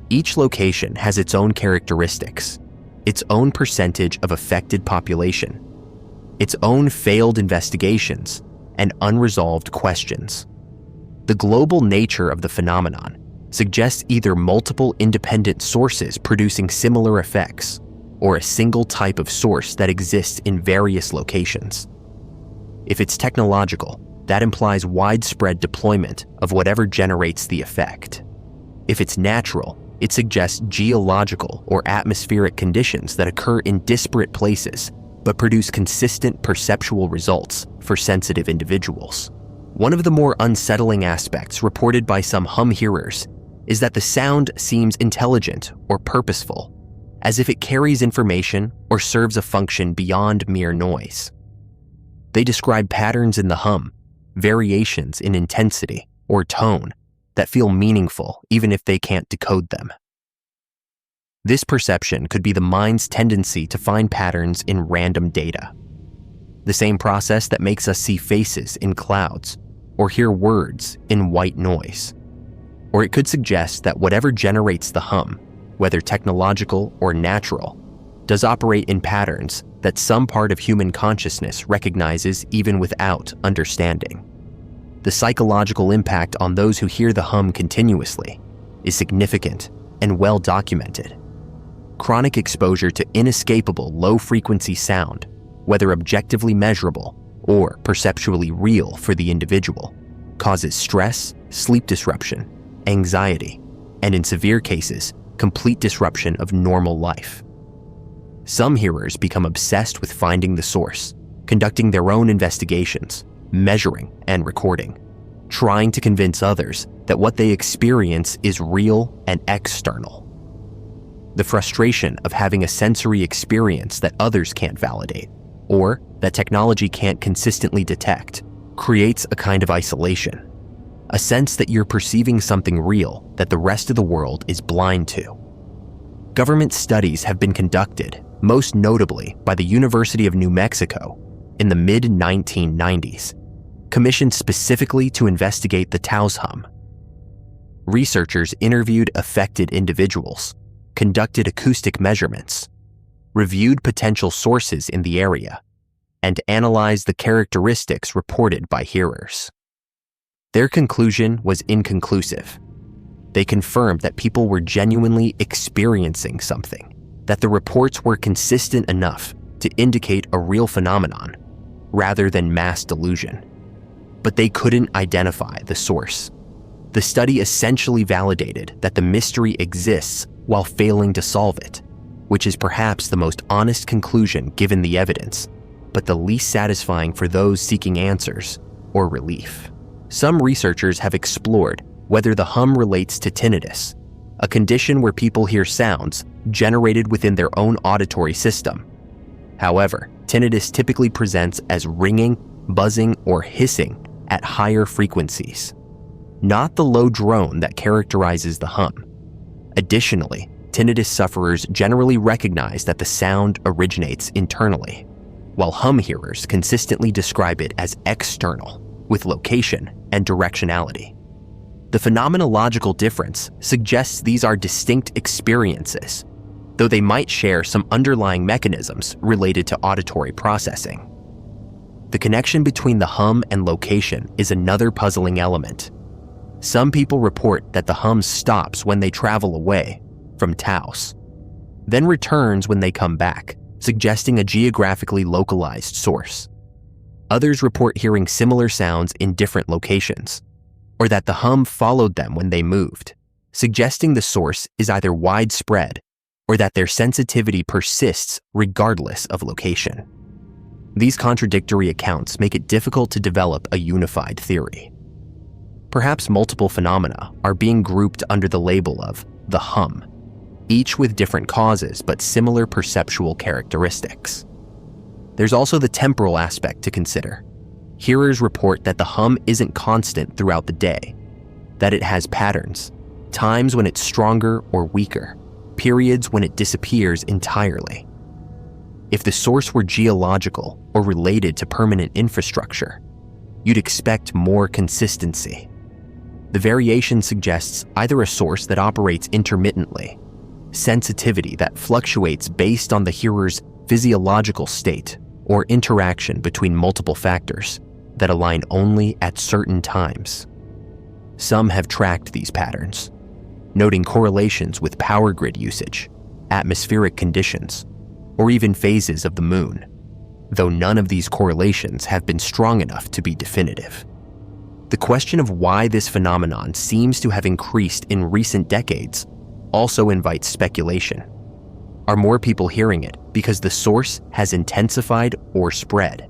Each location has its own characteristics, its own percentage of affected population, its own failed investigations, and unresolved questions. The global nature of the phenomenon suggests either multiple independent sources producing similar effects, or a single type of source that exists in various locations. If it's technological, that implies widespread deployment of whatever generates the effect. If it's natural, it suggests geological or atmospheric conditions that occur in disparate places but produce consistent perceptual results for sensitive individuals. One of the more unsettling aspects reported by some hum hearers is that the sound seems intelligent or purposeful, as if it carries information or serves a function beyond mere noise. They describe patterns in the hum, variations in intensity or tone, that feel meaningful even if they can't decode them. This perception could be the mind's tendency to find patterns in random data, the same process that makes us see faces in clouds or hear words in white noise. Or it could suggest that whatever generates the hum, whether technological or natural, does operate in patterns that some part of human consciousness recognizes even without understanding. The psychological impact on those who hear the hum continuously is significant and well documented. Chronic exposure to inescapable low-frequency sound, whether objectively measurable or perceptually real for the individual, causes stress, sleep disruption, anxiety, and in severe cases, complete disruption of normal life. Some hearers become obsessed with finding the source, conducting their own investigations, measuring and recording, trying to convince others that what they experience is real and external. The frustration of having a sensory experience that others can't validate, or that technology can't consistently detect, creates a kind of isolation, a sense that you're perceiving something real that the rest of the world is blind to. Government studies have been conducted, most notably by the University of New Mexico in the mid-1990s, commissioned specifically to investigate the Taos hum. Researchers interviewed affected individuals, conducted acoustic measurements, reviewed potential sources in the area, and analyzed the characteristics reported by hearers. Their conclusion was inconclusive. They confirmed that people were genuinely experiencing something, that the reports were consistent enough to indicate a real phenomenon, rather than mass delusion. But they couldn't identify the source. The study essentially validated that the mystery exists while failing to solve it, which is perhaps the most honest conclusion given the evidence, but the least satisfying for those seeking answers or relief. Some researchers have explored whether the hum relates to tinnitus, a condition where people hear sounds generated within their own auditory system. However, tinnitus typically presents as ringing, buzzing, or hissing at higher frequencies, not the low drone that characterizes the hum. Additionally, tinnitus sufferers generally recognize that the sound originates internally, while hum hearers consistently describe it as external, with location and directionality. The phenomenological difference suggests these are distinct experiences, though they might share some underlying mechanisms related to auditory processing. The connection between the hum and location is another puzzling element. Some people report that the hum stops when they travel away from Taos, then returns when they come back, suggesting a geographically localized source. Others report hearing similar sounds in different locations, or that the hum followed them when they moved, suggesting the source is either widespread or that their sensitivity persists regardless of location. These contradictory accounts make it difficult to develop a unified theory. Perhaps multiple phenomena are being grouped under the label of the hum, each with different causes but similar perceptual characteristics. There's also the temporal aspect to consider. Hearers report that the hum isn't constant throughout the day, that it has patterns, times when it's stronger or weaker, periods when it disappears entirely. If the source were geological or related to permanent infrastructure, you'd expect more consistency. The variation suggests either a source that operates intermittently, sensitivity that fluctuates based on the hearer's physiological state, or interaction between multiple factors that align only at certain times. Some have tracked these patterns, noting correlations with power grid usage, atmospheric conditions, or even phases of the moon, though none of these correlations have been strong enough to be definitive. The question of why this phenomenon seems to have increased in recent decades also invites speculation. Are more people hearing it because the source has intensified or spread?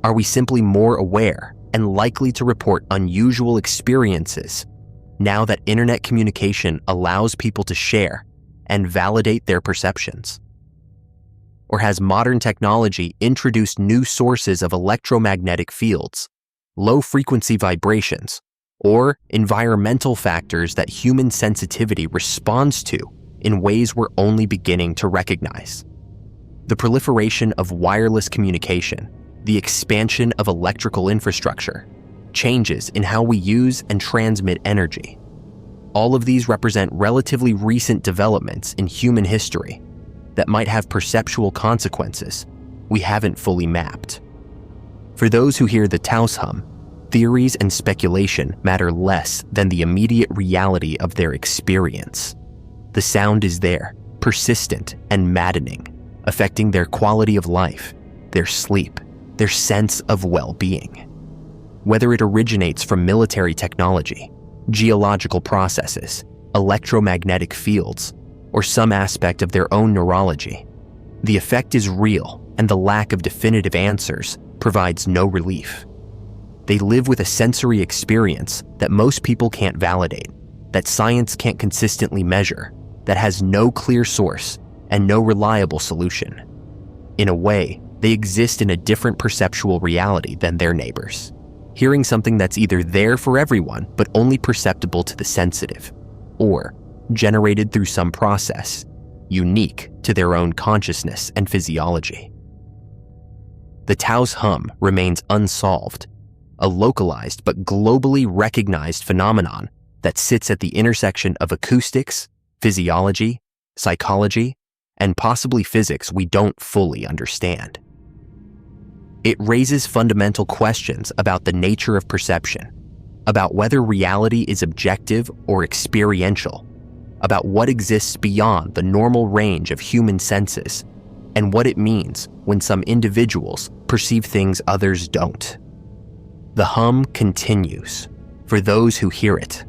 Are we simply more aware and likely to report unusual experiences now that internet communication allows people to share and validate their perceptions? Or has modern technology introduced new sources of electromagnetic fields, low-frequency vibrations, or environmental factors that human sensitivity responds to in ways we're only beginning to recognize? The proliferation of wireless communication, the expansion of electrical infrastructure, changes in how we use and transmit energy. All of these represent relatively recent developments in human history that might have perceptual consequences we haven't fully mapped. For those who hear the Taos hum, theories and speculation matter less than the immediate reality of their experience. The sound is there, persistent and maddening, affecting their quality of life, their sleep, their sense of well-being. Whether it originates from military technology, geological processes, electromagnetic fields, or some aspect of their own neurology, the effect is real, and the lack of definitive answers provides no relief. They live with a sensory experience that most people can't validate, that science can't consistently measure, that has no clear source and no reliable solution. In a way, they exist in a different perceptual reality than their neighbors, hearing something that's either there for everyone but only perceptible to the sensitive, or generated through some process unique to their own consciousness and physiology. The Taos hum remains unsolved, a localized but globally recognized phenomenon that sits at the intersection of acoustics, physiology, psychology, and possibly physics we don't fully understand. It raises fundamental questions about the nature of perception, about whether reality is objective or experiential, about what exists beyond the normal range of human senses, and what it means when some individuals perceive things others don't. The hum continues for those who hear it,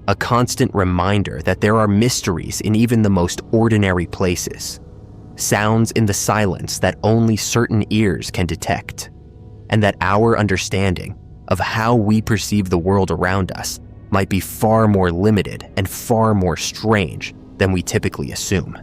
a constant reminder that there are mysteries in even the most ordinary places, sounds in the silence that only certain ears can detect, and that our understanding of how we perceive the world around us might be far more limited and far more strange than we typically assume.